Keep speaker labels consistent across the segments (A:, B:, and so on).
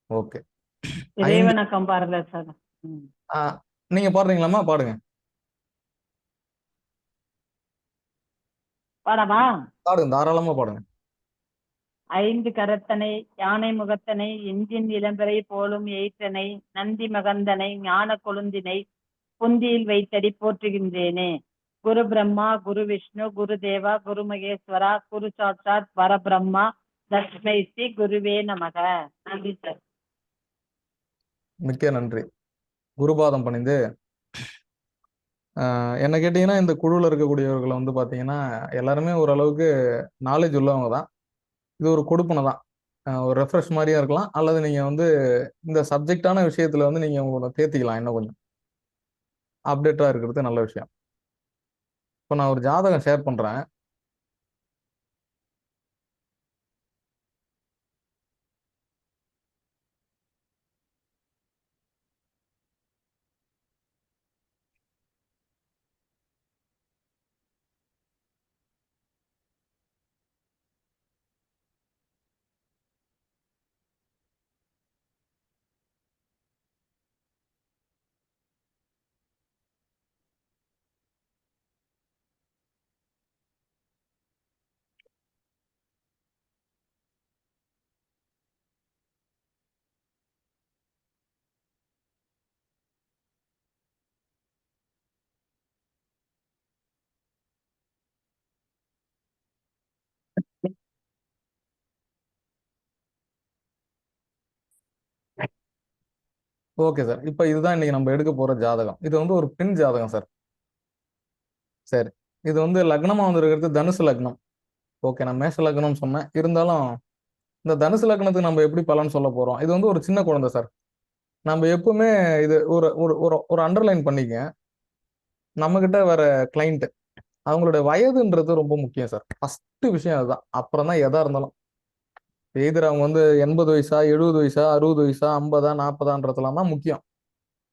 A: Okay. ஐந்து.
B: இறைவணக்கம் பாடல sir.
A: நீங்க பாடுறீங்களாமா? பாடுங்க.
B: பாடவா?
A: பாடுங்க, தாராளமா பாடுங்க.
B: ஐந்து கரத்தனை யானை முகத்தனை எஞ்சின் இளம்பிறை போலும் எயிற்றனை நந்தி மகந்தனை ஞான கொழுந்தினை புந்தியில் வைத்தடி போற்றுகின்றேனே. குரு பிரம்மா குரு விஷ்ணு குரு தேவா குரு மகேஸ்வரா குரு சாட்சாத் பரபிரம்மா தஸ்மை ஸ்ரீ குருவே நமக. நன்றி சார்.
A: மிக்க நன்றி. குருபாதம் பணிந்து. என்ன கேட்டீங்கன்னா, இந்த குழுவில் இருக்கக்கூடியவர்களை வந்து பார்த்தீங்கன்னா எல்லாருமே ஓரளவுக்கு நாலேஜ் உள்ளவங்க தான். இது ஒரு கொடுப்பனை தான். ஒரு ரெஃப்ரெஷ் மாதிரியா இருக்கலாம், அல்லது நீங்க வந்து இந்த சப்ஜெக்டான விஷயத்துல வந்து நீங்க உங்களை தேத்திக்கலாம், இன்னும் கொஞ்சம் அப்டேட்டா இருக்கிறது நல்ல விஷயம். இப்போ நான் ஒரு ஜாதகம் ஷேர் பண்றேன். Okay sir. இப்போ இதுதான் இன்னைக்கு நம்ம எடுக்க போற ஜாதகம். இது வந்து ஒரு பெண் ஜாதகம் சார். சரி. இது வந்து லக்னமா வந்துருக்கிறது தனுசு லக்னம். ஓகே, நான் மேஷ லக்னம் சொன்னேன். இருந்தாலும் இந்த தனுசு லக்னத்துக்கு நம்ம எப்படி பலன் சொல்ல போறோம்? இது வந்து ஒரு சின்ன குழந்தை சார். நம்ம எப்பவுமே இது ஒரு ஒரு ஒரு ஒரு அண்டர்லைன் பண்ணிக்க. நம்ம கிட்ட வர கிளைண்ட் அவங்களுடைய வயதுன்றது ரொம்ப முக்கியம் சார். ஃபர்ஸ்ட் விஷயம் அதுதான். அப்புறம் தான் எதா இருந்தாலும். எதிர் அவங்க வந்து 80 வயசா, 70 வயசா, 60 வயசா, 50 40 தான் முக்கியம்.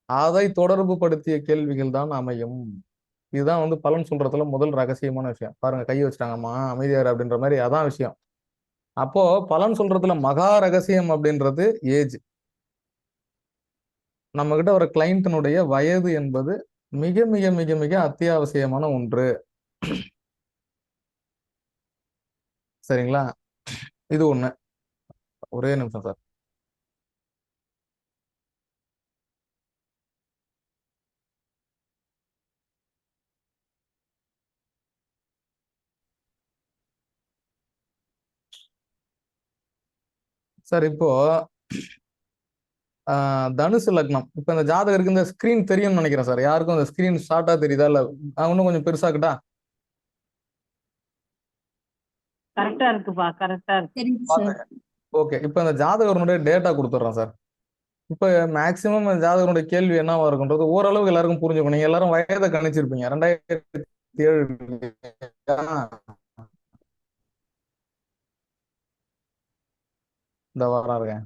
A: அதை தொடர்பு படுத்திய கேள்விகள் தான் அமையும். இதுதான் வந்து பலன் சொல்றதுல முதல் ரகசியமான விஷயம். பாருங்க, கை வச்சுட்டாங்கம்மா அமைதியார் அப்படின்ற மாதிரி, அதான் விஷயம். அப்போ பலன் சொல்றதுல மகா ரகசியம் அப்படின்றது ஏஜ். நம்ம கிட்ட ஒரு கிளைண்டினுடைய வயது என்பது மிக மிக மிக மிக அத்தியாவசியமான ஒன்று. சரிங்களா? இது ஒண்ணு. ஒரே நிமிஷம் சார். சார் இப்போ தனுசு லக்னம். இப்ப இந்த ஜாதகருக்கு இந்த ஸ்கிரீன் தெரியும்னு நினைக்கிறேன் சார். யாருக்கும் இந்த ஸ்கிரீன் ஷார்ட்டா தெரியுதா, இல்ல இன்னும் கொஞ்சம் பெருசாக்கிட்டா?
B: கரெக்டா இருக்குப்பா, கரெக்டா இருக்கு.
A: ஓகே. இப்ப இந்த ஜாதகருடைய டேட்டா கொடுத்துட்றேன் சார். இப்ப மேக்சிமம் ஜாதகருடைய கேள்வி என்னவா இருக்குன்றது ஓரளவுக்கு எல்லாருக்கும் புரிஞ்சுக்கணும். நீங்க எல்லாரும் வயதை கணிச்சிருப்பீங்க. 2007 இந்த வாரம் இருக்கேன்.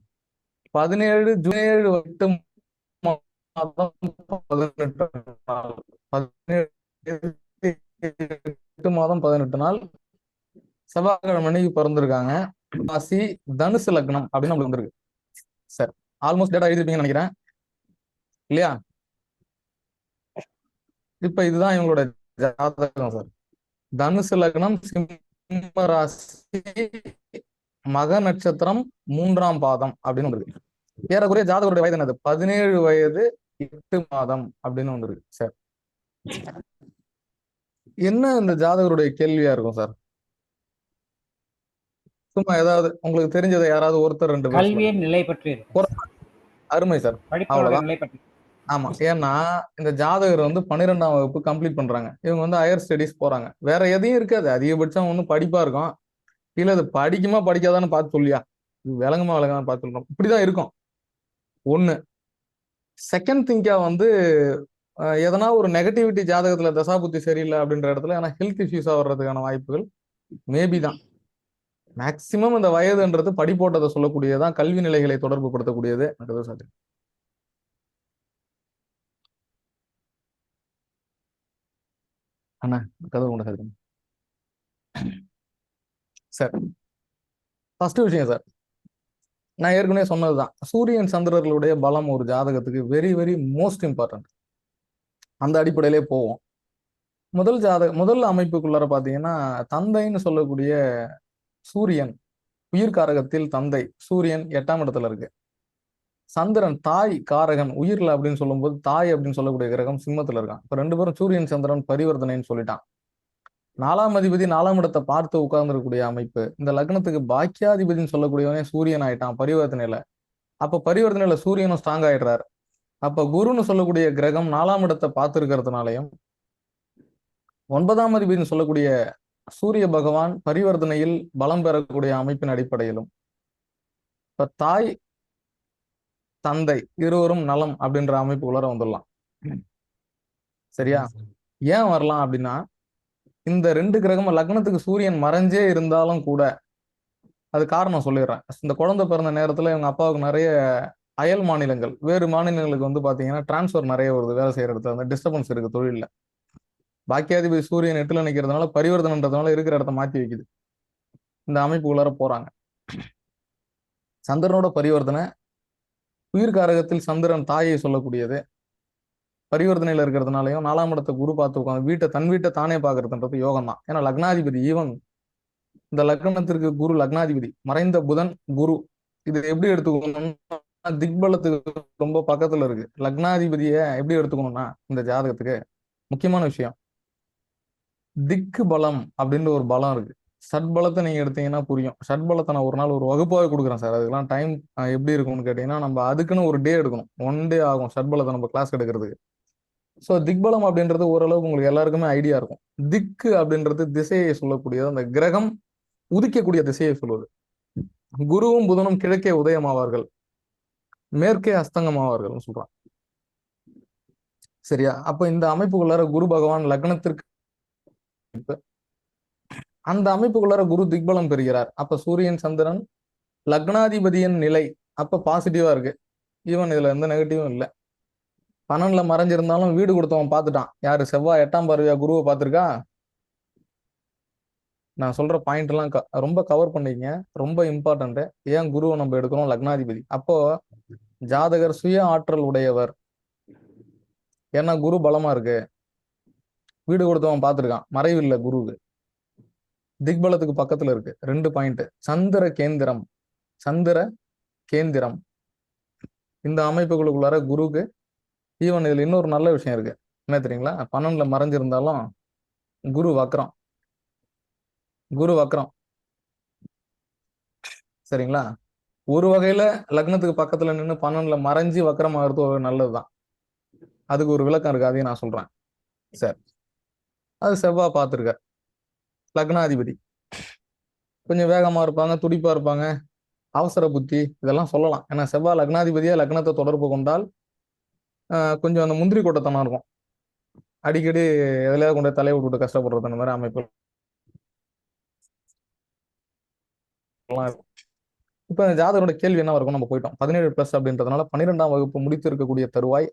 A: 17 ஜூன் 7 8 மாதம் 18 நாள். 17 8 மாதம் 18 நாள் செவ்வாய்க்கிழமை அன்னைக்கு பிறந்திருக்காங்க. ராசி தனுசு லக்னம் அப்படின்னு நம்மளுக்கு வந்திருக்கு சார். ஆல்மோஸ்ட் டேட்டா எழுதிருப்பீங்கன்னு நினைக்கிறேன், இல்லையா? இப்ப இதுதான் இவங்களோட ஜாதகம் சார். தனுசு லக்னம், சிம்ம ராசி, மக நட்சத்திரம், 3ஆம் பாதம் அப்படின்னு வந்திருக்கு. ஏறக்குறைய ஜாதகருடைய வயது என்னது? 17 வயது 8 மாதம் அப்படின்னு வந்திருக்கு சார். என்ன இந்த ஜாதகருடைய கேள்வியா இருக்கும் சார்? சும்மா ஏதாவது உங்களுக்கு தெரிஞ்சதை யாராவது ஒருத்தர் ரெண்டு பேர் சொல்லுங்க.
C: கல்வியின் நிலை பற்றி
A: அருமை சார்.
C: படிப்பவருடைய
A: அவ்வளவுதான்.
C: நிலை பற்றி.
A: ஆமா, ஏன்னா இந்த ஜாதகர் வந்து 12ஆம் வகுப்பு கம்ப்ளீட் பண்றாங்க. இவங்க வந்து ஹையர் ஸ்டடிஸ் போறாங்க. வேற எதையும் இருக்காது. அதிகபட்சம் ஒன்றும் படிப்பா இருக்கும். இல்ல அது படிக்குமா படிக்காதான்னு பார்த்து சொல்லியா, இது விளங்குமா விளங்கான்னு பார்த்து சொல்லணும். இப்படிதான் இருக்கும். ஒண்ணு. செகண்ட் திங்கா வந்து எதனா ஒரு நெகட்டிவிட்டி ஜாதகத்துல தசாபுத்தி சரியில்லை அப்படின்ற இடத்துல ஏன்னா ஹெல்த் இஷ்யூஸா வர்றதுக்கான வாய்ப்புகள் மேபி தான். மேக்சிமம் இந்த வயதுன்றது படிப்போட்டதை சொல்லக்கூடியதான், கல்வி நிலைகளை தொடர்பு படுத்தக்கூடியது. அண்ணா கதவு கொண்டு சார். சார் ஃபர்ஸ்ட் விஷயம் சார், நான் ஏற்கனவே சொன்னதுதான், சூரியன் சந்திரர்களுடைய பலம் ஒரு ஜாதகத்துக்கு வெரி வெரி மோஸ்ட் இம்பார்ட்டன்ட். அந்த அடிப்படையிலே போவோம். முதல் அமைப்புக்குள்ளார பாத்தீங்கன்னா, தந்தைன்னு சொல்லக்கூடிய சூரியன் உயிர்காரகத்தில் தந்தை சூரியன் 8ஆம் இடத்துல இருக்கு. சந்திரன் தாய் காரகன் உயிர்ல அப்படின்னு சொல்லும்போது தாய் அப்படின்னு சொல்லக்கூடிய கிரகம் சிம்மத்துல இருக்கான். இப்ப ரெண்டு பேரும் சூரியன் சந்திரன் பரிவர்த்தனைன்னு சொல்லிட்டான். 4ஆம் அதிபதி 4ஆம் இடத்தை பார்த்து உட்கார்ந்துருக்கக்கூடிய அமைப்பு. இந்த லக்னத்துக்கு பாக்கியாதிபதினு சொல்லக்கூடியவனே சூரியன் ஆயிட்டான் பரிவர்த்தனையில. அப்ப பரிவர்த்தனையில சூரியனும் ஸ்ட்ராங் ஆயிடுறாரு. அப்ப குருன்னு சொல்லக்கூடிய கிரகம் 4ஆம் இடத்தை பார்த்து இருக்கிறதுனாலையும் 9ஆம் அதிபதினு சொல்லக்கூடிய சூரிய பகவான் பரிவர்த்தனையில் பலம் பெறக்கூடிய அமைப்பின் அடிப்படையிலும் இப்ப தாய் தந்தை இருவரும் நலம் அப்படின்ற அமைப்புக்குள்ளார வந்துடலாம். சரியா? ஏன் வரலாம் அப்படின்னா, இந்த ரெண்டு கிரகமும் லக்னத்துக்கு சூரியன் மறைஞ்சே இருந்தாலும் கூட அது காரணம் சொல்லிடுறேன். இந்த குழந்தை பிறந்த நேரத்துல இவங்க அப்பாவுக்கு நிறைய அயல் மாநிலங்கள் வேறு மாநிலங்களுக்கு வந்து பாத்தீங்கன்னா டிரான்ஸ்ஃபர் நிறைய வருது. வேலை செய்யற இடத்துல அந்த டிஸ்டர்பன்ஸ் இருக்கு தொழில. பாக்கியாதிபதி சூரியன் 8ல நிக்கிறதுனால பரிவர்த்தனைன்றதுனால இருக்கிற இடத்த மாத்தி வைக்குது. இந்த அமைப்புக்குள்ளார போறாங்க. சந்திரனோட பரிவர்த்தனை உயிர்காரகத்தில் சந்திரன் தாயை சொல்லக்கூடியது. பரிவர்த்தனையில இருக்கிறதுனாலையும் 4ஆம் இடத்தை குரு பார்த்து உட்காந்து தன் வீட்டை தானே பாக்குறதுன்றது யோகம் தான். ஏன்னா லக்னாதிபதி ஈவன் இந்த லக்னத்திற்கு குரு லக்னாதிபதி மறைந்த புதன் குரு. இது எப்படி எடுத்துக்கணும்னா திக்பலத்துக்கு ரொம்ப பக்கத்துல இருக்கு. லக்னாதிபதியை எப்படி எடுத்துக்கணும்னா இந்த ஜாதகத்துக்கு முக்கியமான விஷயம் திக்கு பலம் அப்படின்ற ஒரு பலம் இருக்கு. ஷட்பலத்தை நீங்க எடுத்தீங்கன்னா புரியும். ஷட்பலத்தை நான் ஒரு நாள் ஒரு வகுப்பாக கொடுக்குறேன் சார். அதுக்கெல்லாம் டைம் எப்படி இருக்கும்னு கேட்டீங்கன்னா நம்ம அதுக்குன்னு ஒரு டே எடுக்கணும். 1 டே ஆகும் ஷட்பலத்தை நம்ம கிளாஸ் எடுக்கிறதுக்கு. ஸோ திக்பலம் அப்படின்றது ஓரளவுக்கு உங்களுக்கு எல்லாருக்குமே ஐடியா இருக்கும். திக்கு அப்படின்றது திசையை சொல்லக்கூடியது. அந்த கிரகம் உதிக்கக்கூடிய திசையை சொல்லுவது. குருவும் புதனும் கிழக்கே உதயமாவார்கள், மேற்கே அஸ்தங்கமாவார்கள் சொல்றான். சரியா? அப்ப இந்த அமைப்புக்குள்ளார குரு பகவான் லக்னத்திற்கு அந்த அமைப்புக்குள்ளார குரு திக்பலம் பெறுகிறார். அப்ப சூரியன் சந்திரன் லக்னாதிபதியின் நிலை அப்ப பாசிட்டிவா இருக்கு. ஈவன் இதுல எந்த நெகட்டிவும் இல்லை. 12ல மறைஞ்சிருந்தாலும் வீடு கொடுத்தவன் பார்த்துட்டான். யாரு? செவ்வாய் 8ஆம் பார்வையா குருவை பார்த்திருக்கா? நான் சொல்ற பாயிண்ட் எல்லாம் ரொம்ப கவர் பண்ணிக்கங்க. ரொம்ப இம்பார்ட்டன்ட். ஏன் குருவை நம்ம எடுக்கணும்? லக்னாதிபதி. அப்போ ஜாதகர் சுய ஆற்றல் உடையவர். ஏன்னா குரு பலமா இருக்கு. வீடு கொடுத்தவன் பார்த்திருக்கான். மறைவில்லை குருவுக்கு. திக்பலத்துக்கு பக்கத்துல இருக்கு. 2 பாயிண்ட். சந்திர கேந்திரம். சந்திர கேந்திரம். இந்த அமைப்புகளுக்குள்ளார குருக்கு ஈவன் இதுல இன்னொரு நல்ல விஷயம் இருக்கு. என்ன தெரியுங்களா? 12ல மறைஞ்சிருந்தாலும் குரு வக்ரம். குரு வக்ரம். சரிங்களா? ஒரு வகையில லக்னத்துக்கு பக்கத்துல நின்று 12ல மறைஞ்சு வக்ரம் ஆகிறது ஒரு நல்லதுதான். அதுக்கு ஒரு விளக்கம் இருக்கு. அதையும் நான் சொல்றேன். சரி, அது செவ்வாய் பார்த்திருக்க. லக்னாதிபதி கொஞ்சம் வேகமா இருப்பாங்க, துடிப்பா இருப்பாங்க, அவசர புத்தி இதெல்லாம் சொல்லலாம். ஏன்னா செவ்வாய் லக்னாதிபதியா லக்னத்தை தொடர்பு கொண்டால் கொஞ்சம் அந்த முந்திரி கொட்டத்தனம் இருக்கும். அடிக்கடி எதுலையாவது கொண்டு தலையை விட்டு கஷ்டப்படுறது அந்த மாதிரி அமைப்பு இப்ப இந்த ஜாதகரோட கேள்வி என்ன இருக்கும்? நம்ம போயிட்டோம் 17+ அப்படின்றதுனால 12ஆம் வகுப்பு முடித்து இருக்கக்கூடிய தருவாய்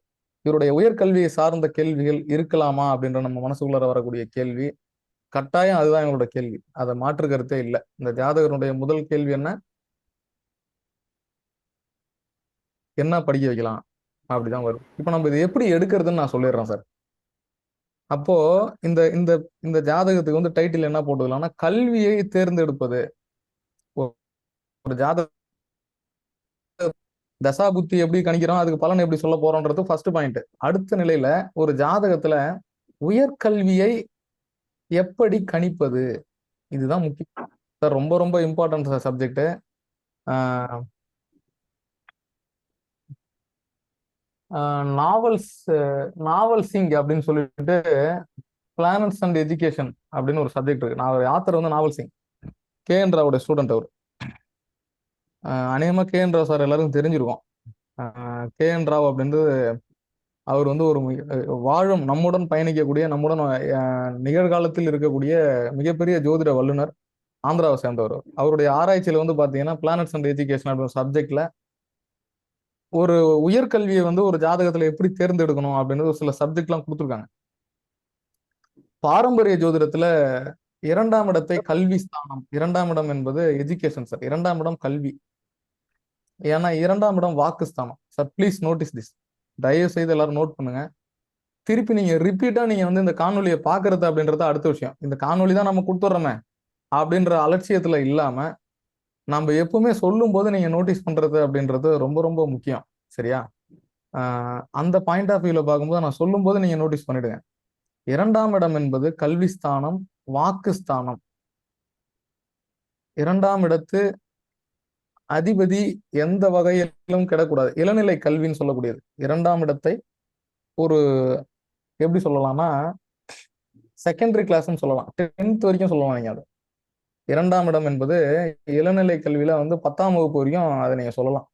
A: இவருடைய உயர்கல்வியை சார்ந்த கேள்விகள் இருக்கலாமா அப்படின்ற நம்ம மனசுக்குள்ளார வரக்கூடிய கேள்வி. கட்டாயம் அதுதான் எங்களோட கேள்வி. அதை மாற்று கருத்தே இல்லை. இந்த ஜாதகருடைய முதல் கேள்வி என்ன படிக்க வைக்கலாம் அப்படிதான் வரும். இப்ப நம்ம இதை எப்படி எடுக்கிறதுன்னு நான் சொல்லிடுறேன் சார். அப்போ இந்த இந்த இந்த ஜாதகத்துக்கு வந்து டைட்டில் என்ன போட்டுக்கலாம்னா கல்வியை தேர்ந்தெடுப்பது. ஒரு ஜாதக தசா புத்தி எப்படி கணிக்கிறோம், அதுக்கு பலன் எப்படி சொல்ல போறோம்ன்றது ஃபர்ஸ்ட் பாயிண்ட். அடுத்த நிலையில ஒரு ஜாதகத்துல உயர்கல்வியை எப்படி கணிப்பது, இதுதான் முக்கியம் சார். ரொம்ப ரொம்ப இம்பார்ட்டன்ட் சப்ஜெக்ட். நாவல்ஸ் நாவல்சிங் அப்படின்னு சொல்லிட்டு பிளானட்ஸ் அண்ட் எஜுகேஷன் அப்படின்னு ஒரு சப்ஜெக்ட் இருக்கு. நான் ஆத்தர் வந்து நாவல் சிங், KN ராவோட ஸ்டூடெண்ட் அவர். அநேகமா KN ராவ் சார் எல்லாருக்கும் தெரிஞ்சிருக்கும். KN ராவ் அப்படின்றது அவர் வந்து ஒரு வாழும் நம்முடன் பயணிக்கக்கூடிய நம்முடன் நிகழ்காலத்தில் இருக்கக்கூடிய மிகப்பெரிய ஜோதிட வல்லுனர். ஆந்திராவை சேர்ந்தவர். அவருடைய ஆராய்ச்சியில வந்து பாத்தீங்கன்னா பிளானட்ஸ் அண்ட் எஜுகேஷன் அப்படின்ற சப்ஜெக்ட்ல ஒரு உயர்கல்வியை வந்து ஒரு ஜாதகத்துல எப்படி தேர்ந்தெடுக்கணும் அப்படின்றது சில சப்ஜெக்ட்லாம் கொடுத்துருக்காங்க. பாரம்பரிய ஜோதிடத்துல 2ஆம் இடத்தை கல்வி ஸ்தானம். 2ஆம் இடம் என்பது எஜுகேஷன் சார். 2ஆம் இடம் கல்வி. ஏன்னா 2ஆம் இடம் வாக்குஸ்தானம் சார். Please notice this. தயவு செய்து எல்லாரும் நோட் பண்ணுங்க. திருப்பி நீங்க ரிப்பீட்டா நீங்க வந்து இந்த காணொலியை பாக்குறது அப்படின்றது அடுத்த விஷயம். இந்த காணொலி தான் நம்ம கொடுத்துட்றோமே அப்படின்ற அலட்சியத்துல இல்லாம நம்ம எப்பவுமே சொல்லும் போது நீங்க நோட்டீஸ் பண்றது அப்படின்றது ரொம்ப ரொம்ப முக்கியம். சரியா? அந்த பாயிண்ட் ஆஃப் வியூல பார்க்கும்போது நான் சொல்லும் போது நீங்க நோட்டீஸ் பண்ணிடுங்க. 2ஆம் இடம் என்பது கல்விஸ்தானம், வாக்குஸ்தானம். 2ஆம் இடத்து அதிபதி எந்த வகையிலும் கிடக்கூடாது. இளநிலை கல்வின்னு சொல்லக்கூடியது 2ஆம் இடத்தை ஒரு எப்படி சொல்லலாம்னா செகண்டரி கிளாஸ்ன்னு சொல்லலாம். 10th வரைக்கும் சொல்லலாம் நீங்க அது. 2ஆம் இடம் என்பது இளநிலை கல்வியில வந்து 10ஆம் வகுப்பு வரைக்கும் அதை நீங்க சொல்லலாம்.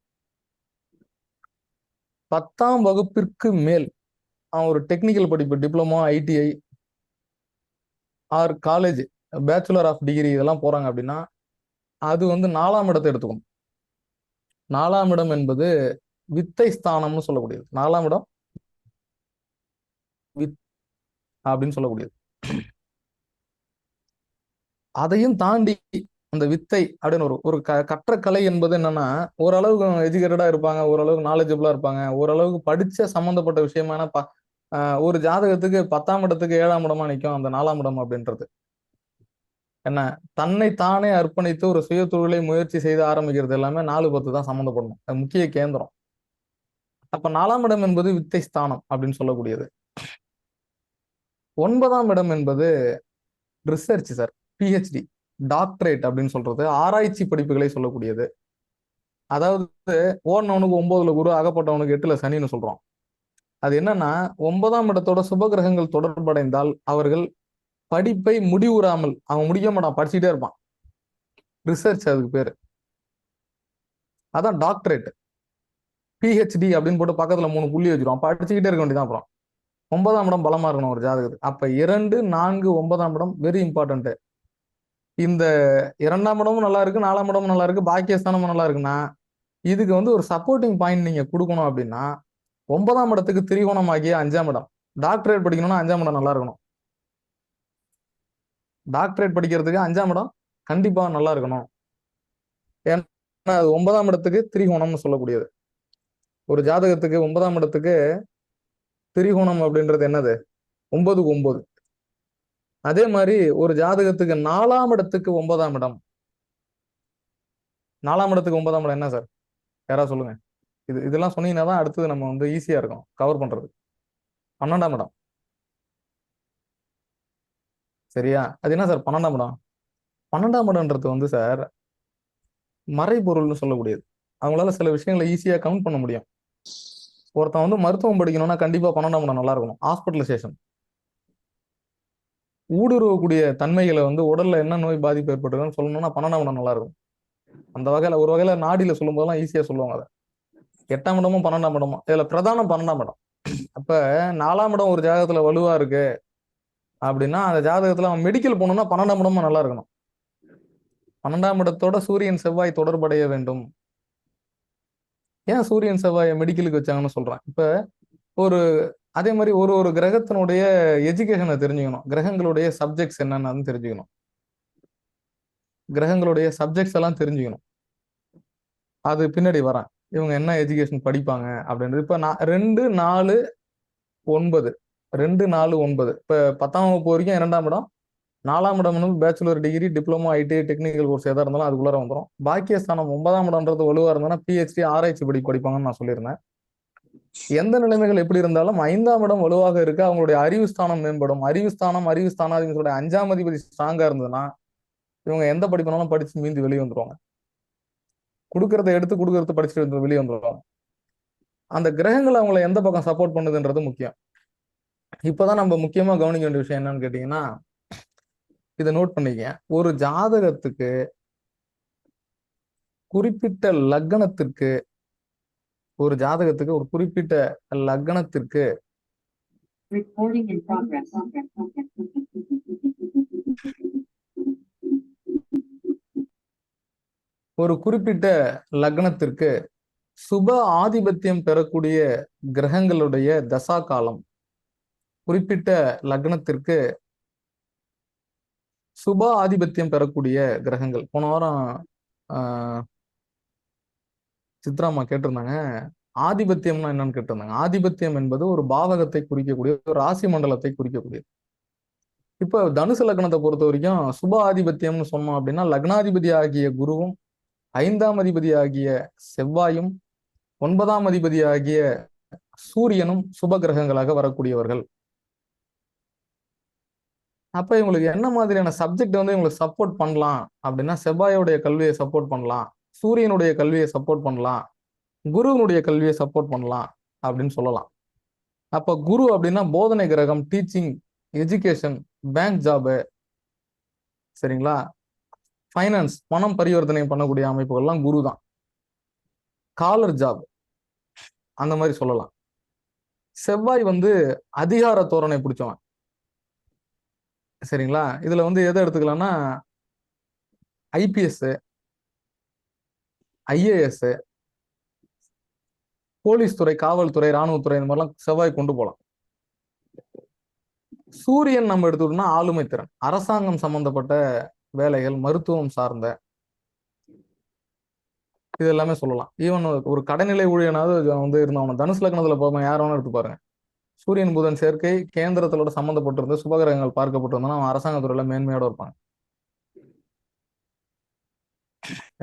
A: 10ஆம் வகுப்பிற்கு மேல் ஒரு டெக்னிக்கல் படிப்பு, diploma, ITI or college, bachelor of degree இதெல்லாம் போறாங்க அப்படின்னா அது வந்து 4ஆம் இடத்தை எடுத்துக்கணும். 4ஆம் இடம் என்பது வித்தை ஸ்தானம்னு சொல்லக்கூடியது. 4ஆம் இடம் வித் அப்படின்னு சொல்லக்கூடியது. அதையும் தாண்டி அந்த வித்தை அப்படின்னு ஒரு கற்ற கலை என்பது என்னன்னா ஓரளவுக்கு எஜுகேட்டடா இருப்பாங்க, ஓரளவுக்கு நாலேஜபிளா இருப்பாங்க, ஓரளவுக்கு படிச்ச சம்பந்தப்பட்ட விஷயமான ஒரு ஜாதகத்துக்கு 10ஆம் இடத்துக்கு 7ஆம் இடமா நிற்கும் அந்த 4ஆம் இடம் அப்படின்றது. என்ன, தன்னை தானே அர்ப்பணித்து ஒரு சுய தொழிலை முயற்சி செய்து ஆரம்பிக்கிறது எல்லாமே 4-10 தான் சம்மந்தப்படணும். அது முக்கிய கேந்திரம். அப்ப 4ஆம் இடம் என்பது வித்தை ஸ்தானம் அப்படின்னு சொல்லக்கூடியது. 9ஆம் இடம் என்பது ரிசர்ச் சார். பிஹெச்டி, டாக்டரேட் அப்படின்னு சொல்றது ஆராய்ச்சி படிப்புகளை சொல்லக்கூடியது. அதாவது ஓடினவனுக்கு 9ல குரு, அகப்பட்டவனுக்கு 8ல சனின்னு சொல்றோம். அது என்னன்னா 9ஆம் இடத்தோட சுப கிரகங்கள் தொடர்படைந்தால் அவர்கள் படிப்பை முடிவுறாமல் அவன் முடிக்க மாட்டான், படிச்சுட்டே இருப்பான். ரிசர்ச் அதுக்கு பேரு. அதான் டாக்டரேட். பிஹெச்டி அப்படின்னு போட்டு பக்கத்துல 3 புள்ளி வச்சிருவான், படிச்சுக்கிட்டே இருக்க வேண்டியதான். அப்புறம் 9ஆம் இடம் பலமா இருக்கணும் ஒரு ஜாதகத்துக்கு. அப்ப 2, 4, 9ஆம் இடம் வெரி இம்பார்ட்டன்ட். இந்த 2ஆம் இடமும் நல்லா இருக்கு, 4ஆம் இடமும் நல்லா இருக்கு, பாக்கியஸ்தானமும் நல்லா இருக்குன்னா இதுக்கு வந்து ஒரு சப்போர்ட்டிங் பாயிண்ட் நீங்க கொடுக்கணும் அப்படின்னா 9ஆம் இடத்துக்கு திரிகோணம் ஆகிய 5ஆம் இடம். டாக்டரேட் படிக்கணும்னா 5ஆம் இடம் நல்லா இருக்கணும். டாக்டரேட் படிக்கிறதுக்கு 5ஆம் இடம் கண்டிப்பா நல்லா இருக்கணும். ஏன்னா அது 9ஆம் இடத்துக்கு திரிகோணம்னு சொல்லக்கூடியது. ஒரு ஜாதகத்துக்கு 9ஆம் இடத்துக்கு திரிகோணம் அப்படின்றது என்னது? 9க்கு 9. அதே மாதிரி ஒரு ஜாதகத்துக்கு 4ஆம் இடத்துக்கு 9ஆம் இடம். 4ஆம் இடத்துக்கு 9ஆம் இடம் என்ன சார்? யாராவது சொல்லுங்க. இதெல்லாம் சொன்னீங்கன்னா தான் அடுத்தது நம்ம வந்து ஈஸியா இருக்கும் கவர் பண்றது. 12ஆம் இடம். சரியா? அது என்ன சார் 12ஆம் இடம்? 12ஆம் இடம்ன்றது வந்து சார் மறைபொருள்னு சொல்லக்கூடியது. அவங்களால சில விஷயங்களை ஈஸியா கவுண்ட் பண்ண முடியும். ஒருத்தன் வந்து மருத்துவம் படிக்கணும்னா கண்டிப்பா 12ஆம் இடம் நல்லா இருக்கணும். ஹாஸ்பிட்டலைசேஷன், ஊடுருவக்கூடிய தன்மைகளை வந்து உடல்ல என்ன நோய் பாதிப்பு ஏற்பட்டுதுன்னு சொல்லணும்னா 12ஆம் இடம் நல்லா இருக்கும். அந்த வகையில ஒரு வகையில நாடியில சொல்லும் போதெல்லாம் ஈஸியா சொல்லுவாங்க அதை. 8ஆம் இடமும் 12ஆம் இடமும் இதுல பிரதானம் 12ஆம் இடம். அப்ப 4ஆம் இடம் ஒரு ஜாதகத்துல வலுவா இருக்கு அப்படின்னா அந்த ஜாதகத்துல அவன் மெடிக்கல் போகணும்னா 12ஆம் இடமும் நல்லா இருக்கணும். 12ஆம் இடத்தோட சூரியன் செவ்வாய் தொடர்படைய வேண்டும். ஏன் சூரியன் செவ்வாயை மெடிக்கலுக்கு வச்சாங்கன்னு சொல்றேன். இப்ப ஒரு அதே மாதிரி ஒரு ஒரு கிரகத்தினுடைய எஜுகேஷனை தெரிஞ்சுக்கணும். கிரகங்களுடைய சப்ஜெக்ட்ஸ் என்னன்னு தெரிஞ்சுக்கணும். கிரகங்களுடைய சப்ஜெக்ட்ஸ் எல்லாம் தெரிஞ்சுக்கணும். அது பின்னாடி வரேன். இவங்க என்ன எஜுகேஷன் படிப்பாங்க அப்படின்றது. இப்ப நான் 2, 4, 9 2, 4, 9 இப்ப 10ஆம் வகுப்பு வரைக்கும் 2ஆம் இடம். 4ஆம் இடம் வந்து bachelor degree, diploma, ITI, technical course எதா இருந்தாலும் அதுக்குள்ளார வந்துடும். பாக்கியஸ்தானம் 9ஆம் இடம்ன்றது வலுவா இருந்ததுன்னா பிஹெச்டி ஆராய்ச்சி படிப்பாங்கன்னு நான் சொல்லியிருந்தேன். எந்த நிலைமைகள் எப்படி இருந்தாலும் 5ஆம் இடம் வலுவாக இருக்கு, அவங்களுடைய அறிவு ஸ்தானம் மேம்படும். அறிவு ஸ்தானாதிபதியோட 5ஆம் அதிபதி ஸ்ட்ராங்கா இருந்ததுன்னா இவங்க எந்த படிப்புனாலும் படிச்சு மீந்து வெளியே வந்துருவாங்க. கொடுக்கறத எடுத்து கொடுக்கறத படிச்சுட்டு வெளியே வந்துருவாங்க. அந்த கிரகங்கள் அவங்களை எந்த பக்கம் சப்போர்ட் பண்ணுதுன்றது முக்கியம். இப்பதான் நம்ம முக்கியமா கவனிக்க வேண்டிய விஷயம் என்னன்னு கேட்டீங்கன்னா, இதை நோட் பண்ணிக்க. ஒரு ஜாதகத்துக்கு குறிப்பிட்ட லக்னத்திற்கு ஒரு ஜாதகத்துக்கு ஒரு குறிப்பிட்ட லக்னத்திற்கு
B: Recording in progress.
A: ஒரு குறிப்பிட்ட லக்னத்திற்கு சுப ஆதிபத்தியம் பெறக்கூடிய கிரகங்களுடைய தசா காலம், குறிப்பிட்ட லக்னத்திற்கு சுப ஆதிபத்தியம் பெறக்கூடிய கிரகங்கள். போன வாரம் சித்ராமா கேட்டிருந்தாங்க, ஆதிபத்தியம்னா என்னன்னு கேட்டிருந்தாங்க. ஆதிபத்தியம் என்பது ஒரு பாவகத்தை குறிக்கக்கூடிய, ஒரு ராசி மண்டலத்தை குறிக்கக்கூடியது. இப்போ தனுசு லக்னத்தை பொறுத்த வரைக்கும் சுப ஆதிபத்தியம்னு சொன்னோம் அப்படின்னா, லக்னாதிபதி ஆகிய குருவும் 5ஆம் அதிபதி ஆகிய செவ்வாயும் 9ஆம் அதிபதி ஆகிய சூரியனும் சுப கிரகங்களாக வரக்கூடியவர்கள். அப்ப இவங்களுக்கு என்ன மாதிரியான சப்ஜெக்ட் வந்து இவங்களுக்கு சப்போர்ட் பண்ணலாம் அப்படின்னா, செவ்வாயோடைய கல்வியை சப்போர்ட் பண்ணலாம், சூரியனுடைய கல்வியை சப்போர்ட் பண்ணலாம், குருவினுடைய கல்வியை சப்போர்ட் பண்ணலாம் அப்படின்னு சொல்லலாம். அப்ப குரு அப்படின்னா போதனை கிரகம், டீச்சிங், எஜுகேஷன், பேங்க் ஜாபு, சரிங்களா, ஃபைனான்ஸ், பணம் பரிவர்த்தனை பண்ணக்கூடிய அமைப்புகள்லாம் குரு தான். காலர் ஜாப் அந்த மாதிரி சொல்லலாம். செவ்வாய் வந்து அதிகார தோரணை பிடிச்சவன், சரிங்களா. இதுல வந்து எதை எடுத்துக்கலாம்னா, ஐபிஎஸ், ஐஏஎஸ், போலீஸ் துறை, காவல்துறை, ராணுவத்துறை, இந்த மாதிரிலாம் செவ்வாய் கொண்டு போகலாம். சூரியன் நம்ம எடுத்துக்கிட்டோம்னா ஆளுமை திறன், அரசாங்கம் சம்பந்தப்பட்ட வேலைகள், மருத்துவம் சார்ந்த இது எல்லாமே சொல்லலாம். ஈவன் ஒரு கடைநிலை ஊழியனாவது வந்து இருந்தவன் தனுசு லக்னத்துல போக யார் வேணா எடுத்து பாருங்க. சூரியன் புதன் சேர்க்கை கேந்திரத்தோட சம்பந்தப்பட்டிருந்து சுபகிரகங்கள் பார்க்கப்பட்டிருந்தோம்னா அவன் அரசாங்கத்துறையில மேன்மையோட இருப்பாங்க.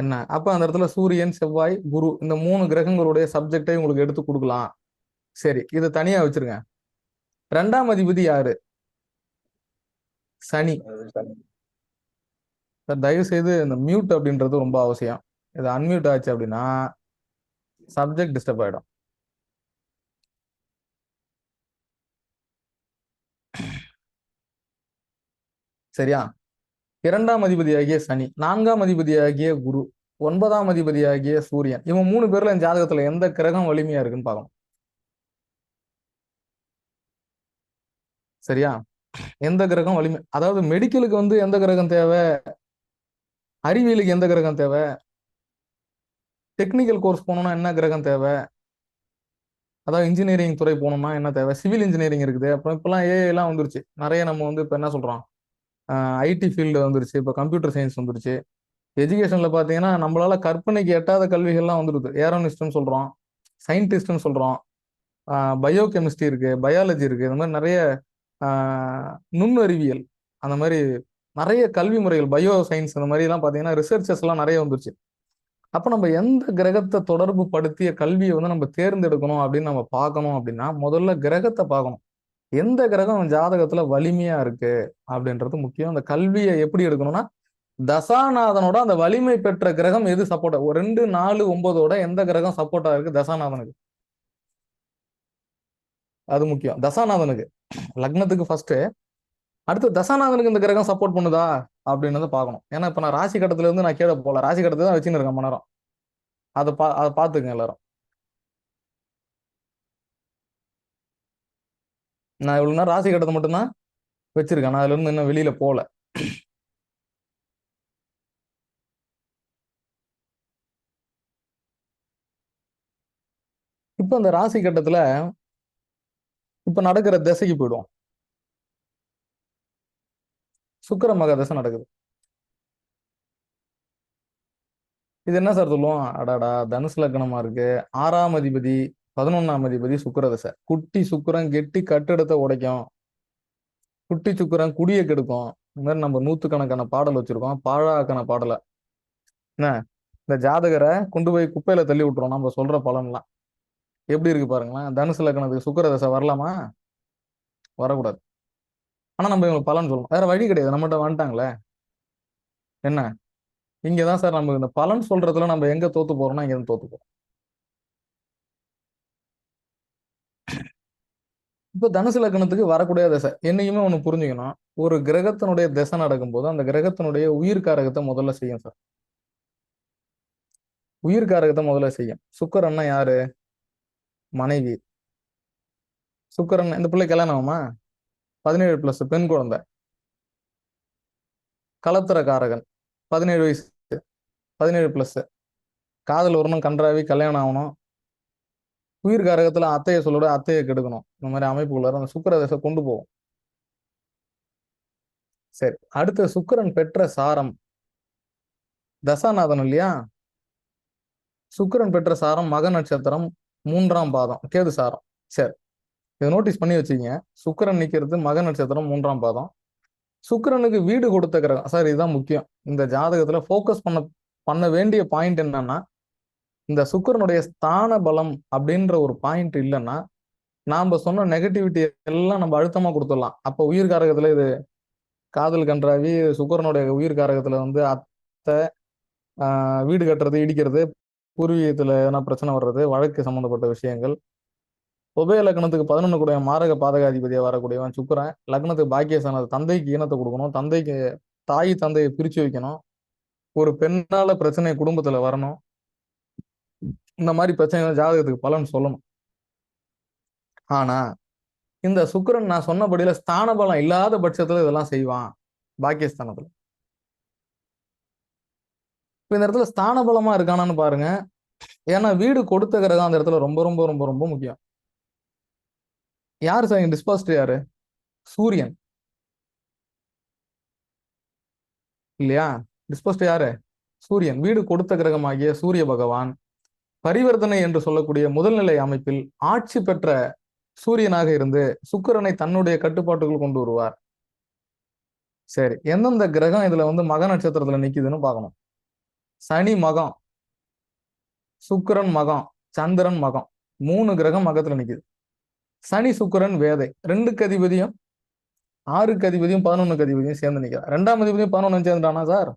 A: என்ன அப்ப அந்த இடத்துல சூரியன், செவ்வாய், குரு இந்த 3 கிரகங்களுடைய சப்ஜெக்டை உங்களுக்கு எடுத்து கொடுக்கலாம். சரி, இதை தனியா வச்சிருங்க. 2ஆம் அதிபதி யாரு? சனி. தயவு செய்து இந்த மியூட் அப்படின்றது ரொம்ப அவசியம். இது அன்மியூட் ஆச்சு அப்படின்னா சப்ஜெக்ட் டிஸ்டர்ப் ஆயிடும். சரியா? 2ஆம் அதிபதியாகிய சனி, 4ஆம் அதிபதியாகிய குரு, 9ஆம் அதிபதியாகிய சூரியன், இவன் 3 பேர்ல என் ஜாதகத்துல எந்த கிரகம் வலிமையா இருக்குன்னு பார்க்கணும். சரியா? எந்த கிரகம் வலிமை, அதாவது மெடிக்கலுக்கு வந்து எந்த கிரகம் தேவை, அறிவியலுக்கு எந்த கிரகம் தேவை, டெக்னிக்கல் கோர்ஸ் போகணும்னா என்ன கிரகம் தேவை, அதாவது இன்ஜினியரிங் துறை போகணும்னா என்ன தேவை, சிவில் இன்ஜினியரிங் இருக்குது, அப்புறம் இப்பெல்லாம் ஏஐ எல்லாம் வந்துருச்சு நிறைய. நம்ம வந்து இப்போ என்ன சொல்றோம், ஐடி ஃபீல்டு வந்துருச்சு, இப்போ கம்ப்யூட்டர் சயின்ஸ் வந்துருச்சு. எஜுகேஷன்ல பாத்தீங்கன்னா நம்மளால கற்பனைக்கு எட்டாத கல்விகள்லாம் வந்துருது. ஏரோனிஸ்ட்னு சொல்றோம், சயின்டிஸ்ட்னு சொல்றோம், பயோ கெமிஸ்ட்ரி இருக்கு, பயாலஜி இருக்கு, இந்த மாதிரி நிறைய நுண்ணறிவியல், அந்த மாதிரி நிறைய கல்வி முறைகள், பயோ சயின்ஸ், இந்த மாதிரி எல்லாம் பாத்தீங்கன்னா ரிசர்ச்சஸ் எல்லாம் நிறைய வந்துருச்சு. அப்ப நம்ம எந்த கிரகத்தை தொடர்பு படுத்திய கல்வியை வந்து நம்ம தேர்ந்தெடுக்கணும் அப்படின்னு நம்ம பார்க்கணும் அப்படின்னா, முதல்ல கிரகத்தை பார்க்கணும். எந்த கிரகம் ஜாதகத்துல வலிமையா இருக்கு அப்படின்றது முக்கியம். அந்த கல்வியை எப்படி எடுக்கணும்னா, தசாநாதனோட அந்த வலிமை பெற்ற கிரகம் எது சப்போர்ட், ஒரு 2, 4, 9ஓட எந்த கிரகம் சப்போர்ட்டா இருக்கு தசாநாதனுக்கு, அது முக்கியம். தசாநாதனுக்கு, லக்னத்துக்கு ஃபர்ஸ்ட், அடுத்து தசாநாதனுக்கு இந்த கிரகம் சப்போர்ட் பண்ணுதா அப்படின்னு பார்க்கணும். ஏன்னா இப்ப நான் ராசி கட்டத்துல இருந்து நான் கீழே போல, ராசி கட்டத்தை தான் வச்சுன்னு இருக்கேன் மணி நேரம். அதை பார்த்துக்கங்க எல்லாரும். நான் இவ்வளவு நேரம் ராசி கட்டத்தை மட்டும்தான் வச்சிருக்கேன், நான் அதுல இருந்து இன்னும் வெளியில போல. இப்ப அந்த ராசி கட்டத்துல இப்ப நடக்கிற திசைக்கு போயிடுவோம். சுக்கிர மகா தசை நடக்குது. இது என்ன சார் சொல்லுவோம், அடாடா தனுசு லக்னமா இருக்கு, 6ஆம் அதிபதி 11ஆம் அதிபதி சுக்கிர தசை, குட்டி சுக்கிரன் கெட்டி கட்டிடத்தை உடைக்கும், குட்டி சுக்கிரன் குடியை கெடுக்கும். இந்த மாதிரி நம்ம நூத்துக்கணக்கான பாடல் வச்சிருக்கோம், பாழாக்கான பாடலை. என்ன, இந்த ஜாதகரை கொண்டு போய் குப்பையில தள்ளி விட்டுறோம் நம்ம சொல்ற பலன்லாம். எப்படி இருக்கு பாருங்களேன். தனுசு லக்னத்துக்கு சுக்கிர தசை வரலாமா? வரக்கூடாது. ஆனா நம்ம இவங்களுக்கு பலன் சொல்லணும், வேற வழி கிடையாது, நம்மகிட்ட வந்துட்டாங்களே. என்ன, இங்கதான் சார் நம்ம இந்த பலன் சொல்றதுல நம்ம எங்க தோத்து போறோம்னா இங்க தோத்து போறோம். இப்ப தனுசு லக்னத்துக்கு வரக்கூடிய தசை என்னைக்குமே ஒண்ணு புரிஞ்சுக்கணும், ஒரு கிரகத்தினுடைய தசை நடக்கும்போது அந்த கிரகத்தினுடைய உயிர்காரகத்தை முதல்ல செய்யும் சார். உயிர்காரகத்தை முதல்ல செய்யும். சுக்கிரன்னா யாரு? மனைவி. சுக்கிரன், இந்த பிள்ளை கல்யாணம் ஆகுமா? 17+, பெண் குழந்தை. கலத்திர காரகன், 17 வயசு, 17+, காதல் வரணும், கன்றாவி, கல்யாணம் ஆகணும். உயிர் காரகத்துல அத்தையை சொல்லோட அத்தையை கெடுக்கணும். இந்த மாதிரி அமைப்புக்குள்ள அந்த சுக்கிர தசை கொண்டு போகும். சரி, அடுத்த சுக்கிரன் பெற்ற சாரம் தசாநாதன் இல்லையா, சுக்கிரன் பெற்ற சாரம் மக நட்சத்திரம் 3ஆம் பாதம் கேது சாரம். சரி, இதை நோட்டீஸ் பண்ணி வச்சுக்கங்க. சுக்கிரன் நிக்கிறது மக நட்சத்திரம் 3ஆம் பாதம். சுக்கிரனுக்கு வீடு கொடுத்த கிரகம் சார். இதுதான் முக்கியம். இந்த ஜாதகத்துல ஃபோக்கஸ் பண்ண வேண்டிய பாயிண்ட் என்னன்னா, இந்த சுக்கிரனுடைய ஸ்தான பலம் அப்படின்ற ஒரு பாயிண்ட் இல்லைன்னா நாம சொன்ன நெகட்டிவிட்டி எல்லாம் நம்ம அழுத்தமா கொடுத்துடலாம். அப்போ உயிர் காரகத்துல இது காதல் கன்றாவி, சுக்கிரனுடைய உயிர் காரகத்துல வந்து அத்தை, வீடு கட்டுறது, இடிக்கிறது, பூர்வீகத்துல எதனா பிரச்சனை வர்றது, வழக்கு சம்பந்தப்பட்ட விஷயங்கள். உபய லக்னத்துக்கு 11 கூடிய மாரக பாதகாதிபதியா வரக்கூடியவன் சுக்கிரன். லக்னத்துக்கு பாக்கியஸ்தானது, தந்தைக்கு ஈனத்தை கொடுக்கணும், தந்தைக்கு தாய் தந்தையை பிரிச்சு வைக்கணும், ஒரு பெண்ணால பிரச்சனை குடும்பத்துல வரணும். இந்த மாதிரி பிரச்சனைகள் ஜாதகத்துக்கு பலன் சொல்லணும். ஆனா இந்த சுக்கிரன் நான் சொன்னபடியில ஸ்தான பலம் இல்லாத பட்சத்துல இதெல்லாம் செய்வான் பாக்கியஸ்தானத்துல. இப்ப இந்த இடத்துல ஸ்தான பலமா இருக்கானான்னு பாருங்க. ஏன்னா வீடு கொடுத்த கிரகம் அந்த இடத்துல ரொம்ப ரொம்ப ரொம்ப ரொம்ப முக்கியம். யாரு சார் டிஸ்பாஸ்ட்? யாரு? சூரியன் இல்லையா? டிஸ்பாஸ்ட் யாரு? சூரியன். வீடு கொடுத்த கிரகமாகிய சூரிய பகவான் பரிவர்த்தனை என்று சொல்லக்கூடிய முதல்நிலை அமைப்பில் ஆட்சி பெற்ற சூரியனாக இருந்து சுக்கிரனை தன்னுடைய கட்டுப்பாட்டுக்குள் கொண்டு வருவார். சரி, எந்தெந்த கிரகம் இதுல வந்து மக நட்சத்திரத்துல நிக்குதுன்னு பார்க்கணும். சனி மகம், சுக்கிரன் மகம், சந்திரன் மகம், 3 கிரகம் மகத்துல நிக்குது. சனி சுக்கிரன் வேதை 2க்கு அதிபதியும் 6க்கு அதிபதியும் 11க்கு அதிபதியும் சேர்ந்து நிக்கிறார். 2ஆம் அதிபதியும் 11 சேர்ந்துட்டானா சார்?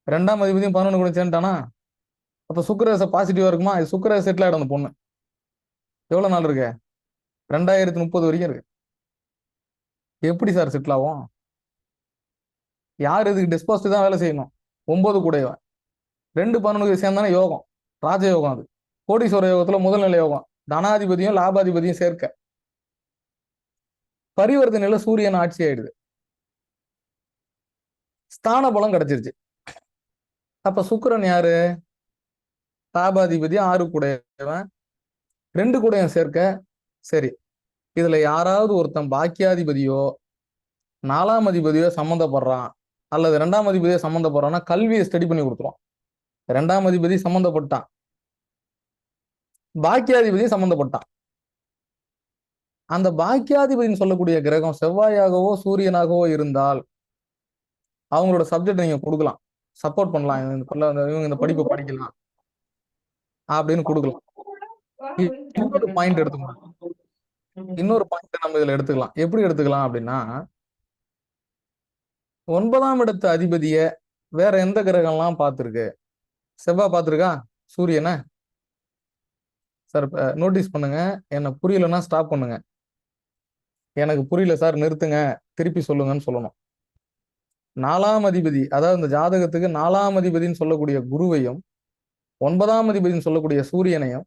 A: 2ஆம் அதிபதியும் 11 கூட சேர்ந்துட்டானா? அப்ப சுக்கிர பாசிட்டிவா இருக்குமா? இது சுக்கிர செட்டில் ஆயிடும். அந்த பொண்ணு எவ்வளவு நாள் இருக்கு? 2030 வரைக்கும் இருக்கு. எப்படி சார் செட்டில் ஆகும்? யார் இதுக்கு டிஸ்பாசிட் தான் வேலை செய்யணும். 9 கூடையவன் 2 11 சேர்ந்தானே யோகம், ராஜயோகம். அது கோடீஸ்வர யோகத்துல முதல்நிலை யோகம். தனாதிபதியும் லாபாதிபதியும் சேர்க்க பரிவர்த்தனையில சூரியன் ஆட்சி ஆயிடுது. ஸ்தான பலம் கிடைச்சிருச்சு. அப்ப சுக்கிரன் யாரு? லாபாதிபதி, 6 கூடையவன், 2 கூடையும் சேர்க்க. சரி, இதுல யாராவது ஒருத்தன் பாக்கியாதிபதியோ 4ஆம் அதிபதியோ சம்மந்தப்படுறான் அல்லது 2ஆம் அதிபதியோ சம்மந்தப்படுறான்னா கல்வியை ஸ்டடி பண்ணி கொடுத்துருவான். 2ஆம் அதிபதி சம்மந்தப்பட்டான், பாக்கியாதிபதி சம்மந்தப்பட்டான். அந்த பாக்கியாதிபதினு சொல்லக்கூடிய கிரகம் செவ்வாயாகவோ சூரியனாகவோ இருந்தால் அவங்களோட சப்ஜெக்ட் நீங்க கொடுக்கலாம், சப்போர்ட் பண்ணலாம், இவங்க இந்த படிப்பு படிக்கலாம் அப்படின்னு கொடுக்கலாம். இன்னொரு பாயிண்ட் எடுத்துக்கலாம். இன்னொரு பாயிண்ட் நம்ம இதுல எடுத்துக்கலாம். எப்படி எடுத்துக்கலாம் அப்படின்னா, 9ஆம் இடத்து அதிபதிய வேற எந்த கிரகம்லாம் பார்த்துருக்கு? செவ்வாய் பார்த்துருக்கா சூரியனை? சார் நோட்டீஸ் பண்ணுங்க. என்ன புரியலன்னா ஸ்டாப் பண்ணுங்க. எனக்கு புரியல சார் நிறுத்துங்க, திருப்பி சொல்லுங்கன்னு சொல்லணும். 4ஆம் அதிபதி, அதாவது இந்த ஜாதகத்துக்கு 4ஆம் அதிபதினு சொல்லக்கூடிய குருவையும் 9ஆம் அதிபதினு சொல்லக்கூடிய சூரியனையும்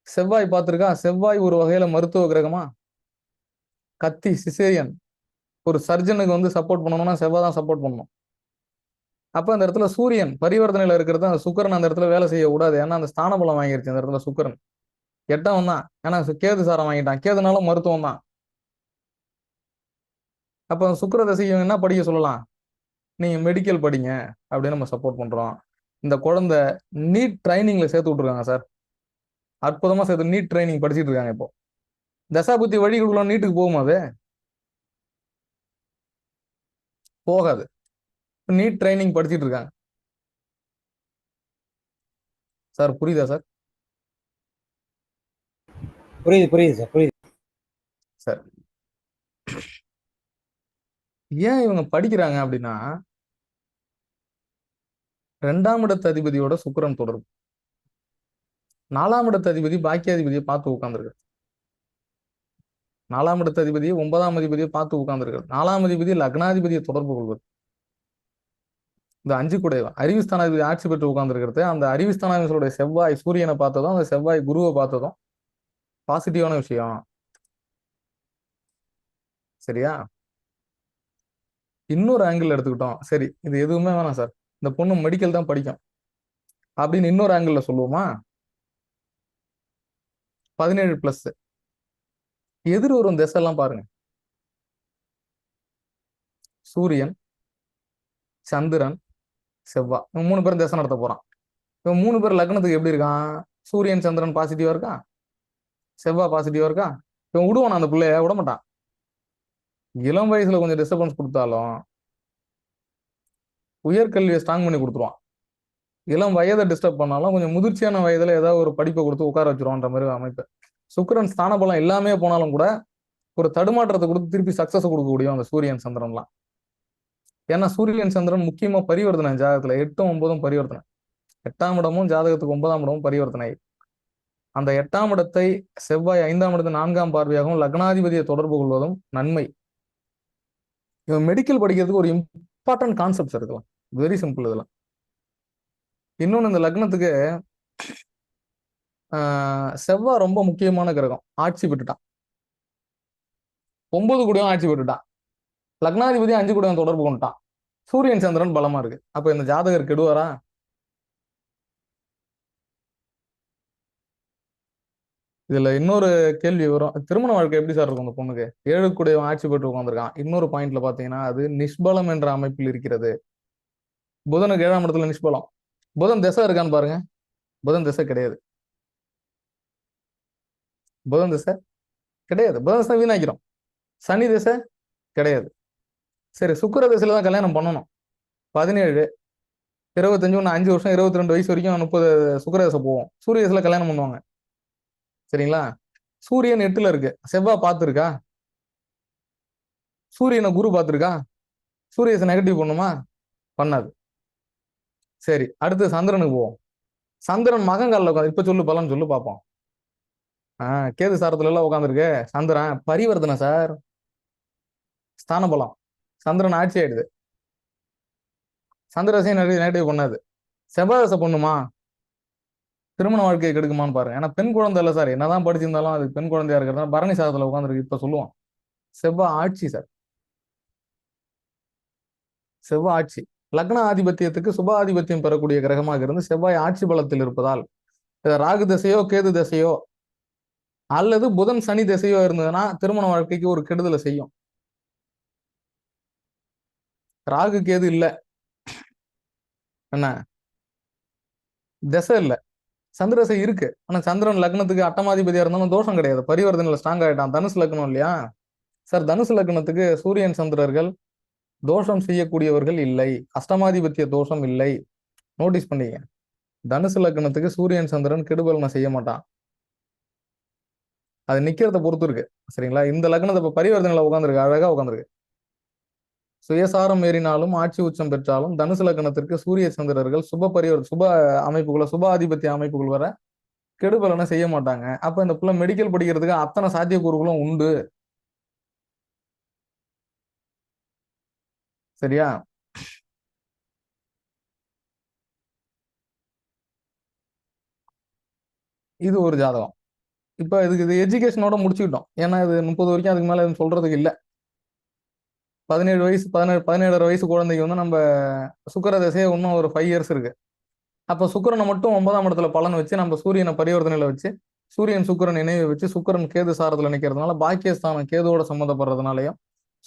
A: செவ்வாய் பார்த்திருக்கா? செவ்வாய் ஒரு வகையில மருத்துவ கிரகமா? கத்தி சிசேரியன் ஒரு சர்ஜனுக்கு வந்து சப்போர்ட் பண்ணணும்னா செவ்வாய் தான் சப்போர்ட் பண்ணணும். அப்ப அந்த இடத்துல சூரியன் பரிவர்த்தனையில இருக்கிறது, அந்த சுக்கிரன் அந்த இடத்துல வேலை செய்ய கூடாது. ஏன்னா அந்த ஸ்தான பலம் வாங்கிருச்சு அந்த இடத்துல சுக்கிரன். எட்டவன் தான், ஏன்னா கேது சாரம் வாங்கிட்டான். கேதுனாலும் மருத்துவம் தான். அப்ப சுக்கிர தசைக்கு என்ன படிக்க சொல்லலாம்? நீங்க மெடிக்கல் படிங்க அப்படின்னு நம்ம சப்போர்ட் பண்றோம். இந்த குழந்தை நீட் ட்ரைனிங்ல சேர்த்து விட்டுருக்காங்க சார். அற்புதமா சேர்த்து நீட் ட்ரைனிங் படிச்சுட்டு இருக்காங்க. இப்போ தசாபுத்தி வழி கொடுக்கலாம், நீட்டுக்கு போகுமா? அது போகாது. நீட் ட்ரைனிங் படிச்சுட்டு இருக்காங்க சார். புரியுதா சார்?
C: புரியுது புரியுது சார், புரியுது
A: சார். ஏன் இவங்க படிக்கிறாங்க அப்படின்னா, 2ஆம் இடத்து அதிபதியோட சுக்கிரன் தொடர்பு. 4ஆம் இடத்து அதிபதி பாக்கியாதிபதியை பார்த்து உட்கார்ந்துருக்கு. 4ஆம் இடத்து அதிபதியை 9ஆம் அதிபதியை பார்த்து உட்கார்ந்துருக்கு. 4ஆம் அதிபதி லக்னாதிபதியை தொடர்பு கொள்வது. இந்த 5 கூடையவன் அறிவுஸ்தானாதிபதி ஆட்சி பெற்று உட்கார்ந்துருக்கிறது. அந்த அறிவுஸ்தானாதிபதியோட செவ்வாய் சூரியனை பார்த்ததும் அந்த செவ்வாய் குருவை பார்த்ததும் பாசிட்டிவான விஷயம். சரியா? இன்னொரு ஆங்கிள் எடுத்துக்கிட்டோம். சரி, இது எதுவுமே வேணாம் சார், இந்த பொண்ணு மெடிக்கல் தான் படிக்கும் அப்படின்னு இன்னொரு ஆங்கிள் சொல்லுவோமா? 17+ எதிர் வரும் திசையெல்லாம் பாருங்க. சூரியன், சந்திரன், செவ்வாய், 3 பேரும் திசை நடத்த போறான். இப்போ 3 பேர் லக்னத்துக்கு எப்படி இருக்கான்? சூரியன் சந்திரன் பாசிட்டிவா இருக்கா, செவ்வாய் பாசிட்டிவா இருக்கா? இவன் விடுவான் அந்த பிள்ளைய விட மாட்டான். இளம் வயசுல கொஞ்சம் டிஸ்டர்பன்ஸ் கொடுத்தாலும் உயர்கல்வியை ஸ்ட்ராங் பண்ணி கொடுத்துருவான். இளம் வயதை டிஸ்டர்ப் பண்ணாலும் கொஞ்சம் முதிர்ச்சியான வயதுல ஏதாவது ஒரு படிப்பை கொடுத்து உட்கார வச்சிருவான்ற மாதிரி அமைப்பு. சுக்கிரன் ஸ்தான பலம் எல்லாமே போனாலும் கூட ஒரு தடுமாற்றத்தை கொடுத்து திருப்பி சக்சஸ் கொடுக்கக்கூடிய அந்த சூரியன் சந்திரன்லாம். ஏன்னா சூரியன் சந்திரன் முக்கியமா பரிவர்த்தனை ஜாதகத்துல 8ம் 9ம் பரிவர்த்தனை. 8ஆம் இடமும் ஜாதகத்துக்கு 9ஆம் இடமும் பரிவர்த்தனை. அந்த 8ஆம் இடத்தை செவ்வாய் 5ஆம் இடத்து 4ஆம் பார்வையாகவும் லக்னாதிபதியை தொடர்பு கொள்வதும் நன்மை. இவன் மெடிக்கல் படிக்கிறதுக்கு ஒரு இம்பார்ட்டன்ட் கான்செப்ட்ஸ் இருக்கலாம். வெரி சிம்பிள் இதெல்லாம். இன்னொன்னு, இந்த லக்னத்துக்கு செவ்வாய் ரொம்ப முக்கியமான கிரகம். ஆட்சி பெற்றுட்டான். 9 கூடயும் ஆட்சி பெற்றுட்டான். லக்னாதிபதி 5 கூடயும் தொடர்பு கொண்டுட்டான். சூரியன் சந்திரன் பலமா இருக்கு. அப்ப இந்த ஜாதகர் கெடுவாரா? இதுல இன்னொரு கேள்வி வரும், திருமண வாழ்க்கை எப்படி சார் இருக்கும் அந்த பொண்ணுக்கு? 7 கூடயும் ஆட்சி பெற்று உட்காந்துருக்கான். இன்னொரு பாயிண்ட்ல பாத்தீங்கன்னா அது நிஷ்பலம் என்ற அமைப்பில் இருக்கிறது. புதனுக்கு 7ஆம் இடத்துல நிஷ்பலம். புதன் திசை இருக்கான்னு பாருங்க. புதன் திசை கிடையாது. புதன் திசை கிடையாது. புதன் திசை வீணாக்கிறோம். சனி திசை கிடையாது. சரி, சுக்கிர திசையில தான் கல்யாணம் பண்ணணும். 17, 25, 5 வருஷம், 22 வயசு வரைக்கும் 30 சுக்கிர திசை போவோம். சூரிய திசையில கல்யாணம் பண்ணுவாங்க. சரிங்களா? சூரியன் 8ல இருக்கு. செவ்வாய் பார்த்துருக்கா? சூரியனை குரு பார்த்துருக்கா? சூரிய திசை நெகட்டிவ் பண்ணுமா? பண்ணாது. சரி, அடுத்து சந்திரனுக்கு போவோம். சந்திரன் மகங்காலில் உட்காந்து, இப்ப சொல்லு பலன் சொல்லு பார்ப்போம். கேது சாரத்துல எல்லாம் உட்காந்துருக்கு. சந்திரன் பரிவர்த்தனை சார், ஸ்தான பலம். சந்திரன் ஆட்சி ஆயிடுது. சந்திரசையும் நெகட்டிவ் பண்ணாது. செவ்வாய் தசை பண்ணுமா? திருமண வாழ்க்கையை கெடுக்குமான்னு பாருங்க. ஏன்னா பெண் குழந்தை இல்லை சார். என்னதான் படிச்சிருந்தாலும் அது பெண் குழந்தையா இருக்கிறதா பரணி சாதத்துல உட்காந்துருக்கு. இப்ப சொல்லுவோம் செவ்வாய் ஆட்சி சார். செவ்வாய் ஆட்சி லக்ன ஆதிபத்தியத்துக்கு சுப ஆதிபத்தியம் பெறக்கூடிய கிரகமாக இருந்து செவ்வாய் ஆட்சி பலத்தில் இருப்பதால் ராகு திசையோ கேது திசையோ அல்லது புதன் சனி திசையோ இருந்ததுன்னா திருமண வாழ்க்கைக்கு ஒரு கெடுதலை செய்யும். ராகு கேது இல்ல, என்ன திசை இல்ல, சந்திரசை இருக்கு. ஆனா சந்திரன் லக்னத்துக்கு அட்டமாதிபதியா இருந்தாலும் தோஷம் கிடையாது. பரிவர்த்தனையில ஸ்ட்ராங் ஆயிட்டான். தனுசு லக்னம் இல்லையா சார்? தனுசு லக்னத்துக்கு சூரியன் சந்திரர்கள் தோஷம் செய்யக்கூடியவர்கள் இல்லை. அஷ்டமாதிபத்திய தோஷம் இல்லை. நோட்டீஸ் பண்ணீங்க? தனுசு லக்னத்துக்கு சூரியன் சந்திரன் கெடுபலனை செய்ய மாட்டான். அது நிக்கிறத பொறுத்து இருக்கு. சரிங்களா? இந்த லக்னத்தை இப்ப பரிவர்த்தனையில உட்காந்துருக்கு, அழகா உட்காந்துருக்கு. சுயசாரம் ஏறினாலும் ஆட்சி உச்சம் பெற்றாலும் தனுசு லக்னத்திற்கு சூரிய சந்திரர்கள் சுப அமைப்புகளை, சுப ஆதிபத்திய அமைப்புகள் வர கெடுபலனை செய்ய மாட்டாங்க. அப்ப இந்த பிள்ளை மெடிக்கல் படிக்கிறதுக்கு அத்தனை சாத்தியக்கூறுகளும் உண்டு. சரியா? இது ஒரு ஜாதகம். இப்ப இது எஜுகேஷனோட முடிச்சுக்கிட்டோம். ஏன்னா இது 30 வரைக்கும் அதுக்கு மேல எதுவும் சொல்றதுக்கு இல்ல. 17 வயசு 17 வயசு குழந்தைக்கு வந்து நம்ம சுக்கிர தசையே இன்னும் ஒரு 5 இயர்ஸ் இருக்கு. அப்ப சுக்கிரனை மட்டும் 9ஆம் இடத்துல பலன் வச்சு நம்ம சூரியனை பரிவர்த்தனையில வச்சு சூரியன் சுக்கிரன் இணைவை வச்சு சுக்கிரன் கேது சாரத்துல நிக்கிறதுனால பாக்கியஸ்தானம் கேதுவோட சம்மந்தப்படுறதுனாலையும்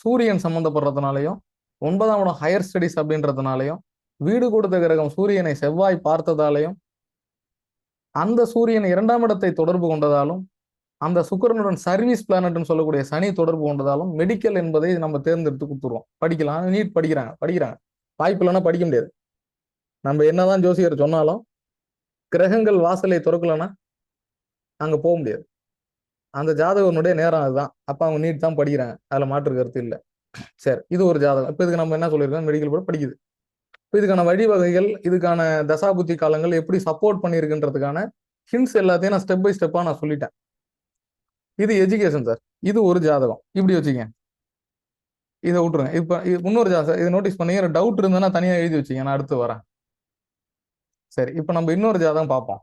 A: சூரியன் சம்மந்தப்படுறதுனாலையும் 9ஆம் இடம் ஹையர் ஸ்டடிஸ் அப்படின்றதுனாலையும் வீடு கொடுத்த கிரகம் சூரியனை செவ்வாய் பார்த்ததாலையும் அந்த சூரியன் 2ஆம் இடத்தை தொடர்பு கொண்டதாலும் அந்த சுக்கிரனுடன் சர்வீஸ் பிளானட்னு சொல்லக்கூடிய சனி தொடர்பு கொண்டதாலும் மெடிக்கல் என்பதை நம்ம தேர்ந்தெடுத்து கொடுத்துருவோம். படிக்கலாம். நீட் படிக்கிறாங்க. வாய்ப்பு இல்லைன்னா படிக்க முடியாது. நம்ம என்னதான் ஜோசியர் சொன்னாலும் கிரகங்கள் வாசலை திறக்கலன்னா அங்க போக முடியாது. அந்த ஜாதகனுடைய நேரம் அதுதான். அப்ப அவங்க நீட் தான் படிக்கிறாங்க. அதுல மாற்று கருத்து இல்லை. சரி, இது ஒரு ஜாதகம். இப்ப இதுக்கு நம்ம என்ன சொல்லியிருக்கோம்? மெடிக்கல் போர்டு படிக்குது. இப்ப இதுக்கான வழிவகைகள், இதுக்கான தசாபுத்தி காலங்கள் எப்படி சப்போர்ட் பண்ணியிருக்குன்றதுக்கான ஹிண்ட்ஸ் எல்லாத்தையும் நான் ஸ்டெப் பை ஸ்டெப்பா நான் சொல்லிட்டேன். இது எஜுகேஷன் சார். இது ஒரு ஜாதகம். இப்படி வச்சுங்க. இதை விட்டுருங்க. இப்ப இன்னொரு ஜாதகம் இதை நோட்டீஸ் பண்ணீங்க. டவுட் இருந்ததுன்னா தனியா எழுதி வச்சுங்க, நான் அடுத்து வரேன். சரி, இப்ப நம்ம இன்னொரு ஜாதகம் பார்ப்போம்.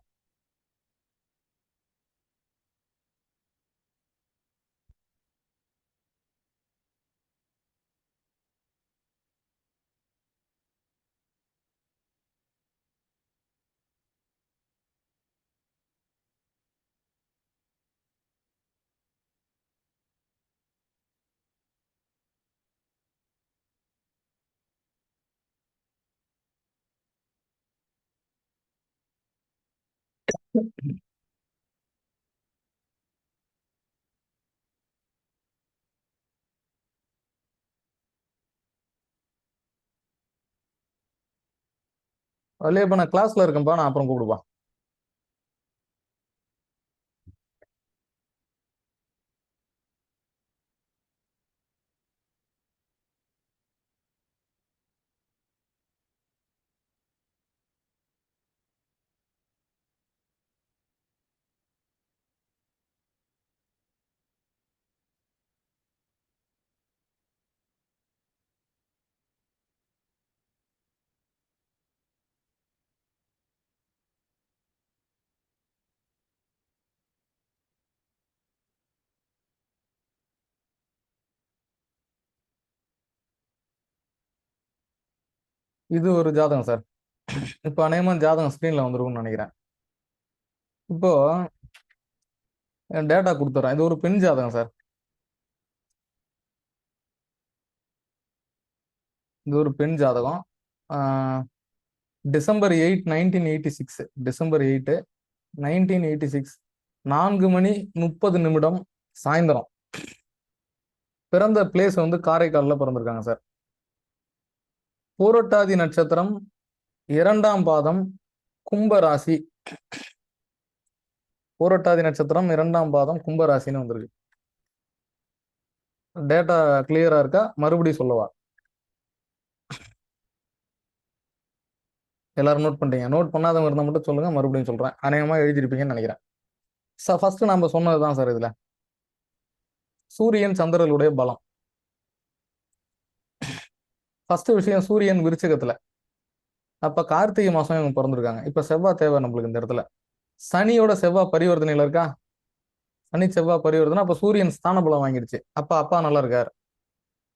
A: அதுலயே இப்ப நான் கிளாஸ்ல இருக்கேன்ப்பா, நான் அப்புறம் கூப்பிடுப்பா. இது ஒரு ஜாதகம் சார். இப்போ அநேகமா ஜாதகம் ஸ்க்ரீன்ல வந்துருக்கும்னு நினைக்கிறேன். இப்போ டேட்டா கொடுத்துறேன். இது ஒரு பெண் ஜாதகம் சார். இது ஒரு பெண் ஜாதகம். டிசம்பர் 8 1986, டிசம்பர் 8 1986, 4:30 சாயந்தரம். பிறந்த பிளேஸ் வந்து காரைக்கால்ல பிறந்திருக்காங்க சார். பூரட்டாதி நட்சத்திரம், 2ஆம் பாதம், கும்பராசி. பூரட்டாதி நட்சத்திரம் 2ஆம் பாதம், கும்பராசின்னு வந்திருக்கு. டேட்டா கிளியரா இருக்கா? மறுபடியும் சொல்லவா? எல்லாரும் நோட் பண்ணிட்டீங்க? நோட் பண்ணாதவங்க இருந்தால் மட்டும் சொல்லுங்க, மறுபடியும் சொல்றேன். அநேகமா எழுதிருப்பீங்கன்னு நினைக்கிறேன். ஃபர்ஸ்ட் நம்ம சொன்னதுதான் சார். இதுல சூரியன் சந்திரனுடைய பலம். ஃபர்ஸ்ட் விஷயம், சூரியன் விருச்சிகத்துல. அப்ப கார்த்திகை மாசம் இவங்க பிறந்திருக்காங்க. இப்ப செவ்வாய் தேவை நம்மளுக்கு இந்த இடத்துல. சனியோட செவ்வாய் பரிவர்த்தனையில இருக்கா? சனி செவ்வாய் பரிவர்த்தனை. அப்ப சூரியன் ஸ்தான பலம் வாங்கிடுச்சு. அப்ப அப்பா நல்லா இருக்காரு.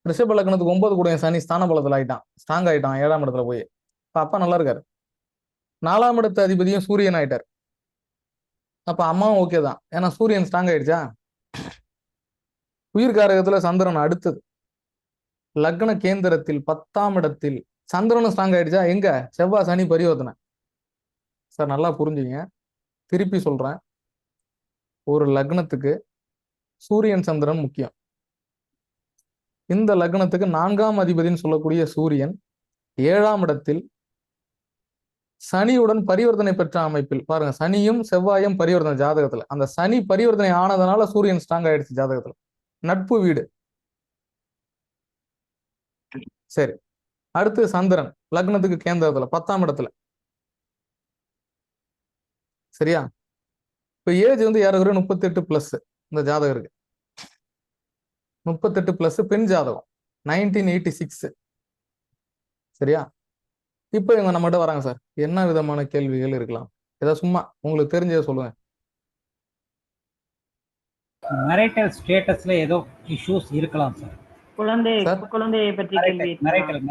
A: ரிஷப லக்னத்துக்கு 9 கூட சனி ஸ்தான பலத்துல ஆயிட்டான், ஸ்ட்ராங் ஆயிட்டான் 7ஆம் இடத்துல போய். அப்ப அப்பா நல்லா இருக்காரு. 4ஆம் இடத்து அதிபதியும் சூரியன் ஆயிட்டார். அப்ப அம்மாவும் ஓகே தான், ஏன்னா சூரியன் ஸ்ட்ராங் ஆயிடுச்சா. உயிர்காரகத்துல சந்திரன் அடுத்தது. லக்ன கேந்திரத்தில் 10ஆம் இடத்தில் சந்திரனும் ஸ்ட்ராங் ஆயிடுச்சா. எங்க? செவ்வாய் சனி பரிவர்த்தனை. சார் நல்லா புரிஞ்சுங்க, திருப்பி சொல்றேன். ஒரு லக்னத்துக்கு சூரியன் சந்திரன் முக்கியம். இந்த லக்னத்துக்கு 4ஆம் அதிபதினு சொல்லக்கூடிய சூரியன் 7ஆம் இடத்தில் சனியுடன் பரிவர்த்தனை பெற்ற அமைப்பில் பாருங்க. சனியும் செவ்வாயும் பரிவர்த்தனை ஜாதகத்துல. அந்த சனி பரிவர்த்தனை ஆனதுனால சூரியன் ஸ்ட்ராங் ஆயிடுச்சு ஜாதகத்துல. நட்பு வீடு. சரி, அடுத்து சந்திரன் லக்னத்துக்கு கேந்திரத்துல 10ஆம் இடத்துல. சரியா? இப்ப ஏஜ் வந்து யாருக்கு? 38+. இந்த ஜாதகம் இருக்கு 38+, பெண் ஜாதகம், 1986. சரியா? இப்ப இவங்க நம்மகிட்ட வராங்க சார். என்ன விதமான கேள்விகள் இருக்கலாம்? ஏதாவது சும்மா உங்களுக்கு தெரிஞ்சதை சொல்லுங்க.
C: மேரிட்டல் ஸ்டேட்டஸ்ல ஏதோ இஷ்யூஸ் இருக்கலாம் சார்.
A: சார்
B: குழந்தையை பற்றி கேள்வி இருக்கலாம்.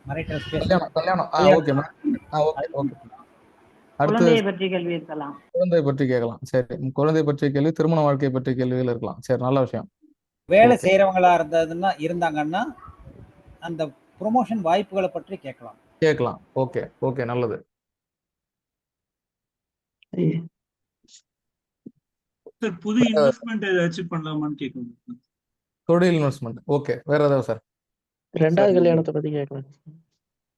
C: Marital status.
A: கல்யாணம் கல்யாணம் ஓகே ஓகே ஓகே. அடுத்து
B: குழந்தையை பற்றி கேள்வி இருக்கலாம்.
A: குழந்தை பற்றி கேட்கலாம். சரி, குழந்தை பற்றி கேள்வி, திருமண வாழ்க்கை பற்றி கேள்விகள் இருக்கலாம். சரி, நல்ல விஷயம்.
C: வேலை
A: Okay.
C: செய்யறவங்களா இருந்தாங்கன்னா அந்த ப்ரொமோஷன் வாய்ப்புகளை பற்றி கேட்கலாம்.
A: கேட்கலாம். ஓகே ஓகே, நல்லது.
D: சார் புது இன்வெஸ்ட்மெண்ட் ஏதாச்சும் பண்ணலாமான்னு கேட்கணும்.
A: தொழில் இன்வெஸ்ட்மெண்ட். ஓகே, வேற ஏதாவது சார்?
E: ரெண்டாவது கல்யாணத்தை பத்தி கேட்கலாம்.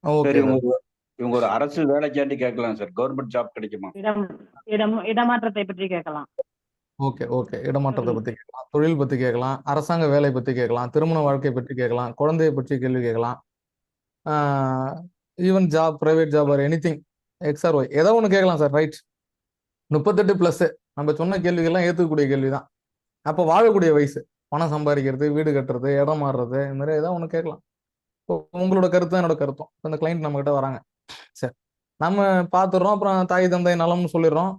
A: ஓகே
F: சரி,
A: சார்.
F: இவங்க ஒரு அரசு வேலைக்காண்டி கேட்கலாம் சார். கவர்மெண்ட் ஜாப் கிடைக்குமா?
B: இடமாற்றத்தை பற்றி கேட்கலாம்.
A: ஓகே ஓகே, இடமாற்றத்தை பத்தி கேட்கலாம், தொழில் பத்தி கேட்கலாம், அரசாங்க வேலை பத்தி கேட்கலாம், திருமண வாழ்க்கை பற்றி கேட்கலாம், குழந்தையை பற்றி கேள்வி கேட்கலாம். Even job, private job or anything, X or Y, ஏதோ ஒன்று கேட்கலாம் சார். ரைட். 38+. நம்ம சொன்ன கேள்விகள்லாம் ஏற்றுக்கக்கூடிய கேள்வி தான். அப்போ வாழக்கூடிய வயசு, பணம் சம்பாதிக்கிறது, வீடு கட்டுறது, இடம் மாறுறது, இந்த மாதிரி ஏதாவது ஒன்று கேட்கலாம். உங்களோட கருத்து என்னோட கருத்தும். இந்த கிளைண்ட் நம்ம கிட்ட வராங்க. சரி, நம்ம பார்த்துடுறோம். அப்புறம் தாய் தந்தை நலம்னு சொல்லிடுறோம்.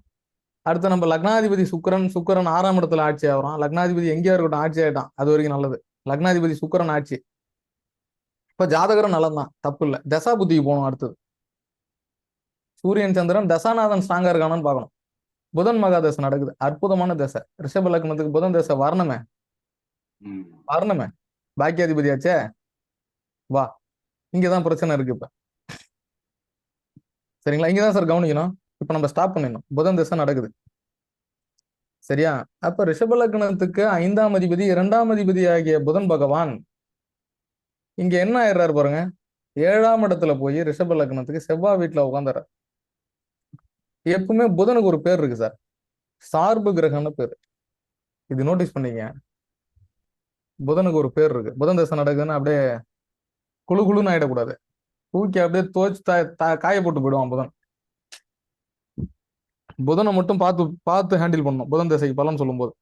A: அடுத்து நம்ம லக்னாதிபதி சுக்கிரன் 6ஆம் இடத்துல ஆட்சி ஆகிறோம். லக்னாதிபதி எங்கேயா இருக்கட்டும், ஆட்சி ஆயிட்டான், அது வரைக்கும் நல்லது. லக்னாதிபதி சுக்கிரன் ஆட்சி. இப்ப ஜாதகரும் நலம் தான், தப்பு இல்லை. தசா புத்திக்கு போகணும். அடுத்தது சூரியன் சந்திரன் தசாநாதன் ஸ்ட்ராங்கா இருக்கானு பார்க்கணும். புதன் மகாதசை நடக்குது, அற்புதமான தசை. ரிஷப லக்னத்துக்கு புதன் தசை வரணுமே. வரணுமே, பாக்கியாதிபதியாச்சே. வா, இங்கதான் பிரச்சனை இருக்கு இப்ப. சரிங்களா? இங்கதான் சார் கவனிக்கணும். இப்ப நம்ம ஸ்டாப் பண்ணிடணும். புதன் திசை நடக்குது, சரியா? அப்ப ரிஷப லக்னத்துக்கு 5ஆம் அதிபதி 2ஆம் அதிபதி ஆகிய புதன் பகவான் இங்க என்ன ஆயிடுறாரு பாருங்க, 7ஆம் இடத்துல போய் ரிஷப லக்னத்துக்கு செவ்வாய் வீட்டுல உட்காந்துறாரு. எப்பவுமே புதனுக்கு ஒரு பேர் இருக்கு சார், சார்பு கிரகம்னு பேரு. இது நோட்டீஸ் பண்ணீங்க, புதனுக்கு ஒரு பேர் இருக்கு. புதன் தசை நடக்குதுன்னு அப்படியே குழு குழுன்னு ஆயிடக்கூடாது, தூக்கி அப்படியே துவச்சு காய போட்டு போயிடுவான் புதன். புதனை மட்டும் பார்த்து பார்த்து ஹேண்டில் பண்ணணும் புதன் தசைக்கு பலன் சொல்லும்போது.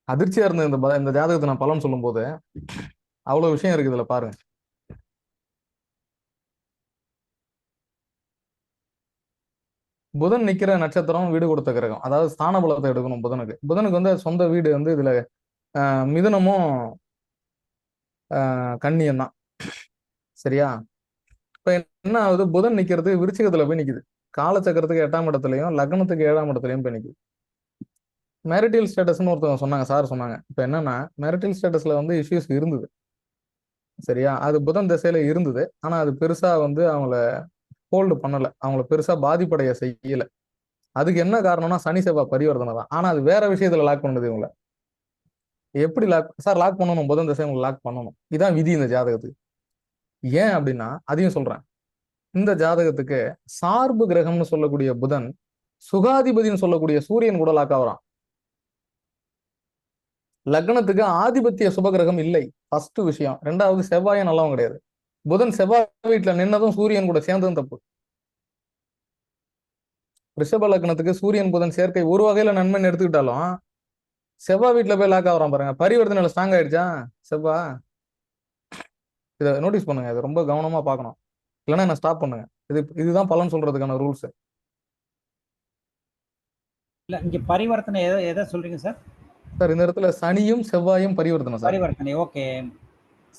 A: அதிர்ச்சியா இருந்த இந்த ஜாதகத்தை நான் பலன் சொல்லும் போது அவ்வளவு விஷயம் இருக்கு இதுல பாருங்க. புதன் நிக்கிற நட்சத்திரம் வீடு கொடுத்த கிரகம், அதாவது ஸ்தான பலத்தை எடுக்கணும் புதனுக்கு. புதனுக்கு வந்து சொந்த வீடு வந்து இதுல மிதுனமும் கன்னியம் தான், சரியா? இப்ப என்ன ஆகுது, புதன் நிக்கிறது விருச்சிகத்துல போய் நிக்குது. காலச்சக்கரத்துக்கு 8ஆம் இடத்துலயும் லக்னத்துக்கு 7ஆம் இடத்துலயும் போய் நிக்குது. மேரிட்டல் ஸ்டேட்டஸ்னு ஒருத்தவங்க சொன்னாங்க, சார் சொன்னாங்க. இப்ப என்னன்னா மேரிட்டல் ஸ்டேட்டஸ்ல வந்து இஷ்யூஸ் இருந்தது, சரியா? அது புதன் திசையில இருந்தது. ஆனா அது பெருசா வந்து அவங்கள ஹோல்டு பண்ணல, அவங்கள பெருசா பாதிப்படைய செய்யல. அதுக்கு என்ன காரணம்னா சனி செவ்வாய் பரிவர்த்தனை தான். ஆனா அது வேற விஷயத்துல லாக் பண்ணுது இவங்களை. எப்படி லாக் சார்? லாக் பண்ணணும், புதன் திசை உங்களுக்கு லாக் பண்ணணும், இதான் விதி இந்த ஜாதகத்துக்கு. ஏன் அப்படின்னா அதையும் சொல்றேன். இந்த ஜாதகத்துக்கு சார்பு கிரகம்னு சொல்லக்கூடிய புதன் சுகாதிபதினு சொல்லக்கூடிய சூரியன் கூட லாக் ஆகுறான். லக்னத்துக்கு ஆதிபத்திய சுபகிரகம் இல்லை, ஃபர்ஸ்ட் விஷயம். ரெண்டாவது, செவ்வாயும் நல்லவன் கிடையாது. புதன் செவ்வாய் வீட்டுல நின்னதும் சூரியன் கூட சேர்ந்ததும் தப்பு. ரிஷப லக்னத்துக்கு சூரியன் புதன் சேர்க்கை ஒரு வகையில நன்மைன்னு எடுத்துக்கிட்டாலும் செவ்வாய் வீட்டுல போய் லாக் ஆகுறான் பாருங்க. பரிவர்த்தனை ஸ்ட்ராங் ஆயிடுச்சா செவ்வாய்? இதை நோட்டீஸ் பண்ணுங்க, இது ரொம்ப கவனமா பார்க்கணும், இல்லைன்னா என்ன ஸ்டாப் பண்ணுங்க. இதுதான் பலன் சொல்றதுக்கான ரூல்ஸ்.
C: இல்ல இங்க பரிவர்த்தனை எதை எதை சொல்றீங்க சார்?
A: சார் இந்த இடத்துல சனியும் செவ்வாயும் பரிவர்த்தனை சார்.
C: பரிவர்த்தனை, ஓகே.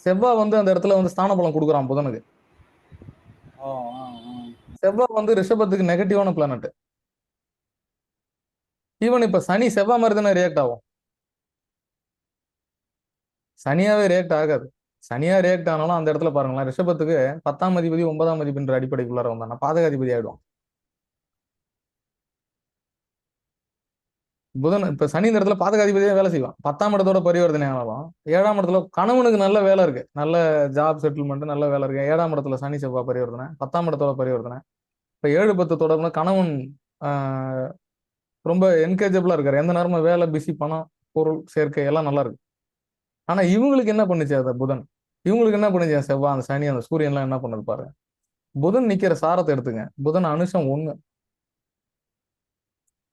A: செவ்வாய் வந்து அந்த இடத்துல வந்து ஸ்தான பலம் கொடுக்குறான் புதனுக்கு.
C: ஓ,
A: செவ்வாய் வந்து ரிஷபத்துக்கு நெகட்டிவான பிளானட். ஈவன் இப்ப சனி செவ்வாய் மாதிரி தானே ரியாக்ட் ஆகும், சனியாவே ரியாக்ட் ஆகாது. சனியா ரியாக்ட் ஆனாலும் அந்த இடத்துல பாருங்களேன், ரிஷபத்துக்கு 10ஆம் அதிபதி 9ஆம் அதிபதின்ற அடிப்படைக்குள்ளார வந்தானா பாதகாதிபதி ஆயிடும். புதன் இப்ப சனி இந்த இடத்துல பாதகாதிபதியா வேலை செய்வான். 10ஆம் இடத்தோட பரிவர்த்தனை ஆனாலும் 7ஆம் இடத்துல கணவனுக்கு நல்ல வேலை இருக்கு, நல்ல ஜாப் செட்டில்மெண்ட், நல்ல வேலை இருக்கு. 7ஆம் இடத்துல சனி செவ்வாய் பரிவர்த்தனை, 10ஆம் இடத்தோட பரிவர்த்தனை. இப்ப 7-10 தொடர்புனா கணவன் ரொம்ப என்கேஜபிளா இருக்காரு, எந்த நேரமும் வேலை, பிஸி, பணம், பொருள் சேர்க்கை எல்லாம் நல்லா இருக்கு. ஆனா இவங்களுக்கு என்ன பண்ணுச்சு அந்த புதன்? இவங்களுக்கு என்ன பண்ணுச்சு செவ்வாய், அந்த சனி, அந்த சூரியன்லாம் என்ன பண்ணுது பாருங்க. புதன் நிக்கிற சாரத்தை எடுத்துங்க. புதன் அனுஷம் 1,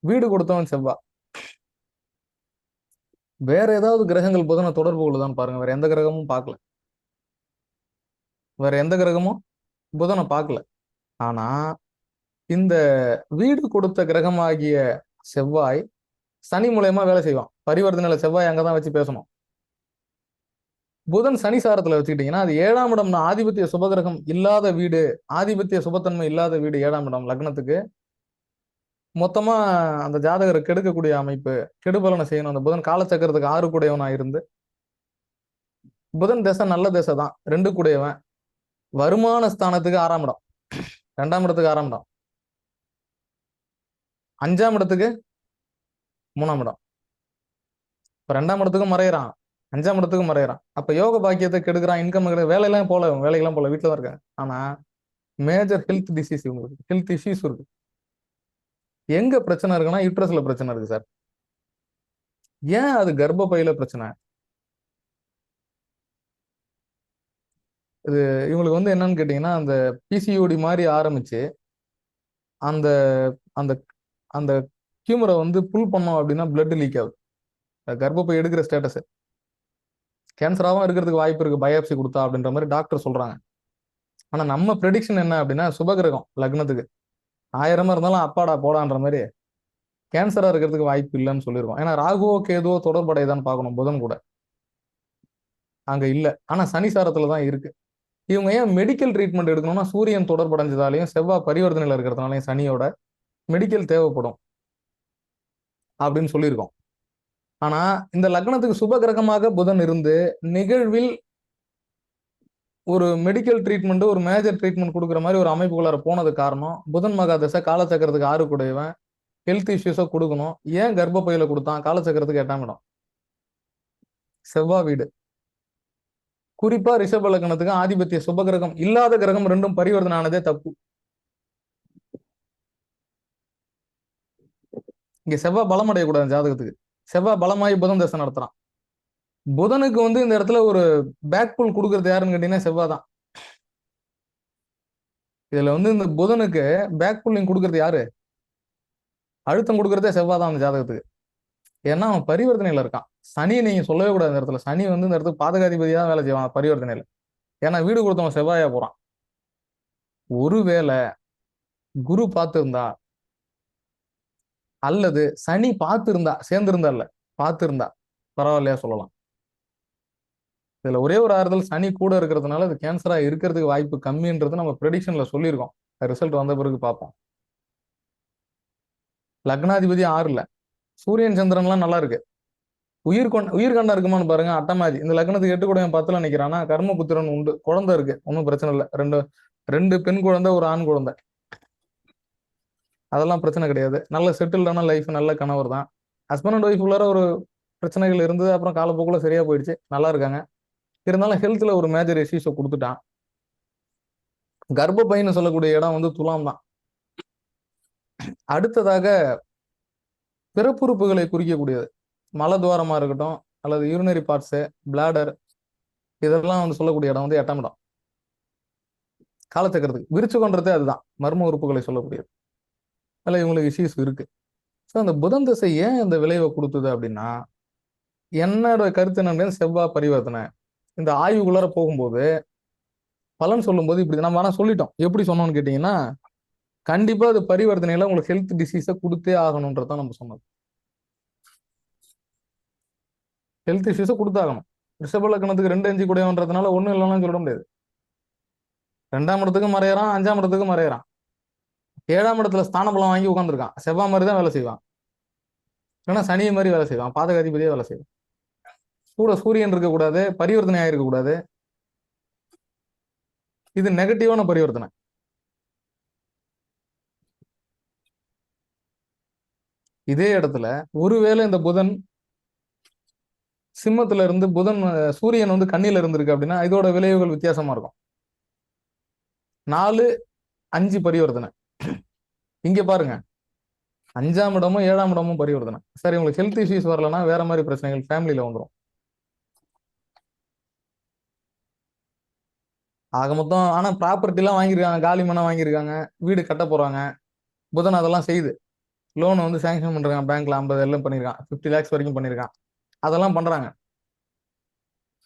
A: வீடு கொடுத்தவன் செவ்வாய். வேற ஏதாவது கிரகங்கள் புதனை தொடர்பு கொள்ளுதான்னு பாருங்க. வேற எந்த கிரகமும் பார்க்கல, வேற எந்த கிரகமும் புதனை பார்க்கல. ஆனா இந்த வீடு கொடுத்த கிரகமாகிய செவ்வாய் சனி மூலயமா வேலை செய்வான். பரிவர்த்தனையில செவ்வாய் அங்கதான் வச்சு பேசணும். புதன் சனி சாரத்துல வச்சுக்கிட்டீங்கன்னா அது 7ஆம் இடம், ஆதிபத்திய சுபகிரகம் இல்லாத வீடு, ஆதிபத்திய சுபத்தன்மை இல்லாத வீடு 7ஆம் இடம் லக்னத்துக்கு. மொத்தமா அந்த ஜாதகரை கெடுக்கக்கூடிய அமைப்பு, கெடுபலனை செய்யணும். அந்த புதன் காலச்சக்கரத்துக்கு 6 கூடையவனா இருந்து, புதன் தசை நல்ல தசை தான், 2 கூடையவன். வருமான ஸ்தானத்துக்கு 6ஆம் இடம், 2ஆம் இடத்துக்கு 6ஆம் இடம், 5ஆம் இடத்துக்கு 3ஆம் இடம். இப்ப 2ஆம் இடத்துக்கும் மறையிறான், 5ஆம் இடத்துக்கும் மறையிறான். அப்ப யோக பாக்கியத்தை கெடுக்கிறான், இன்கம் வேலையெல்லாம் போல, வேலைக்கெல்லாம் போல, வீட்டுல தான் இருக்காங்க. ஆனா மேஜர் ஹெல்த் டிசீஸ், இவங்களுக்கு ஹெல்த் இஷ்யூஸ் இருக்கு. எங்க பிரச்சனை இருக்குன்னா யூட்ரஸ்ல பிரச்சனை இருக்கு சார். ஏன்? அது கர்ப்பப்பையில பிரச்சனை. இது இவங்களுக்கு வந்து என்னன்னு கேட்டீங்கன்னா, அந்த பிசிஓடி மாதிரி ஆரம்பிச்சு அந்த அந்த அந்த டியூமரை வந்து புல் பண்ணோம் அப்படின்னா பிளட் லீக் ஆகுது. கர்ப்பப்பை எடுக்கிற ஸ்டேட்டஸ் கேன்சராகவும் இருக்கிறதுக்கு வாய்ப்பு இருக்கு பயாப்சி கொடுத்தா அப்படின்ற மாதிரி டாக்டர் சொல்றாங்க. ஆனா நம்ம ப்ரெடிக்ஷன் என்ன அப்படின்னா, சுபகிரகம் லக்னத்துக்கு 1000 இருந்தாலும் அப்பாடா போடான்ற மாதிரி கேன்சரா இருக்கிறதுக்கு வாய்ப்பு இல்லைன்னு சொல்லியிருக்கோம். ஏன்னா ராகுவோ கேதுவோ தொடர்படையதான்னு பார்க்கணும், புதன் கூட அங்க இல்ல. ஆனா சனி சாரத்துல தான் இருக்கு. இவங்க ஏன் மெடிக்கல் ட்ரீட்மெண்ட் எடுக்கணும்னா, சூரியன் தொடர்படைஞ்சதாலையும் செவ்வாய் பரிவர்த்தனையில இருக்கிறதுனாலையும் சனியோட மெடிக்கல் தேவைப்படும் அப்படின்னு சொல்லியிருக்கோம். ஆனா இந்த லக்னத்துக்கு சுப கிரகமாக புதன் இருந்து நிகழ்வில் ஒரு மெடிக்கல் ட்ரீட்மெண்ட், ஒரு மேஜர் ட்ரீட்மெண்ட் கொடுக்குற மாதிரி ஒரு அமைப்புக்குள்ளார போனது காரணம் புதன் மகாதசை காலச்சக்கரத்துக்கு 6 கூடையவன், ஹெல்த் இஷ்யூஸை கொடுக்கணும். ஏன் கர்ப்பப்பையில கொடுத்தான்? காலச்சக்கரத்துக்கு 8ஆம் இடம், செவ்வாய் வீடு. குறிப்பா ரிஷப லக்னத்துக்கு ஆதிபத்திய சுபகிரகம் இல்லாத கிரகம் ரெண்டும் பரிவர்த்தனை ஆனதே தப்பு. இங்க செவ்வாய் பலம் அடையக்கூடாது ஜாதகத்துக்கு. செவ்வாய் பலமாயி புதன் தசை நடத்துறான். புதனுக்கு இந்த இடத்துல ஒரு பேக் புல் கொடுக்கறது யாருன்னு கேட்டீங்கன்னா செவ்வாய் தான். இதுல இந்த புதனுக்கு பேக் புல்லிங் கொடுக்கறது யாரு? அழுத்தம் கொடுக்கறதே செவ்வாய் தான் அந்த ஜாதகத்துக்கு. ஏன்னா அவன் பரிவர்த்தனையில இருக்கான். சனியை நீங்க சொல்லவே கூடாது இந்த இடத்துல. சனி இந்த இடத்துக்கு பாதகாதிபதியா தான் வேலை செய்வான் பரிவர்த்தனையில. ஏன்னா வீடு கொடுத்தவன் செவ்வாயா போறான். ஒருவேளை குரு பார்த்திருந்தா அல்லது சனி பார்த்திருந்தா, சேர்ந்திருந்தா இல்ல பார்த்திருந்தா பரவாயில்லையா சொல்லலாம். இதுல ஒரே ஒரு ஆறுதல், சனி கூட இருக்கிறதுனால அது கேன்சரா இருக்கிறதுக்கு வாய்ப்பு கம்மின்றது நம்ம ப்ரெடிக்ஷன்ல சொல்லியிருக்கோம். ரிசல்ட் வந்த பிறகு பார்ப்போம். லக்னாதிபதி 6ல, சூரியன் சந்திரன்லாம் நல்லா இருக்கு. உயிர்கண்டம் இருக்குமான்னு பாருங்க. அட்டமாதி இந்த லக்னத்துக்கு 8 கூட 10ல நிக்கிறானா, கர்மபுத்திரன் உண்டு, குழந்தை இருக்கு, ஒன்றும் பிரச்சனை இல்லை. ரெண்டு பெண் குழந்தை, ஒரு ஆண் குழந்தை, அதெல்லாம் பிரச்சனை கிடையாது. நல்ல செட்டில்டான லைஃப், நல்ல கணவர் தான். ஹஸ்பண்ட் அண்ட் ஒய்ஃப் உள்ளார ஒரு பிரச்சனைகள் இருந்தது, அப்புறம் காலப்போக்குள்ள சரியா போயிடுச்சு, நல்லா இருக்காங்க. இருந்தாலும் ஹெல்த்ல ஒரு மேஜர் இஷ்யூஸை கொடுத்துட்டான். கர்ப்பப்பைன்னு சொல்லக்கூடிய இடம் துலாம் தான். அடுத்ததாக பிறப்புறுப்புகளை குறிக்கக்கூடியது மலத்வாரமா இருக்கட்டும் அல்லது யூரினரி பார்ட்ஸ், பிளாடர், இதெல்லாம் சொல்லக்கூடிய இடம் 8ஆம் இடம். காலச்சக்கரத்துக்கு விருச்சிகன்றதே அதுதான், மர்ம உறுப்புகளை சொல்லக்கூடியது. அதில் இவங்களுக்கு இஷ்யூஸ் இருக்கு. ஸோ அந்த புதன் திசை ஏன் இந்த விளைவை கொடுத்தது அப்படின்னா, என்னோட கருத்து என்னன்னு, செவ்வாய் பரிவர்த்தனை இந்த ஆய்வுக்குள்ளார போகும்போது பலன் சொல்லும்போது இப்படி நம்ம ஆனால் சொல்லிட்டோம். எப்படி சொன்னோம்னு கேட்டீங்கன்னா, கண்டிப்பா அது பரிவர்த்தனையில உங்களுக்கு ஹெல்த் டிசீஸை கொடுத்தே ஆகணும்ன்றதான் நம்ம சொன்னது. ஹெல்த் இஷ்யூஸை கொடுத்தாகணும். ரிஷப லக்னத்துக்கு 2 5 கூடன்றதுனால ஒன்றும் இல்லைன்னு சொல்ல முடியாது. 2ஆம் இடத்துக்கும் மறையறான், 5ஆம் இடத்துக்கும் மறையறான், 7ஆம் இடத்துல ஸ்தான பலம் வாங்கி உட்காந்துருக்கான். செவ்வாய் மாதிரி தான் வேலை செய்வான், ஏன்னா சனியை மாதிரி வேலை செய்வான், பாதகாதிபதியே வேலை செய்வான். கூட சூரியன் இருக்கக்கூடாது, பரிவர்த்தனை ஆயிருக்கக்கூடாது. இது நெகட்டிவான பரிவர்த்தனை. இதே இடத்துல ஒருவேளை இந்த புதன் சிம்மத்துல இருந்து சூரியன் கண்ணில இருந்திருக்கு அப்படின்னா இதோட விளைவுகள் வித்தியாசமா இருக்கும். 4 5 பரிவர்த்தனை. இங்க பாருங்க, 5ஆம் இடமும் 7ஆம் இடமும் பரிவர்த்தனை. சரி, உங்களுக்கு ஹெல்த் இஷ்யூஸ் வரலன்னா வேற மாதிரி பிரச்சனைகள் ஃபேமிலியில வந்துடும். ஆக மொத்தம் ஆனா ப்ராப்பர்ட்டி எல்லாம் வாங்கியிருக்காங்க, காலி மனை வாங்கியிருக்காங்க, வீடு கட்ட போறாங்க. புதன் அதெல்லாம் செய்யுது. லோன் சாங்ஷன் பண்றாங்க பேங்க்ல, 50 எல்லாம் பண்ணிருக்கான், 50 lakhs வரைக்கும் பண்ணிருக்கான். அதெல்லாம் பண்றாங்க.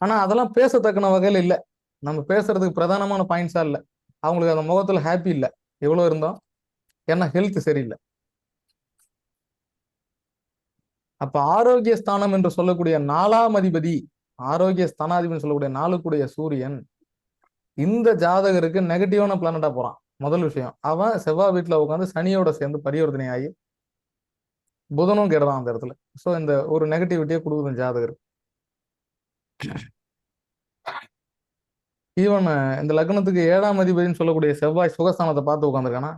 A: ஆனா அதெல்லாம் பேசத்தக்கன வகையில இல்ல. நம்ம பேசுறதுக்கு பிரதானமான பாயிண்ட்ஸா இல்ல. அவங்களுக்கு அந்த முகத்துல ஹாப்பி இல்ல எவ்வளவு இருந்தோம், ஏன்னா ஹெல்த் சரியில்லை. அப்ப ஆரோக்கிய ஸ்தானம் என்று சொல்லக்கூடிய 4ஆம் அதிபதி, ஆரோக்கிய ஸ்தானாதிபதி சொல்லக்கூடிய 4 கூடிய சூரியன் இந்த ஜாதகருக்கு நெகட்டிவான பிளானட்டா போறான். முதல் விஷயம், அவன் செவ்வாய் வீட்டுல உட்காந்து சனியோட சேர்ந்து பரிவர்த்தனை ஆகி புதனும் கெடுறான் அந்த இடத்துல. சோ இந்த ஒரு நெகட்டிவிட்டியை கொடுக்குது ஜாதகர். ஈவன் இந்த லக்னத்துக்கு 7ஆம் அதிபதினு சொல்லக்கூடிய செவ்வாய் சுகஸ்தானத்தை பார்த்து உட்காந்துருக்கானா,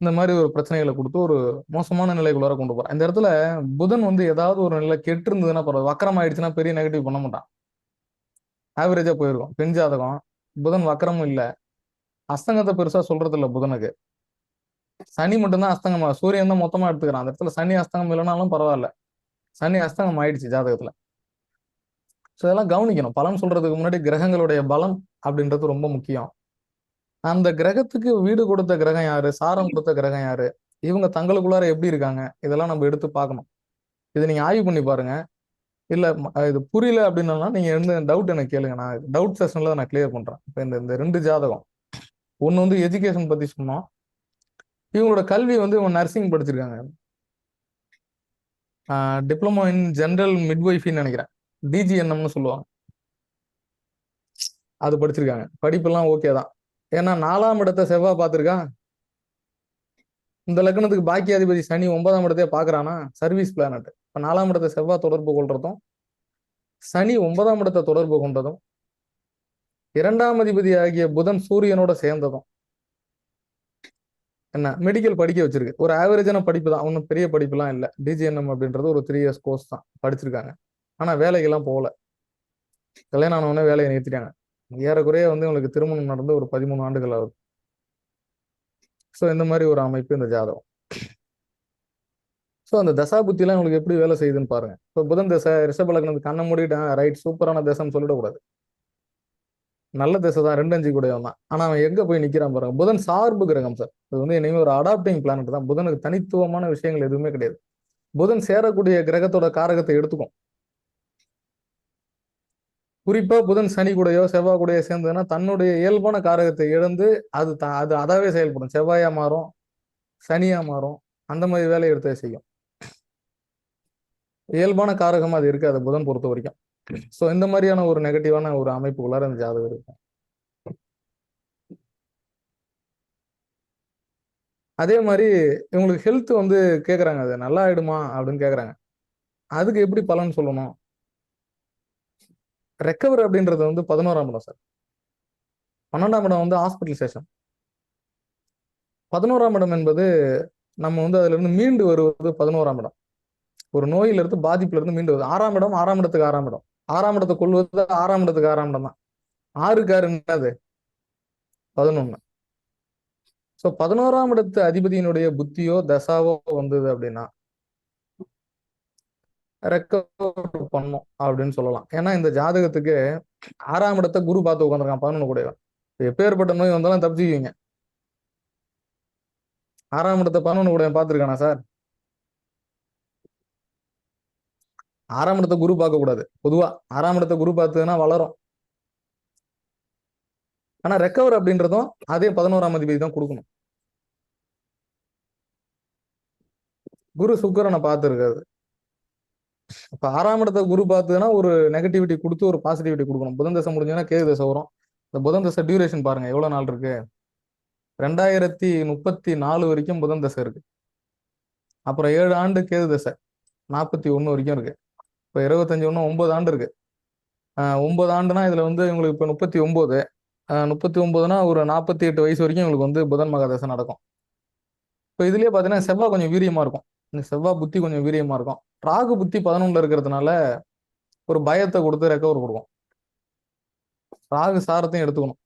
A: இந்த மாதிரி ஒரு பிரச்சனைகளை கொடுத்து ஒரு மோசமான நிலைக்குள்ளார கொண்டு போறான். இந்த இடத்துல புதன் ஏதாவது ஒரு நிலை கெட்டு இருந்ததுன்னா பரவாயில்ல, வக்கரம் ஆயிடுச்சுன்னா பெரிய நெகட்டிவ் பண்ண மாட்டான், ஆவரேஜா போயிருக்கும். பெண் ஜாதகம் புதன் வக்கரமும் இல்லை, அஸ்தங்கத்தை பெருசா சொல்றது இல்லை புதனுக்கு. சனி மட்டும்தான் அஸ்தங்கமா, சூரியன் தான் மொத்தமா எடுத்துக்கிறான். அந்த இடத்துல சனி அஸ்தங்கம் இல்லைனாலும் பரவாயில்ல, சனி அஸ்தங்கம் ஆயிடுச்சு ஜாதகத்துல. ஸோ இதெல்லாம் கவனிக்கணும். பலன் சொல்றதுக்கு முன்னாடி கிரகங்களுடைய பலம் அப்படின்றது ரொம்ப முக்கியம். அந்த கிரகத்துக்கு வீடு கொடுத்த கிரகம் யாரு, சாரம் கொடுத்த கிரகம் யாரு, இவங்க தங்களுக்குள்ளார எப்படி இருக்காங்க, இதெல்லாம் நம்ம எடுத்து பார்க்கணும். இதை நீங்க ஆய்வு பண்ணி பாருங்க. இல்ல இது புரியல அப்படின்னா நீங்க டவுட் எனக்கு கேளுங்க, நான் டவுட் செஷன்ல நான் கிளியர் பண்றேன். இப்போ இந்த 2 ஜாதகம், ஒன்னு எஜுகேஷன் பத்தி சொன்னோம். இவங்களோட கல்வி இவங்க நர்சிங் படிச்சிருக்காங்க, டிப்ளமோ இன் ஜெனரல் மிட்வைஃபின்னு நினைக்கிறேன், டிஜிஎன்எம்னு சொல்லுவாங்க, அது படிச்சிருக்காங்க. படிப்பெல்லாம் ஓகே தான். ஏன்னா 4ஆம் இடத்தை செவ்வாய் பார்த்திருக்கான். இந்த லக்னத்துக்கு பாக்கியாதிபதி சனி 9ஆம் இடத்தையே பாக்குறானா, சர்வீஸ் பிளானட். இப்ப 4ஆம் இடத்தை செவ்வாய் தொடர்பு கொள்றதும் சனி 9ஆம் இடத்தை தொடர்பு கொண்டதும், 2ஆம் அதிபதி ஆகிய புதன் சூரியனோட சேர்ந்ததும் என்ன மெடிக்கல் படிக்க வச்சிருக்கு. ஒரு ஆவரேஜான படிப்பு தான், ஒன்றும் பெரிய படிப்புலாம் இல்லை. டிஜிஎன்எம் அப்படின்றது ஒரு 3 இயர்ஸ் கோர்ஸ் தான் படிச்சிருக்காங்க. ஆனா வேலைக்கெல்லாம் போகல. கல்யாணம் ஆனவொடனே வேலையை நிறுத்திட்டாங்க. ஏறக்குறைய வந்து உங்களுக்கு திருமணம் நடந்து ஒரு 13 ஆண்டுகள் ஆகுது. ஸோ இந்த மாதிரி ஒரு அமைப்பு இந்த ஜாதகம். ஸோ அந்த தசா புத்திலாம் உங்களுக்கு எப்படி வேலை செய்யுதுன்னு பாருங்க. இப்போ புதன் தசை ரிஷப லக்னத்துக்கு கண்ணை மூடிட்டான், ரைட் சூப்பரான தசைன்னு சொல்லிடக்கூடாது. நல்ல திசை தான், 2 5 கூடவன் தான். ஆனா அவன் எங்க போய் நிக்கிறான் பாருங்க. புதன் சார்பு கிரகம் சார். இது வந்து இனிமே ஒரு அடாப்டிங் பிளானட் தான். புதனுக்கு தனித்துவமான விஷயங்கள் எதுவுமே கிடையாது. புதன் சேரக்கூடிய கிரகத்தோட காரகத்தை எடுத்துக்கும். குறிப்பா புதன் சனி கூடயோ செவ்வாய் கூடயோ சேர்ந்ததுன்னா தன்னுடைய இயல்பான காரகத்தை இழந்து அது அதாவே செயல்படும். செவ்வாயா மாறும், சனியா மாறும், அந்த மாதிரி வேலையை எடுத்து செய்யும். இயல்பான காரகம் அது இருக்காது புதன் பொறுத்த வரைக்கும். ஸோ இந்த மாதிரியான ஒரு நெகட்டிவான ஒரு அமைப்புக்குள்ளார அந்த ஜாதகம் இருக்கும். அதே மாதிரி இவங்களுக்கு ஹெல்த் வந்து கேட்குறாங்க, அது நல்லா ஆயிடுமா அப்படின்னு கேட்குறாங்க. அதுக்கு எப்படி பலன் சொல்லணும்? ரெக்கவர் அப்படின்றது வந்து 11ஆம் இடம் சார். 12ஆம் இடம் வந்து ஹாஸ்பிட்டலைசேஷன். 11ஆம் இடம் என்பது நம்ம வந்து அதுல இருந்து மீண்டு வருவது 11ஆம் இடம். ஒரு நோயிலிருந்து பாதிப்புல இருந்து மீண்டு வருது. 6ஆம் இடம் 6ஆம் இடத்துக்கு 6ஆம் இடம். 6ஆம் இடத்தை கொள்வது 6ஆம் இடத்துக்கு 6ஆம் இடம் தான். 6க்கு 6 என்னது? 11. ஸோ 11ஆம் இடத்து அதிபதியினுடைய புத்தியோ தசாவோ வந்தது அப்படின்னா ரெக்கவர் பண்ணும் அப்படின்னு சொல்லலாம். ஏன்னா இந்த ஜாதகத்துக்கு 6ஆம் இடத்தை குரு பார்த்து உட்காந்துருக்கான் 11 கூட. எப்பேற்பட்ட நோய் வந்தாலும் தப்பிச்சுக்குவீங்க. 6ஆம் இடத்தை 11 கூட பார்த்துருக்கானா சார்? 6ஆம் இடத்தை குரு பார்க்க கூடாது. பொதுவா 6ஆம் இடத்தை குரு பார்த்ததுன்னா வளரும். ஆனா ரெக்கவர் அப்படின்றதும் அதே 11ஆம் அதிபதி தான் கொடுக்கணும். குரு சுக்கிரனை பார்த்துருக்காது. இப்ப 6ஆம் இடத்தை குரு பார்த்ததுன்னா ஒரு நெகட்டிவிட்டி கொடுத்து ஒரு பாசிட்டிவிட்டி கொடுக்கணும். புதன் தசை முடிஞ்சதுன்னா கேது தசை வரும். இந்த புதன் தசை டியூரேஷன் பாருங்க எவ்வளவு நாள் இருக்கு. 2034 வரைக்கும் புதன் தசை இருக்கு. அப்புறம் 7 ஆண்டு கேது தசை 41 வரைக்கும் இருக்கு. இப்போ 25 ஒன்று 9 ஆண்டு இருக்கு. 9 ஆண்டுனா இதுல வந்து உங்களுக்கு இப்போ 39. 39னா ஒரு 48 வயசு வரைக்கும் உங்களுக்கு வந்து புதன் மகா தசை நடக்கும். இப்போ இதுலயே பாத்தீங்கன்னா செவ்வாய் கொஞ்சம் வீரியமா இருக்கும். இந்த செவ்வாய் புத்தி கொஞ்சம் வீரியமா இருக்கும். ராகு புத்தி 11ல இருக்கிறதுனால ஒரு பயத்தை கொடுத்து ரெக்கவர் கொடுக்கும். ராகு சாரத்தையும் எடுத்துக்கணும்.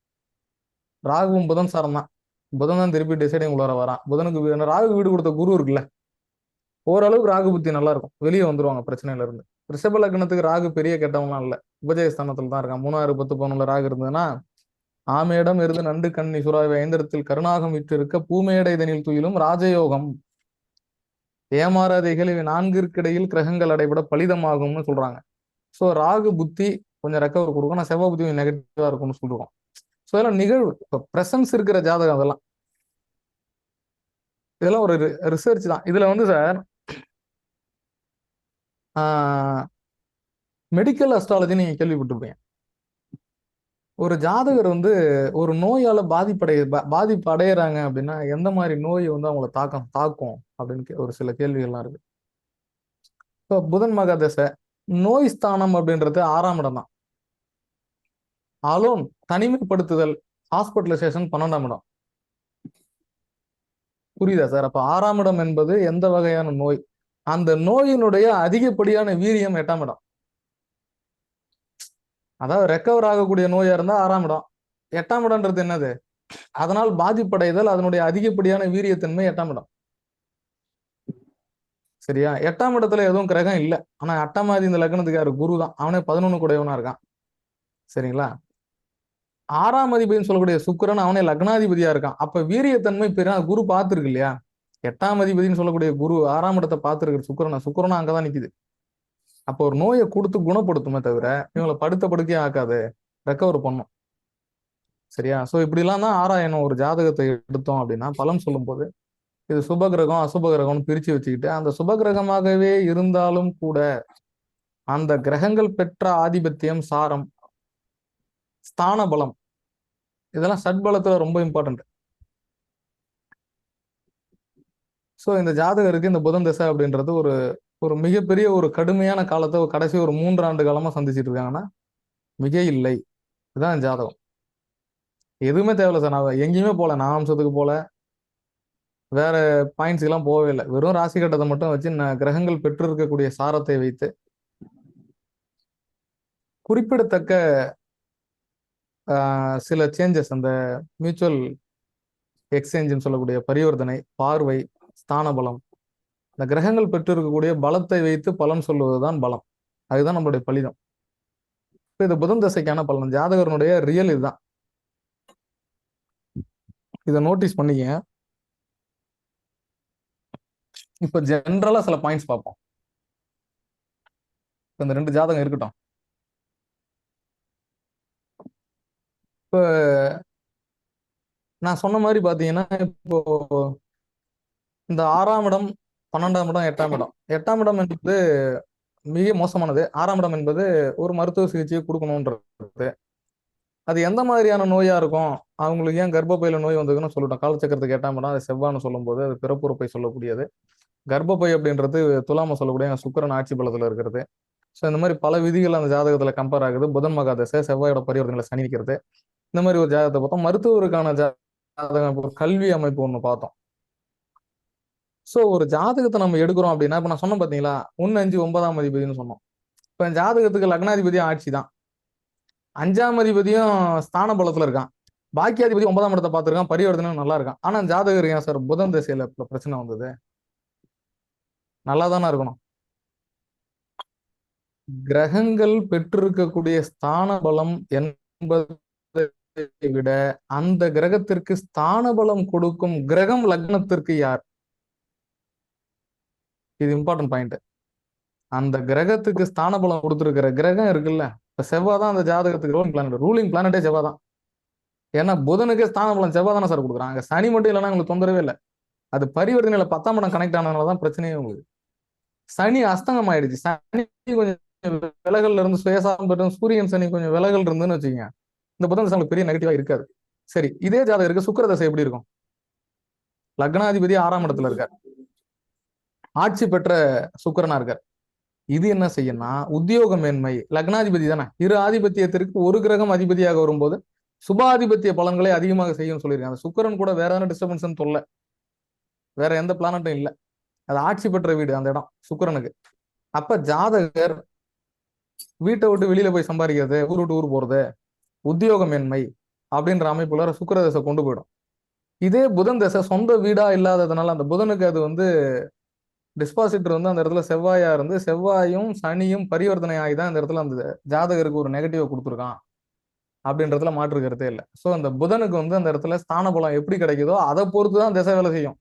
A: ராகுவும் புதன் சாரம் தான். புதன் தான் திருப்பி டிசைடிங் உள்ளார வரான். புதனுக்கு ராகு வீடு கொடுத்த குரு இருக்குல்ல, ஓரளவுக்கு ராகு புத்தி நல்லா இருக்கும். வெளியே வந்துருவாங்க பிரச்சனையில இருந்து. ரிஷப லக்னத்துக்கு ராகு பெரிய கெட்டவங்களாம் இல்லை, உபஜயஸ்தானத்துல தான் இருக்கான். 3 6 10 11 ராகு இருந்ததுன்னா ஆமேடம் இருந்து நண்டு கண்ணி சுறாவை 5 கருணாகம் விட்டு இருக்க பூமேடை இதனில் துயிலும் ராஜயோகம் ஏமாறாத இகழ்வு 4 இடையில் கிரகங்கள் அடைபட பலிதமாகும்னு சொல்றாங்க. ஸோ ராகு புத்தி கொஞ்சம் ரெக்கவர் கொடுக்கும். நான் செவ்வாய் புத்தி கொஞ்சம் நெகட்டிவா இருக்கும்னு சொல்றோம். ஸோ இதெல்லாம் நிகழ்வு, இப்போ பிரசன்ஸ் இருக்கிற ஜாதகம். இதெல்லாம் ஒரு ரிசர்ச் தான். இதுல வந்து சார் மெடிக்கல் அஸ்ட்ராலஜி நீங்க கேள்விப்பட்டிருப்பீங்க. ஒரு ஜாதகர் வந்து ஒரு நோயால பாதிப்பு அடையிறாங்க அப்படின்னா எந்த மாதிரி நோய் வந்து அவங்கள தாக்கும் அப்படின்னு ஒரு சில கேள்விகள்லாம் இருக்கு. இப்போ புதன் மகா தசை நோய் ஸ்தானம் அப்படின்றது 6ஆம் இடம் தான். அலோன் தனிமைப்படுத்துதல் ஹாஸ்பிட்டலைசேஷன் 12ஆம் இடம். புரியுதா சார்? அப்ப 6ஆம் இடம் என்பது எந்த வகையான நோய், அந்த நோயினுடைய அதிகப்படியான வீரியம் 8ஆம் இடம். அதாவது ரெக்கவர் ஆகக்கூடிய நோயா இருந்தா 6ஆம் இடம். 8ஆம் இடம்ன்றது என்னது? அதனால் பாதிப்படைதல், அதனுடைய அதிகப்படியான வீரியத்தன்மை 8ஆம் இடம். சரியா? 8ஆம் இடத்துல எதுவும் கிரகம் இல்லை. ஆனா 8ஆம் ஆதி இந்த லக்னத்துக்கு யாரு? குரு தான். அவனே 11 கூடவனா இருக்கான். சரிங்களா? 6ஆம் அதிபதினு சொல்லக்கூடிய சுக்கிரன் அவனே லக்னாதிபதியா இருக்கான். அப்ப வீரியத்தன்மை பெரிய குரு பார்த்துருக்கு இல்லையா? 8ஆம் அதிபதினு சொல்லக்கூடிய குரு 6ஆம் இடத்தை பார்த்துருக்கு சுக்கிரனா அங்கதான் நிக்குது. அப்போ ஒரு நோயை கொடுத்து குணப்படுத்துமே தவிர இவங்களை படுத்த படுக்கையே ஆக்காது, ரெக்கவர் பண்ணும். சரியா? ஸோ இப்படிலாம் தான் ஆராயணும். ஒரு ஜாதகத்தை எடுத்தோம் அப்படின்னா பலன் சொல்லும் போது இது சுபகிரகம் அசுபகிரகம்னு பிரிச்சு வச்சுக்கிட்டு, அந்த சுபகிரகமாகவே இருந்தாலும் கூட அந்த கிரகங்கள் பெற்ற ஆதிபத்தியம், சாரம், ஸ்தான பலம், இதெல்லாம் சட்பலத்துல ரொம்ப இம்பார்ட்டன்ட். ஸோ இந்த ஜாதகருக்கு இந்த புதன் தசை அப்படின்றது ஒரு ஒரு மிகப்பெரிய ஒரு கடுமையான காலத்தை கடைசி ஒரு 3 ஆண்டு காலமா சந்திச்சிட்டு இருக்காங்கன்னா மிக இல்லை. இதுதான் ஜாதகம். எதுவுமே தேவையில்ல சார். நான் எங்கேயுமே போல, நான் அம்சத்துக்கு போல, வேற பாயிண்ட்ஸ் எல்லாம் போகவே இல்லை. வெறும் ராசி கட்டத்தை மட்டும் வச்சு கிரகங்கள் பெற்று இருக்கக்கூடிய சாரத்தை வைத்து குறிப்பிடத்தக்க சில சேஞ்சஸ், அந்த மியூச்சுவல் எக்ஸ்சேஞ்சுன்னு சொல்லக்கூடிய பரிவர்த்தனை, பார்வை, ஸ்தான பலம், இந்த கிரகங்கள் பெற்று இருக்கக்கூடிய பலத்தை வைத்து பலன் சொல்லுவதுதான் பலம். அதுதான் நம்மளுடைய பலிதம். இப்போ இது புதன் தசைக்கான பலன். ஜாதகனுடைய ரியல் இதுதான். இதை நோட்டீஸ் பண்ணிக்க. இப்ப ஜென்ரலா சில பாயிண்ட்ஸ் பார்ப்போம். இந்த 2 ஜாதகம் இருக்கட்டும். இப்ப நான் சொன்ன மாதிரி பாத்தீங்கன்னா, இப்போ இந்த 6ஆம் இடம், 12ஆம் இடம், 8ஆம் இடம். 8ஆம் இடம் என்பது மிக மோசமானது. 6ஆம் இடம் என்பது ஒரு மருத்துவ சிகிச்சையை கொடுக்கணும்ன்றது. அது எந்த மாதிரியான நோயா இருக்கும், அவங்களுக்கு ஏன் கர்ப்பப்பையில நோய் வந்ததுன்னு சொல்லிட்டோம். காலச்சக்கரத்துக்கு 8ஆம் இடம், அது செவ்வான்னு சொல்லும்போது அது பிறப்புறுப்பை சொல்லக்கூடியது. கர்ப்பப்பை அப்படின்றது துலாம சொல்லக்கூடிய சுக்கிரன் ஆட்சி பலத்துல இருக்கிறது. ஸோ இந்த மாதிரி பல விதிகள் அந்த ஜாதகத்துல கம்பேர் ஆகுது. புதன் மகா தசை, செவ்வாயோட பரிவர்த்தனைகளை சனி நிற்கிறது. இந்த மாதிரி ஒரு ஜாதகத்தை பார்த்தோம். மருத்துவருக்கான ஜாதகம், ஒரு கல்வி அமைப்பு ஒன்று பார்த்தோம். ஸோ ஒரு ஜாதகத்தை நம்ம எடுக்கிறோம் அப்படின்னா, இப்போ நான் சொன்னேன் பார்த்தீங்களா, 1, 5, 9ஆம் அதிபதினு சொன்னோம். இப்போ ஜாதகத்துக்கு லக்னாதிபதியும் ஆட்சி தான், 5ஆம் அதிபதியும் ஸ்தான பலத்துல இருக்கான், பாக்கியாதிபதி 9ஆம் இடத்தை பார்த்துருக்கான், பரிவர்த்தனை நல்லா இருக்கான். ஆனா ஜாதகர் ஏன் சார் புதன் திசையில பிரச்சனை வந்தது? நல்லா தானே இருக்கணும். கிரகங்கள் பெற்றிருக்கக்கூடிய ஸ்தான பலம் என்பதை விட அந்த கிரகத்திற்கு ஸ்தான பலம் கொடுக்கும் கிரகம் லக்னத்திற்கு யார்? இது இம்பார்ட்டன்ட் பாயிண்ட். அந்த கிரகத்துக்கு ஸ்தான பலம் கொடுத்துருக்கிற கிரகம் இருக்குல்ல, இப்ப செவ்வாய் தான் அந்த ஜாதகத்துக்கு ரூலிங் பிளானட்டே செவ்வாய் தான். ஏன்னா புதனுக்கு ஸ்தான பலம் செவ்வாய் தானே சார் கொடுக்குறாங்க. சனி மட்டும் இல்லைன்னா உங்களுக்கு தொந்தரவே இல்லை. அது பரிவர்த்தனையில 10ஆம் இடம் கனெக்ட் ஆனதுனாலதான் பிரச்சனையே உங்களுக்கு. சனி அஸ்தங்கம் ஆயிடுச்சு. சனி கொஞ்சம் விலகல்ல இருந்து சுயசாரம் பெற்று சூரியன் சனி கொஞ்சம் விலகல் இருந்துன்னு வச்சுக்கோங்க, இந்த புதன் தசை பெரிய நெகட்டிவா இருக்காது. சரி, இதே ஜாதகருக்கு சுக்கிர தசை எப்படி இருக்கும்? லக்னாதிபதி 6ஆம் இடத்துல இருக்கார், ஆட்சி பெற்ற சுக்கிரனா இருக்கார். இது என்ன செய்யணும்னா உத்தியோக மேன்மை. லக்னாதிபதி தானே, இரு ஆதிபத்தியத்திற்கு ஒரு கிரகம் அதிபதியாக வரும்போது சுபாதிபத்திய பலன்களை அதிகமாக செய்யும் சொல்லியிருக்காங்க. சுக்கிரன் கூட வேற என்ன டிஸ்டர்பன்ஸ் தொல்லை, வேற எந்த பிளானட்டும் இல்லை. அது ஆட்சி பெற்ற வீடு அந்த இடம் சுக்கிரனுக்கு. அப்ப ஜாதகர் வீட்டை விட்டு வெளியில போய் சம்பாதிக்கிறது, ஊர் விட்டு ஊர் போறது, உத்தியோக மேன்மை அப்படின்ற அமைப்புல சுக்கிர தசை கொண்டு போயிடும். இதே புதன் தசை சொந்த வீடா இல்லாததுனால அந்த புதனுக்கு அது டிஸ்பாசிட்டர் அந்த இடத்துல செவ்வாயா இருந்து செவ்வாயும் சனியும் பரிவர்த்தனை ஆகி தான் இந்த இடத்துல அந்த ஜாதகருக்கு ஒரு நெகட்டிவ் கொடுத்துருக்கான் அப்படின்றதுல மாற்று கருத்தே இல்லை. ஸோ அந்த புதனுக்கு அந்த இடத்துல ஸ்தான பலம் எப்படி கிடைக்குதோ அதை பொறுத்து தான் திசை வேலை செய்யும்.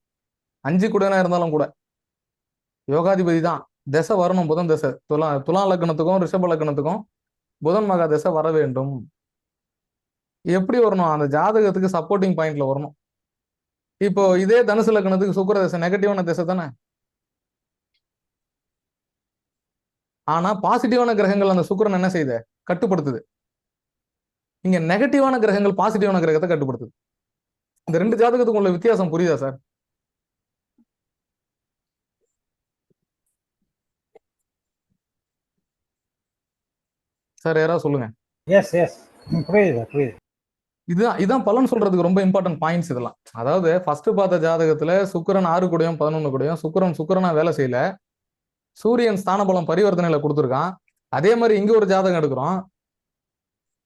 A: 5 கூடனா இருந்தாலும் கூட யோகாதிபதி தான். திசை வரணும், புதன் திசை. துலா லக்னத்துக்கும் ரிஷப லக்னத்துக்கும் புதன் மகா திசை வர வேண்டும். எப்படி வரணும்? அந்த ஜாதகத்துக்கு சப்போர்ட்டிங் பாயிண்ட்ல வரணும். இப்போ இதே தனுசு லக்னத்துக்கு சுக்கிர திசை நெகட்டிவான திசை தானே. ஆனா பாசிட்டிவான கிரகங்கள் அந்த சுக்கிரன் என்ன செய்யுது? கட்டுப்படுத்துது. இங்க நெகட்டிவான கிரகங்கள் பாசிட்டிவான கிரகத்தை கட்டுப்படுத்துது. இந்த 2 ஜாதகத்துக்கு உள்ள வித்தியாசம் புரியுதா சார்? சார் யாராவது சொல்லுங்க.
C: எஸ் எஸ் புரியுது.
A: இதான் பலன் சொல்றதுக்கு ரொம்ப இம்பார்ட்டன்ட் பாயிண்ட்ஸ் இதெல்லாம். அதாவது ஃபர்ஸ்ட் பார்த்த ஜாதகத்துல சுக்கிரன் 6 கூடயும் 11 கூடயும் சுக்கிரனா வேலை செய்யல, சூரியன் ஸ்தான பலம் பரிவர்த்தனையில கொடுத்துருக்கான். அதே மாதிரி இங்க ஒரு ஜாதகம் எடுக்கிறோம்,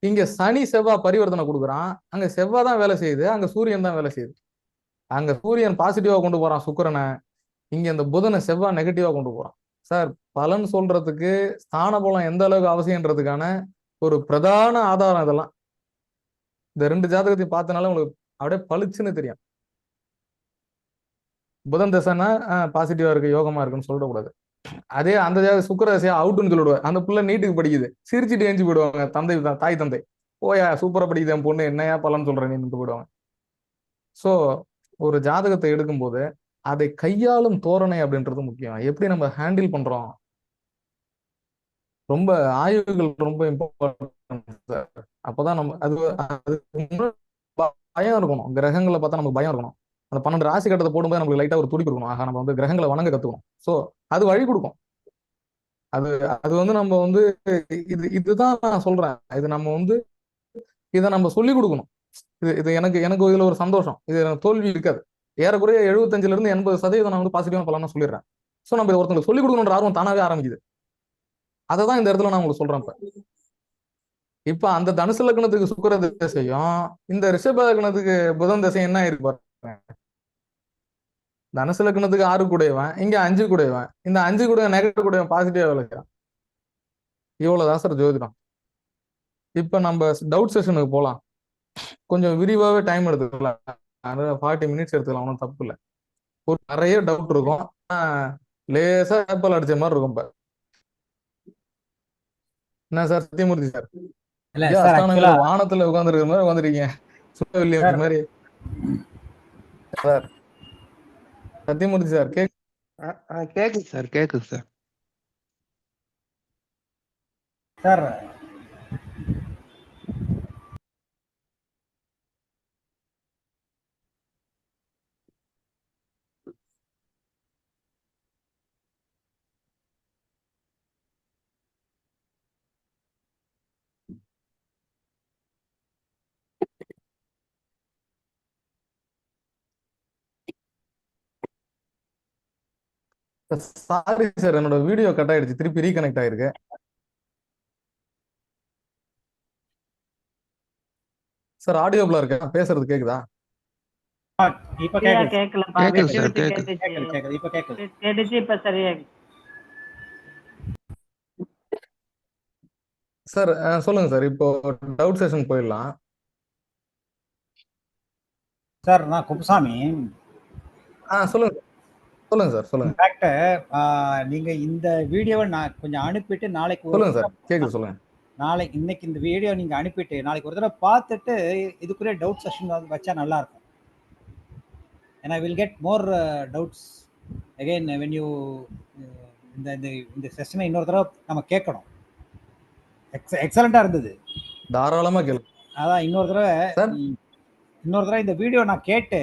A: இங்க சனி செவ்வாய் பரிவர்த்தனை கொடுக்குறான், அங்க செவ்வாய் தான் வேலை செய்யுது, அங்க சூரியன் தான் வேலை செய்யுது. அங்க சூரியன் பாசிட்டிவா கொண்டு போறான் சுக்கிரனை, இங்க இந்த புதனை செவ்வாய் நெகட்டிவா கொண்டு போறான். சார் பலன் சொல்றதுக்கு ஸ்தான பலம் எந்த அளவுக்கு அவசியம்ன்றதுக்கான ஒரு பிரதான ஆதாரம் இதெல்லாம். இந்த 2 ஜாதகத்தையும் பார்த்தனால உங்களுக்கு அப்படியே பளிச்சுன்னு தெரியும். புதன் தசைன்னா பாசிட்டிவா இருக்கு, யோகமா இருக்குன்னு சொல்லக்கூடாது. அதே அந்த சுக்கிர தசையா அவுட்டுன்னு சொல்லிடுவார். அந்த பிள்ளை நீட்டுக்கு படிக்குது, சிரிச்சுட்டு ஏஞ்சி போயிடுவாங்க தாய் தந்தை. ஓயா சூப்பரா படிக்குது என் பொண்ணு, என்னையா பலன் சொல்றேன் நீ போயிடுவாங்க. ஸோ ஒரு ஜாதகத்தை எடுக்கும்போது அதை கையாளும் தோரணை அப்படின்றது முக்கியம். எப்படி நம்ம ஹேண்டில் பண்றோம், ரொம்ப ஆய்வுகள் ரொம்ப இம்பார்ட்டன்ட். அப்பதான் நம்ம பயம் இருக்கணும். கிரகங்களை பார்த்தா நமக்கு பயம் இருக்கணும். அந்த 12 ராசி கட்டத்தை போடும்போது நமக்கு லைட்டா ஒரு துடிப்பு இருக்கணும். ஆக நம்ம கிரகங்களை வணங்க கத்துக்கணும். ஸோ அது வழி கொடுக்கும். அது அது வந்து நம்ம வந்து இதுதான் நான் சொல்றேன். இது நம்ம வந்து இதை நம்ம சொல்லிக் கொடுக்கணும். இது இது எனக்கு எனக்கு இதுல ஒரு சந்தோஷம். இது எனக்கு தோல்வி இருக்காது. ஏறக்குறைய 75% 80% நான் வந்து பாசிட்டிவான பலனா சொல்லிடுறேன். ஸோ நம்ம இதை ஒருத்தங்களுக்கு சொல்லிக் கொடுக்கணுன்ற ஆர்வம் தானாவே ஆரம்பிக்குது. அதை தான் இந்த இடத்துல நான் உங்களுக்கு சொல்றேன். இப்ப அந்த தனுசு லக்னத்துக்கு சுக்கிர திசையும் இந்த ரிஷப லக்னத்துக்கு புதன் திசையும் என்ன இருக்கு பாருங்க. தனுசு லக்னத்துக்கு 6 கூடையவன், இங்க 5 கூடையவன், இந்த 5 கூட நெகட்டிவ் கூடையவன் பாசிட்டிவா விளக்குறான். இவ்வளவுதான் சார் ஜோதிடம். இப்ப நம்ம டவுட் செஷனுக்கு போலாம். கொஞ்சம் விரிவாவே டைம் எடுத்துக்கலாம். 40 மினிட்ஸ் எடுத்துக்கலாம், ஒன்றும் தப்பு இல்லை. ஒரு நிறைய டவுட் இருக்கும். லேசா ஏப்பல் அடிச்ச மாதிரி இருக்கும். இப்ப என்ன சார் சத்தியமூர்த்தி சார்?
C: இல்ல
A: ஏன்
C: சார்
A: அஸ்தானங்கள
C: ஆக்சுவலா
A: வானத்துல உட்காந்துருக்கிற மாதிரி உட்காந்துருக்கீங்க,
C: சார்
A: சுத்தவில்லை மாதிரி. சார் சத்தியமூர்த்தி சார்
E: கேக்குது சார், கேக்குது சார்.
C: சார்
A: சாரி சார், என்னோட வீடியோ கட் ஆயிடுச்சு, திருப்பி ரீகனெக்ட் ஆயிருக்கு. சார் ஆடியோபிளா இருக்கா? பேசுறது கேக்குதா?
C: இப்ப
B: சரியா
C: கேக்குது
B: கேட்கலப்பா,
E: கேக்குது
B: விட்டு
E: சார்,
B: விட்டு
E: கேக்குது.
B: கேட்டுச்சு.
C: கேக்குது இப்ப கேக்குது.
B: கேட்டுச்சு, இப்ப சரியா
A: சார் சொல்லுங்க சார். இப்போ டவுட் செஷன் போயிடலாம்.
C: சார் நான் குப்புசாமி.
A: சொல்லுங்க சொல்லுங்க சார், சொல்லுங்க
C: இன்ஃபேக்ட் நீங்க இந்த வீடியோவை நான் கொஞ்சம் அனுப்பிட்டு நாளைக்கு ஒரு
A: சொல்லுங்க சார், கேக்குது சொல்லுங்க.
C: நாளைக்கு இன்னைக்கு இந்த வீடியோ நீங்க அனுப்பிட்டு நாளைக்கு ஒரு தடவை பார்த்துட்டு இதுக்குரிய டவுட் செஷன் வச்சா நல்லா இருக்கும். and I will get more doubts again when you இந்த இந்த இந்த செஷனை இன்னொரு தடவை நம்ம கேட்கணும். எக்ஸலண்டா இருந்தது.
A: தாராளமா கேளுங்க
C: அதான்
A: சார்,
C: இன்னொரு தடவை இந்த வீடியோ நான் கேட்டு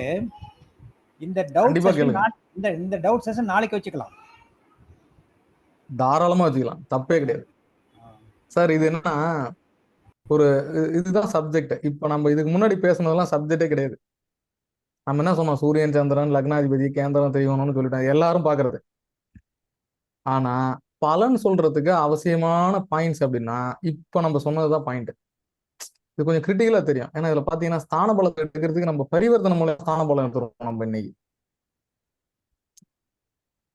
C: இந்த டவுட்
A: கண்டிப்பா
C: செஷன்
A: கேளுங்க.
C: இந்த டவுட் செஷன் நாளைக்கு வச்சுக்கலாம்.
A: தாராளமா வச்சுக்கலாம், தப்பே கிடையாது சார். இது என்னன்னா ஒரு இதுதான் சப்ஜெக்ட். இப்ப நம்ம இதுக்கு முன்னாடி பேசுனதெல்லாம் சப்ஜெக்டே கிடையாது. நம்ம என்ன சொன்னோம், சூரியன் சந்திரன் லக்னாதிபதி கேந்திரம் தெய்வம்னு சொல்லிட்டோம், எல்லாரும் பாக்குறது. ஆனா பலன் சொல்றதுக்கு அவசியமான பாயிண்ட்ஸ் அப்படின்னா இப்ப நம்ம சொன்னதுதான் பாயிண்ட். இது கொஞ்சம் கிரிட்டிக்கலா தெரியும். ஏன்னா இதுல பாத்தீங்கன்னா ஸ்தான பலத்தை எடுக்கிறதுக்கு நம்ம பரிவர்த்தனை மூலம் ஸ்தான பலம் எடுத்துருவோம் நம்ம இன்னைக்கு.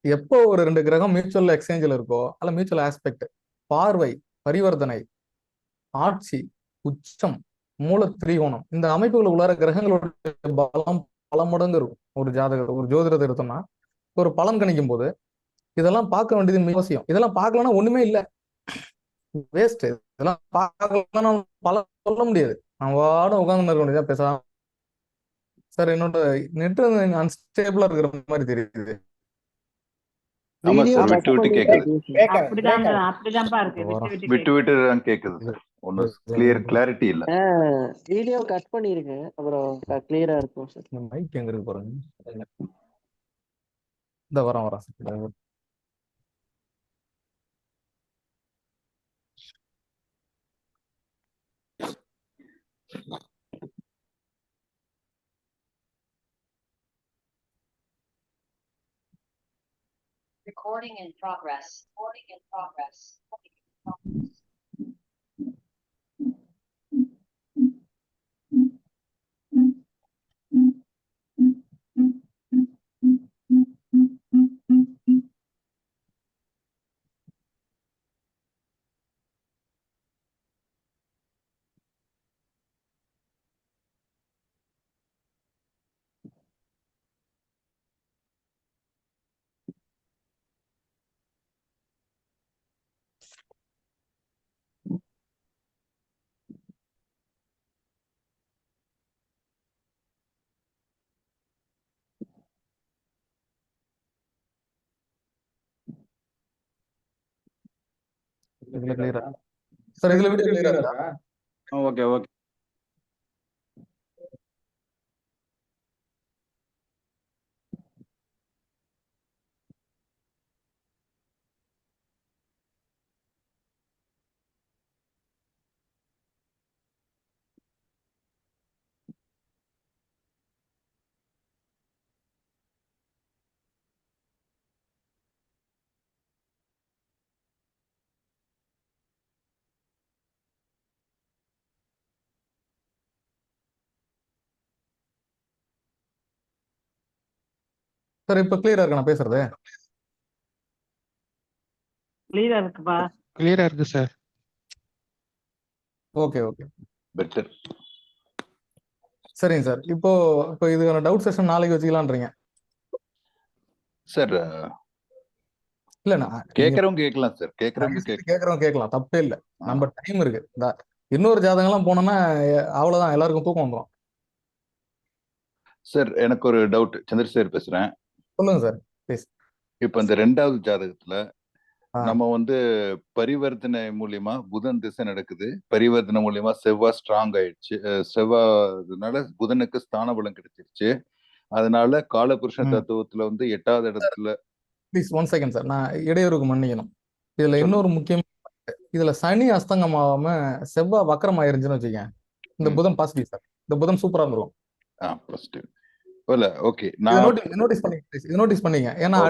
A: எப்போ ஒரு 2 கிரகம் மியூச்சுவல் எக்ஸ்சேஞ்சில் இருக்கோ, அல்ல மியூச்சுவல் ஆஸ்பெக்ட், பார்வை, பரிவர்த்தனை, ஆட்சி, உச்சம், மூல திரிகோணம், இந்த அமைப்புகள் உள்ளார கிரகங்களோட பலம் பல மடங்கு இருக்கும். ஒரு ஜாதகத்தை ஒரு ஜோதிடத்தை எடுத்தோம்னா ஒரு பலன் கணிக்கும் போது இதெல்லாம் பார்க்க வேண்டியது மிக அவசியம். இதெல்லாம் பார்க்கலன்னா ஒண்ணுமே இல்லை, வேஸ்ட். இதெல்லாம் பார்க்கலாம் பலன் சொல்ல முடியாது. நான் வாட உட்கார்ந்து இருக்க வேண்டியதா பேசலாம். சார் என்னோட நெட் அன்ஸ்டேபிளா இருக்கிற மாதிரி தெரியுது.
F: ஆமா
E: வீடியோ
F: சார்,
E: கட்
F: விட்டு விட்டு
E: பண்ணி
F: கேக்குது.
E: பேசுங்க.
B: அப்படிதான் அப்படிதான்ப்பா இருக்கு, விட்டு விட்டு
F: விட்டு
B: கேக்குது.
F: விட்டு தான் கேக்குது. ஒன்னும் கிளாரிட்டி இல்ல.
E: வீடியோ கட் பண்ணிருங்க, அப்புறம் கிளியரா இருக்கும் சார்.
A: மைக் எங்க இருக்கு பாருங்க. இந்த வரேன்.
G: Recording in progress. Recording in progress.
A: இதுல கிளியரா சார், இதுல வீடியோ கிளியரா இருக்கா?
F: Okay okay.
A: சார் இப்ப கிளியரா இருக்கு நான் பேசுறது?
B: கிளியரா இருக்குப்பா.
H: கிளியரா இருக்கு சார்.
A: Okay okay
F: better.
A: சரிங்க சார். இப்போ இப்போ இதுக்கான டவுட் செஷன் நாளைக்கு வச்சுக்கலான்றீங்க?
F: சார்
A: இல்ல நான் நீங்க
F: கேட்கறவங்க கேட்கலாம் சார், கேட்கறவங்க
A: தயவு செய்து
F: கேட்கலாம்.
A: கேட்கறவங்க கேட்கலாம், தப்பே இல்லை.
F: ஆ.
A: நம்ம டைம் இருக்கு. இன்னொரு ஜாதகம்லாம் போனோம்னா அவ்வளவுதான், எல்லாருக்கும் தூக்கம் வந்துடும்.
F: சார் எனக்கு ஒரு டவுட், சந்திரசேகர் பேசுறேன்.
A: சொல்லுங்க சார் ப்ளீஸ்.
F: இப்ப இந்த 2வது ஜாதகத்துல
A: ஆ.
F: நம்ம வந்து பரிவர்த்தனை மூலியமா புதன் திசை நடக்குது, பரிவர்த்தனை மூலியமா செவ்வாய் ஸ்ட்ராங் ஆயிடுச்சு, செவ்வாய்னால புதனுக்கு ஸ்தான பலம் கிடைச்சிருச்சு. அதனால காலபுருஷன் தத்துவத்துல வந்து 8வது இடத்துல.
A: ப்ளீஸ் 1 செகண்ட் சார், நான் இடையூறுக்கு மன்னிக்கணும். இதுல
F: சொல்லுங்க.
A: இன்னொரு முக்கியம், இதுல சனி அஸ்தங்கமாகாம செவ்வாய் வக்கரம் ஆயிருந்துச்சுன்னு வச்சுக்கேன், இந்த புதன் பாசிட்டிவ் சார். இந்த புதன் சூப்பரா இருக்கும்.
F: பாசிட்டிவ் இல்ல? ஓகே,
A: இதை
F: நான்
A: நோட்டீஸ் பண்ணிங்க please. இதை நோட்டீஸ் பண்ணிங்க. ஏன்னா
F: ஓ.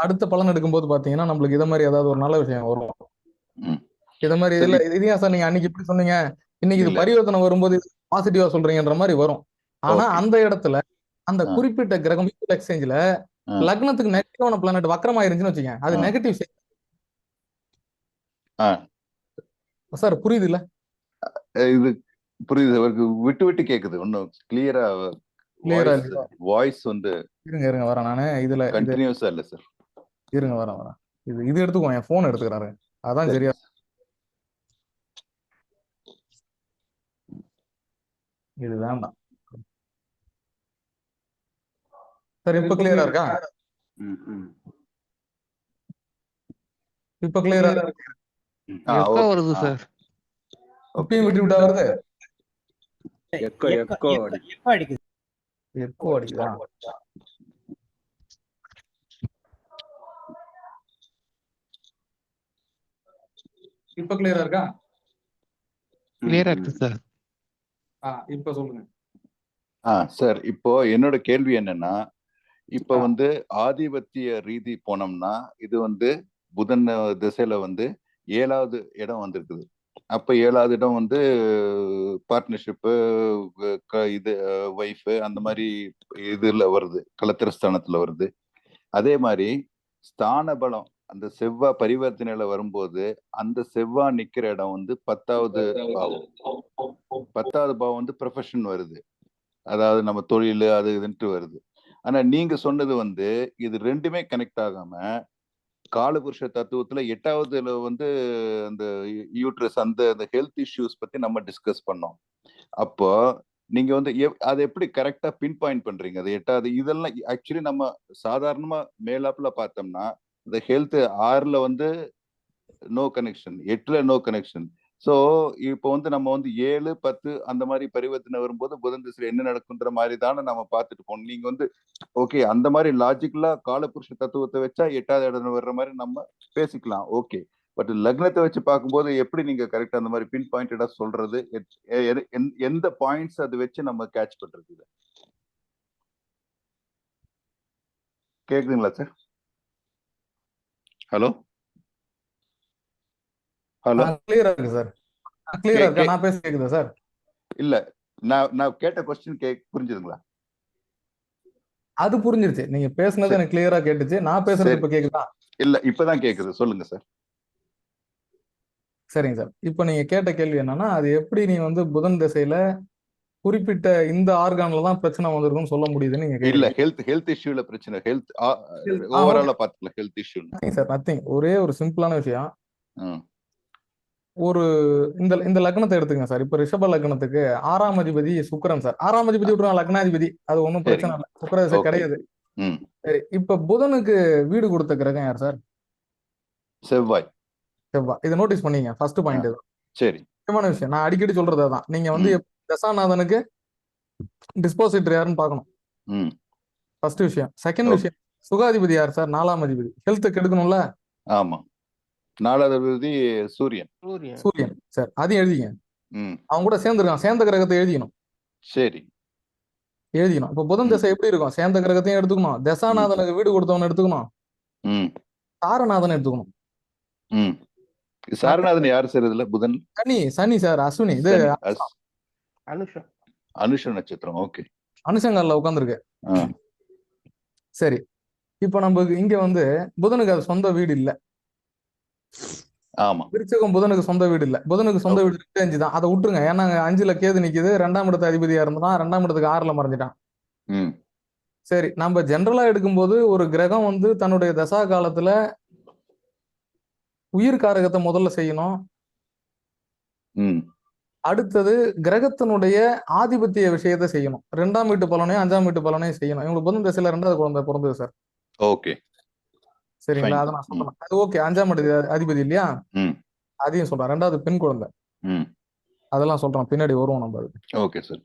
A: அடுத்த பலன் எடுக்கும்போது பாத்தீங்கன்னா நம்மளுக்கு இதை மாதிரி ஏதாவது ஒரு நல்ல விஷயம் வரும்.
F: ம்.
A: இதை மாதிரி
F: சரி.
A: இதுல இதையா சார் நீங்க அன்னைக்கு இப்படி சொன்னீங்க, இன்னைக்கு இது
F: இல்ல.
A: பரிவர்த்தனை வரும்போது பாசிட்டிவா சொல்றீங்கன்ற மாதிரி வரும். ஆனா
F: ஓகே.
A: அந்த இடத்துல அந்த
F: ஆ.
A: குறிப்பிட்ட கிரகம் எக்ஸ்சேஞ்சில
F: ஆ.
A: லக்னத்துக்கு நெகட்டிவான பிளானட் வக்கரமா இருந்துச்சுன்னு வச்சுக்கேன், அது
F: ஆ.
A: நெகட்டிவ்
F: ஆ.
A: சார். புரியுது இல்ல?
F: இது புரியுது. அவருக்கு விட்டு விட்டு கேக்குது, ஒன்னும் கிளியரா
A: கிளியரா இல்லையா?
F: வாய்ஸ் வந்து
A: இருங்க வரேன் நானு. இதுல இது
F: கண்டினியூஸா இல்ல சார்.
A: வரேன். இது எடுத்துக்கோ, என் போன் எடுத்துக்கிறாரு, அதான் சரியா. இது வேண்டாம் சார். இப்ப கிளியரா இருக்கா? இப்ப கிளியரா இருக்கு.
H: எக்கோ வருது சார்.
A: இப்பயும் விட்டு விட்டா வருது.
C: எக்கோ அடிக்குது.
A: எக்கோ அடிக்குதா? இப்ப கிளியரா இருக்கா?
H: கிளியரா இருக்கு சார்.
A: இப்ப சொல்லுங்க.
F: சார் இப்போ என்னோட கேள்வி என்னன்னா, இப்ப வந்து ஆதிபத்திய ரீதி போனோம்னா இது வந்து புதன் திசையில வந்து 7வது இடம் வந்திருக்குது. அப்ப 7வது இடம் வந்து பார்ட்னர்ஷிப்பு, இது ஒய்ஃப், அந்த மாதிரி இதுல வருது, கலத்திரஸ்தானத்துல வருது. அதே மாதிரி ஸ்தான பலம் அந்த செவ்வாய் பரிவர்த்தனையில வரும்போது அந்த செவ்வாய் நிக்கிற இடம் வந்து 10வது பாவம். 10வது பாவம் வந்து ப்ரொஃபஷன் வருது, அதாவது நம்ம தொழில் அது இதுன்ட்டு வருது. ஆனா நீங்க சொன்னது வந்து இது ரெண்டுமே கனெக்ட் ஆகாம காலபுருஷ தத்துவத்துல 8வதுல வந்து அந்த யூட்ரஸ் அந்த ஹெல்த் இஷ்யூஸ் பத்தி நம்ம டிஸ்கஸ் பண்ணோம். அப்போ நீங்க வந்து அதை எப்படி கரெக்டா பின் பாயிண்ட் பண்றீங்க? அது 8வது இதெல்லாம் ஆக்சுவலி நம்ம சாதாரணமா மேலாப்ல பார்த்தோம்னா இந்த ஹெல்த் 6ல வந்து நோ கனெக்ஷன், 8ல நோ கனெக்ஷன். ஸோ இப்போ வந்து நம்ம வந்து 7, 10 அந்த மாதிரி பரிவர்த்தனை வரும்போது புதன் திசையில் என்ன நடக்குன்ற மாதிரி தானே நம்ம பார்த்துட்டு போகணும். நீங்க வந்து ஓகே அந்த மாதிரி லாஜிக்கலா காலபுருஷ தத்துவத்தை வச்சா 8வது இடம் வர்ற மாதிரி நம்ம பேசிக்கலாம், ஓகே. பட் லக்னத்தை வச்சு பார்க்கும்போது எப்படி நீங்க கரெக்டா அந்த மாதிரி பின் பாயிண்டடா சொல்றது? எந்த பாயிண்ட்ஸ் அதை வச்சு நம்ம கேட்ச் பண்றது? கேக்குதுங்களா சார்? Hello hello.
A: கிளியரா இருக்கு சார். கிளியரா இருக்கா? நான் பேச கேக்குதா சார்?
F: இல்ல, நான் கேட்ட கொஸ்டின் புரிஞ்சுதுங்களா?
A: அது புரிஞ்சிருச்சு. நீங்க பேசுனது எனக்கு கிளியரா கேட்டுச்சு. நான் பேசுறது இப்ப கேக்குதா?
F: இல்ல, இப்பதான் கேக்குது. சொல்லுங்க சார்.
A: சரிங்க சார். இப்ப நீங்க கேட்ட கேள்வி என்னன்னா, அது எப்படி நீ வந்து புதன் திசையில குறிப்பிட்ட இந்த ஆர்கான்ல தான் பிரச்சனை வந்திருக்கும்னு சொல்ல முடியுதுன்னு நீங்க
F: இல்ல,
A: கேக்குறீங்க.
F: ஹெல்த் இஷ்யூல பிரச்சனை, ஹெல்த் ஓவராலா பாத்துக்கலாம். Health issue
A: sir nothing. ஒரே ஒரு சிம்பிளான விஷயம். ஒரு இந்த லக்னத்தை எடுத்துங்க சார். இப்ப ரிஷப லக்னத்துக்கு 6ஆம் அதிபதி சுக்கிரன் சார். 6ஆம் அதிபதி விட்டுருவாங்க, லக்னாதிபதி, அது ஒன்றும் பிரச்சனை இல்லை, சுக்கிர திசை கிடையாது. சரி, இப்ப புதனுக்கு வீடு கொடுத்த கிரகம் யார் சார்?
F: செவ்வாய்.
A: செவ்வாய். இதை நோட்டீஸ் பண்ணீங்க, ஃபர்ஸ்ட் பாயிண்ட்.
F: சரி,
A: முக்கியமான விஷயம். நான் அடிக்கடி சொல்றது அதான். நீங்க வந்து தசாநாதனுக்கு டிஸ்போசிட்டர் யாருன்னு பார்க்கணும், ஃபர்ஸ்ட் விஷயம். செகண்ட் விஷயம், சுகாதிபதி யார் சார்? 4ஆம் அதிபதி. ஹெல்த் கெடுக்கணும்ல?
F: ஆமா, 4வது அதிபதி சூரியன்.
A: சூரியன் சார், அதையும் எழுதிங்க. அவங்க கூட சேர்ந்துருக்கான், சேர்ந்த கிரகத்தை எழுதிக்கணும்.
F: சரி,
A: எழுதிக்கணும். இப்ப புதன் தசை எப்படி இருக்கும்? சேர்ந்த கிரகத்தையும் எடுத்துக்கணும், தசாநாதனுக்கு வீடு கொடுத்தவன எடுத்துக்கணும், தாரநாதன் எடுத்துக்கணும்.
F: சாரநாதன் யாரு சார் இதுல? புதன்
A: சனி சார், அஸ்வினி. இது
F: அனுஷ நட்சத்திரம். ஓகே,
A: அனுஷங்கல்ல உட்காந்துருக்கு. சரி, இப்ப நம்ம இங்க வந்து புதனுக்கு அது சொந்த வீடு இல்ல.
F: ஆமா.
A: விருச்சகம் புதனுக்கு சொந்த வீடு இல்ல. புதனுக்கு சொந்த வீடு 2 5 தான். அதை விட்டுருங்க. ஏன்னா 5ல கேது நிக்குது, 2ஆம் இடத்து அதிபதியா இருந்தான், 2ஆம் இடத்துக்கு 6ல மறைஞ்சிட்டான்.
F: ம்
A: சரி, நம்ம ஜென்ரலா எடுக்கும்போது ஒரு கிரகம் வந்து தன்னுடைய தசா காலத்துல உயிர் காரகத்தை முதல்ல செய்யணும்.
F: ம்
A: அடுத்தது கிரகத்தினுடைய ஆதிபத்திய விஷயத்தை செய்யணும். 2ஆம் வீட்டு பலனையும் 5ஆம் வீட்டு பலனையும் செய்யணும். இவங்களுக்கு புதன் தசையில 2வது குழந்தை பிறந்தது சார்.
F: ஓகே
A: சரிங்களா?
F: ஃபைன்.
A: அதை நான் சொல்றேன். அது ஓகே. 5ஆம் இடத்து அதிபதி இல்லையா?
F: ம்
A: அதையும் சொல்றேன். 2வது பெண் குழந்தை.
F: ம்
A: அதெல்லாம் சொல்றேன், பின்னாடி வருவோம் நம்ம. அதுக்கு
F: ஓகே சார்.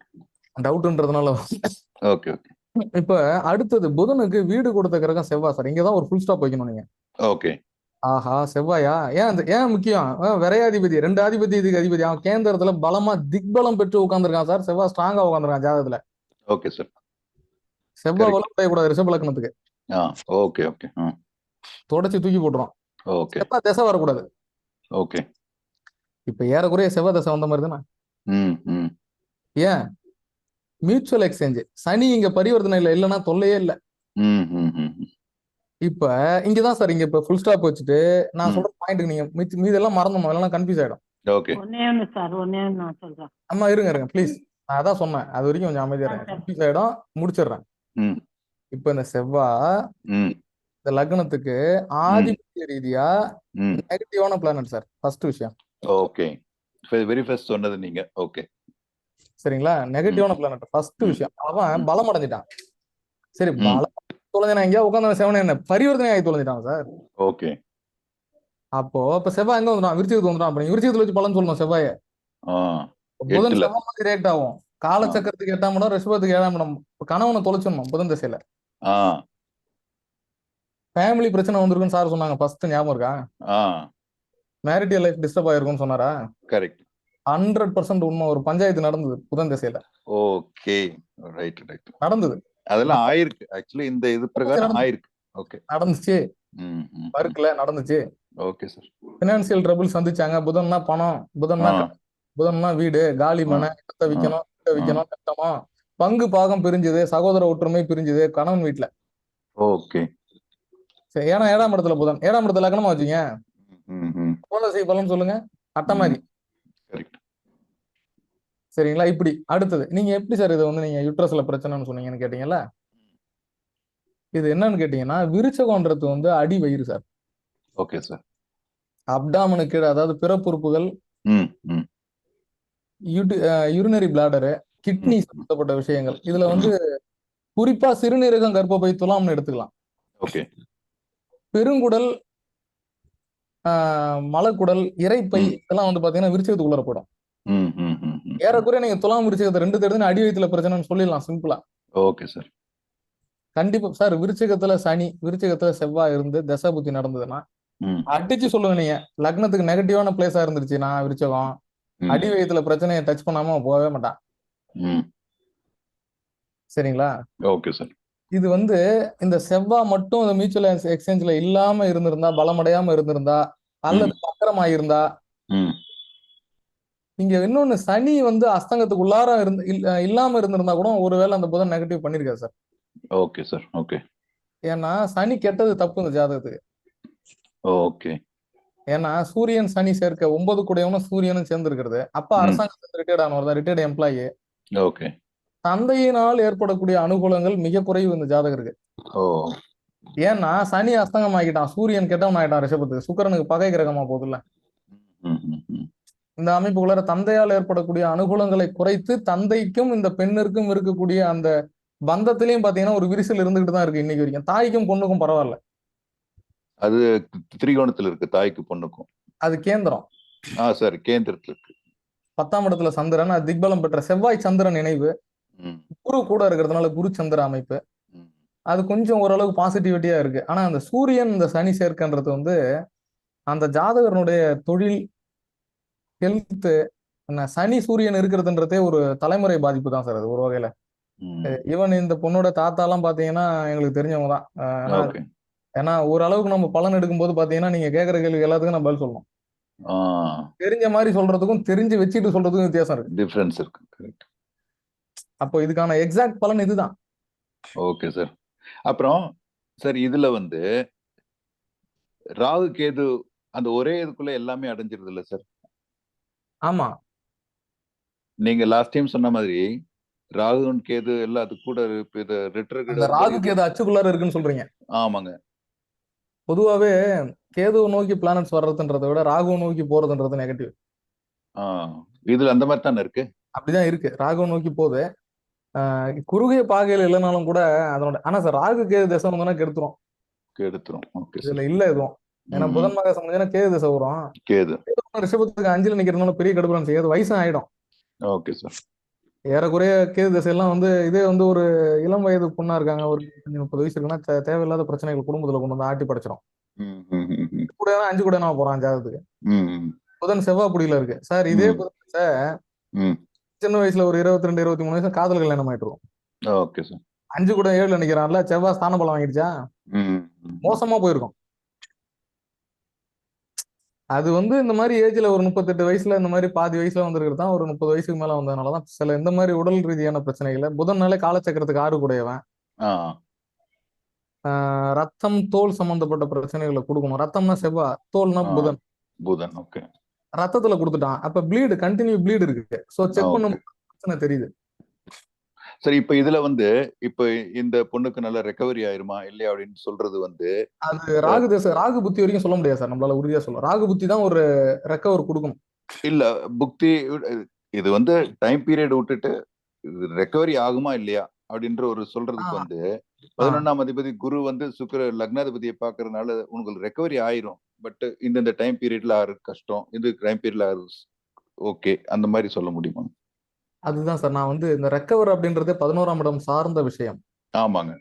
A: டவுட்ன்றதுனால.
F: ஓகே ஓகே
A: இப்ப அடுத்தது புதனுக்கு வீடு கொடுத்த கிரகம் செவ்வாய் சார். இங்கதான் ஒரு ஃபுல் ஸ்டாப் வைக்கணும் நீங்க.
F: ஓகே
A: ஆஹா, செவ்வாயா? ஏன் முக்கியம்? விரையாதிபதி, 2 ஆதிபதி இதுக்கு அதிபதி. அவன் கேந்திரத்துல பலமா திக்பலம் பெற்று உட்கார்ந்துருக்கான் சார். செவ்வாய் ஸ்ட்ராங்கா உட்காந்துருக்கான் ஜாதகத்துல.
F: Okay sir.
A: செவ்வாய்
F: Correct.
A: பலம் அடையக்கூடாது ரிஷப லக்னத்துக்கு.
F: ஓகே ஓகே
A: தொடச்சி தூக்கி போட்டுரும்.
F: ஓகே
A: செவ்வாய் திசை வரக்கூடாது.
F: ஓகே.
A: இப்ப ஏறக்குறைய செவ்வாய் திசை வந்த மாதிரி தானே.
F: ம் ம்
A: ஏன்? Mutual exchange. சனி இங்க பரிவர்த்தனை இல்லைன்னா தொல்லையே இல்ல.
F: ம் ம் ம்
A: இப்ப இங்கதான் சார், இங்க இப்ப ஃபுல் ஸ்டாப் வச்சுட்டு நான்
F: ம்.
A: சொல்ற பாயிண்ட்டுக்கு நீங்க மீதெல்லாம் மறந்துடணும், இல்லைன்னா கன்ஃபியூஸ் ஆயிடும்.
F: ஓகே
B: ஒன்னே ஒண்ணு சார், ஒன்னே ஒண்ணு நான் சொல்றேன்.
A: அம்மா இருங்க ப்ளீஸ். நான் அதான் சொன்னேன், அது வரைக்கும் கொஞ்சம் அமைதியா இருங்க. கன்ஃபியூஸ் ஆயிடும், முடிச்சிடுறேன்.
F: ம்
A: இப்ப இந்த செவ்வாய்
F: ம்
A: இந்த லக்னத்துக்கு ஆதிபத்திய ரீதியா
F: ம்
A: நெகட்டிவான பிளானட் சார். ஃபர்ஸ்ட் விஷயம்.
F: ஓகே. வெரி ஃபர்ஸ்ட் சொன்னது நீங்க. ஓகே
A: சரிங்களா? நெகட்டிவான பிளானட் ஃபர்ஸ்ட் விஷயம். அவன் பலம் அடைஞ்சிட்டான். சரி, பலம் தொலைஞ்சானா எங்கேயா உட்காந்து செவனே என்ன பரிவர்த்தனை ஆகி தொலைஞ்சிட்டான் சார்.
F: ஓகே.
A: அப்போ இப்ப செவ்வாய் எங்க வந்துடும்? விருச்சிகத்துக்கு வந்துடும். அப்ப நீங்க விருச்சிகத்துல வச்சு பலன் சொல்லணும். செவ்வாய புதன்
F: 8ல.
A: செவ்வாய் மாதிரி ரியாக்ட் ஆகும். காலச்சக்கரத்துக்கு 8ஆம் இடம், ரிஷபத்துக்கு 7ஆம் இடம். கணவனை தொலைச்சிடணும் புதன் திசையில.
F: ஆ
A: ஃபேமிலி பிரச்சனை வந்திருக்குன்னு சார் சொன்னாங்க ஃபர்ஸ்ட், ஞாபகம் இருக்கா?
F: ஆ
A: மேரிட்டல் லைஃப் டிஸ்டர்ப் ஆயிருக்கும்னு சொன்னாரா?
F: கரெக்ட்.
A: 100% உண்மை. ஒரு பஞ்சாயத்து நடந்தது புதன் திசையில.
F: Okay right right.
A: நடந்தது.
F: அதெல்லாம் ஆயிருக்கு ஆக்சுவலி, இந்த இது பிரகாரம் ஆயிருக்கு. ஓகே
A: நடந்துச்சு.
F: ம் ம்
A: வர்க்ல நடந்துச்சு.
F: Okay sir.
A: பினான்சியல் ட்ரபிள் சந்திச்சாங்க. புதன்னா பணம், புதன்னா புதன்னா வீடு, காலி மனை, இடத்த விற்கணும், வீட்டை விற்கணும், கட்டமா பங்கு பாகம் பிரிஞ்சுது, சகோதர ஒற்றுமை பிரிஞ்சுது கணவன் வீட்டுல.
F: ஓகே.
A: சரி, ஏன்னா 7ஆம் இடத்துல புதன், 7ஆம் இடத்துல லக்னமா வச்சுங்க.
F: ம் ம்
A: குழந்தை பலன் சொல்லுங்க, அட்டை மாதிரி.
F: கரெக்ட்.
A: சரிங்களா? இப்படி அடுத்தது நீங்க எப்படி சார் இதை வந்து நீங்க யுட்ரஸ்ல பிரச்சனைன்னு சொன்னீங்கன்னு கேட்டீங்கல்ல. இது என்னன்னு கேட்டீங்கன்னா, விருச்சகம்ன்றது வந்து அடி வயிறு சார்.
F: Okay sir.
A: அப்டாமனுக்கு கீழே, அதாவது பிறப்புறுப்புகள்,
F: ம் ம்
A: யூரினரி பிளாடரு, கிட்னி சம்பந்தப்பட்ட விஷயங்கள். இதுல வந்து குறிப்பா சிறுநீரகம், கர்ப்பப்பை, துலாம்னு எடுத்துக்கலாம்.
F: ஓகே.
A: பெருங்குடல், மலக்குடல், இரைப்பை இதெல்லாம் வந்து பாத்தீங்கன்னா விருச்சகத்துக்குள்ள போயிடும்.
F: ம் ம் ம் ம்
A: ஏறக்குறைய நீங்க துலாம் விருச்சகத்தை 2 தேடுன்னு அடி வயிற்றுல பிரச்சனைன்னு சொல்லிடலாம் சிம்பிளா.
F: Okay sir.
A: கண்டிப்பா சார். விருச்சகத்துல சனி, விருச்சகத்துல செவ்வாய் இருந்து தசை புத்தி நடந்ததுன்னா
F: ம்
A: அடிச்சு சொல்லுங்க. நீங்க லக்னத்துக்கு நெகட்டிவான பிளேஸா இருந்துருச்சு நான் விருச்சகம்,
F: ம்
A: அடி வயிற்றுல பிரச்சனையை டச் பண்ணாம போகவே மாட்டான்.
F: ம்
A: சரிங்களா?
F: Okay sir.
A: இது வந்து இந்த செவ்வாய் மட்டும் இந்த மியூச்சுவல் எக்ஸ்சேஞ்ச்ல இல்லாம இருந்திருந்தா, பலமடையாம இருந்திருந்தா, அல்லது பக்கரமாயிருந்தா,
F: ம்
A: இங்க இன்னொன்னு சனி வந்து அஸ்தங்கத்துக்கு உள்ளார இல்லாம இருந்திருந்தா கூட ஒருவேளை அந்த புதன் நெகட்டிவ் பண்ணிருக்காரு சார்.
F: Okay sir. ஓகே.
A: ஏன்னா சனி கெட்டது தப்பு இந்த ஜாதகத்துக்கு.
F: ஓகே.
A: ஏன்னா சூரியன் சனி சேர்க்க 9 கூடயவனும் சூரியனும் சேர்ந்து இருக்கிறது. அப்ப அரசாங்கத்துக்கு ரிட்டையர்ட் ஆனவர் தான், ரிட்டையர்ட் எம்ப்ளாயி.
F: ஓகே.
A: தந்தையினால் ஏற்படக்கூடிய அனுகூலங்கள் மிக குறைவு இந்த ஜாதகருக்கு.
F: ஓ
A: ஏன்னா சனி அஸ்தங்கம் ஆகிட்டான், சூரியன் கெட்டவன் ஆயிட்டான் ரிஷபத்துக்கு. சுக்கிரனுக்கு பகை கிரகமா போகுதுல்ல.
F: ம் ம் ம்
A: இந்த அமைப்புக்குள்ளார தந்தையால் ஏற்படக்கூடிய அனுகூலங்களை குறைத்து தந்தைக்கும் இந்த பெண்ணிற்கும் இருக்கக்கூடிய அந்த பந்தத்திலையும் பாத்தீங்கன்னா ஒரு விரிசல் இருந்துகிட்டு தான் இருக்கு இன்னைக்கு வரைக்கும். தாய்க்கும் பொண்ணுக்கும் பரவாயில்ல,
F: அது திரிகோணத்துல இருக்கு, தாய்க்கு பொண்ணுக்கும்.
A: அது கேந்திரம்.
F: சார் கேந்திரத்துல இருக்கு.
A: 10ஆம் இடத்துல சந்திரன், அது திக்பலம் பெற்ற செவ்வாய் சந்திரன் இணைவு.
F: ம்
A: குரு கூட இருக்கிறதுனால குரு சந்திர அமைப்பு.
F: ம்
A: அது கொஞ்சம் ஓரளவுக்கு பாசிட்டிவிட்டியா இருக்கு. ஆனா அந்த சூரியன் இந்த சனி சேர்க்கன்றது வந்து அந்த ஜாதகனுடைய தொழில், ஹெல்த், சனி சூரியன் இருக்கிறதுன்றதே ஒரு தலைமுறை பாதிப்பு தான் சார் அது ஒரு வகையில.
F: ம்
A: ஈவன் இந்த பொண்ணோட தாத்தா எல்லாம் பாத்தீங்கன்னா எங்களுக்கு தெரிஞ்சவங்க தான்.
F: ஓகே.
A: ஏன்னா ஓரளவுக்கு நம்ம பலன் எடுக்கும்போது பாத்தீங்கன்னா நீங்க கேட்கற கேள்வி எல்லாத்துக்கும் நான் பதில் சொல்லணும். தெரிஞ்ச மாதிரி சொல்றதுக்கும் தெரிஞ்சு வச்சுட்டு சொல்றதுக்கும் வித்தியாசம் இருக்கு.
F: டிஃபரன்ஸ் இருக்கு. கரெக்ட்.
A: அப்போ இதுக்கான எக்ஸாக்ட் பலன் இதுதான்.
F: Okay sir. அப்புறம் சார் இதுல வந்து ராகு கேது அந்த ஒரே இதுக்குள்ள எல்லாமே அடைஞ்சிருது இல்ல சார்?
A: ஆமா,
F: நீங்க லாஸ்ட் டைம் சொன்ன மாதிரி ராகு கேது எல்லாம் அது கூட இது
A: அந்த
F: ரெட்ரோகிரேட்
A: ராகு
F: வரும்போது
A: கேது அச்சுக்குள்ளார இருக்குன்னு சொல்றீங்க.
F: ஆமாங்க.
A: பொதுவாவே கேதுவை நோக்கி பிளானட்ஸ் வர்றதுன்றதை விட ராகுவை நோக்கி போறதுன்றது நெகட்டிவ்.
F: இதுல அந்த மாதிரி தானே இருக்கு.
A: அப்படிதான் இருக்கு. ராகுவை நோக்கி போகுது. குறுகிய பாகையில் இல்லைனாலும் கூட அதனோட ஆனா சார் ராகு கேது திசை வந்தோம்னா கெடுத்துரும்.
F: கெடுத்துரும். ஓகே
A: இதுல
F: சார்.
A: இல்ல எதுவும். ஏன்னா புதன் மகா சம்பந்தம் கேது திசை வரும்.
F: கேது
A: ரிஷபத்துக்கு 5ல நிக்கிறதுனால பெரிய கடுப்பு செய்யாது, வயசும் ஆயிடும்.
F: Okay sir.
A: ஏறக்குறைய கேது திசையெல்லாம் வந்து இதே வந்து ஒரு இளம் வயது பொண்ணா இருக்காங்க, ஒரு 30 வயசு இருக்குன்னா தேவையில்லாத பிரச்சனைகள் குடும்பத்துல கொண்டு வந்து ஆட்டி படைச்சிடும். கூட 5 கூட நான் போறான் ஜாதகத்துக்கு. புதன் செவ்வாய் புடியில இருக்கு சார். இதே புதன் திசை சின்ன வயசுல ஒரு 22 23 வயசு காதல் கல்யாணம் ஆயிட்டு இருக்கும்.
F: Okay sir.
A: 5 கூட 7ல நிக்கிறான்ல, செவ்வாய் ஸ்தான பலம் வாங்கிடுச்சா, மோசமா போயிருக்கும். அது வந்து இந்த மாதிரி ஏஜ்ல ஒரு 38 வயசுல இந்த மாதிரி பாதி வயசுல வந்திருக்கிறது தான் ஒரு 30 வயசுக்கு மேல வந்ததுனாலதான் சில இந்த மாதிரி உடல் ரீதியான பிரச்சனைகளை புதன்னாலே காலச்சக்கரத்துக்கு 6 கூடையவன் ரத்தம் தோல் சம்பந்தப்பட்ட பிரச்சனைகளை கொடுக்கணும். ரத்தம்னா செவ்வாய், தோல்னா புதன்.
F: புதன் ஓகே.
A: ரத்தத்துல கொடுத்துட்டான், அப்ப ப்ளீடு கண்டினியூ ப்ளீடு இருக்கு. சோ செக் பண்ணும் பிரச்சனை தெரியுது.
F: சரி, இப்ப இதுல வந்து இப்ப இந்த பொண்ணுக்கு நல்ல ரெக்கவரி ஆயிருமா இல்லையா அப்படின்னு சொல்றது வந்து
A: அது ராகு தசை ராகு புத்தி வரைக்கும் சொல்ல முடியாது சார், நம்மளால உறுதியா சொல்ல. ராகு புத்தி தான் ஒரு ரெக்கவர் கொடுக்கணும்.
F: இல்ல புக்தி இது வந்து டைம் பீரியட் விட்டுட்டு ரெக்கவரி ஆகுமா இல்லையா அப்படின்ற ஒரு சொல்றதுக்கு வந்து 11ஆம் அதிபதி குரு வந்து சுக்கிர லக்னாதிபதியை பாக்குறதுனால உங்களுக்கு ரெக்கவரி ஆயிரும். பட் இந்த டைம் பீரியட்ல ஆறு கஷ்டம், இந்த டைம் பீரியட்ல ஆறு ஓகே, அந்த மாதிரி சொல்ல முடியுமா?
A: அதுதான் சார், நான் வந்து இந்த ரெக்கவர் அப்படின்றது 11ஆம் இடம் சார்ந்த விஷயம்.
F: ஆமாங்க.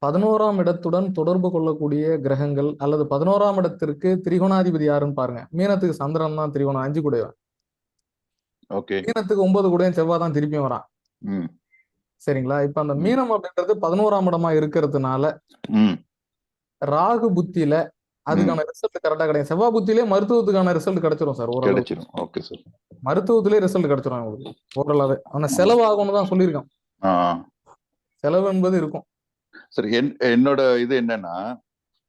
A: 11ஆம் இடத்துடன் தொடர்பு கொள்ளக்கூடிய கிரகங்கள் அல்லது 11ஆம் இடத்திற்கு திரிகோணாதிபதி யாருன்னு பாருங்க. மீனத்துக்கு சந்திரன் தான் திரிகோணம் 5 கூடையவன்.
F: ஓகே.
A: மீனத்துக்கு 9 கூடையும் செவ்வாய் தான் திருப்பியும் வரான். சரிங்களா? இப்ப அந்த மீனம் அப்படின்றது 11ஆம் இடமா இருக்கிறதுனால ராகு புத்தியில அதுக்கான ரிசல்ட் கரெக்டா கிடைக்கும். செவ்வாய் புத்தியிலே மருத்துவத்துக்கான ரிசல்ட் கிடைச்சிரும் சார், ஓரளவு.
F: Okay sir.
A: மருத்துவத்திலே ரிசல்ட் கிடைச்சிரும் உங்களுக்கு ஓரளவு. ஆனா செலவு ஆகும்னு தான் சொல்லியிருக்கான். செலவு என்பது இருக்கும்.
F: சரி, என்னோட இது என்னன்னா,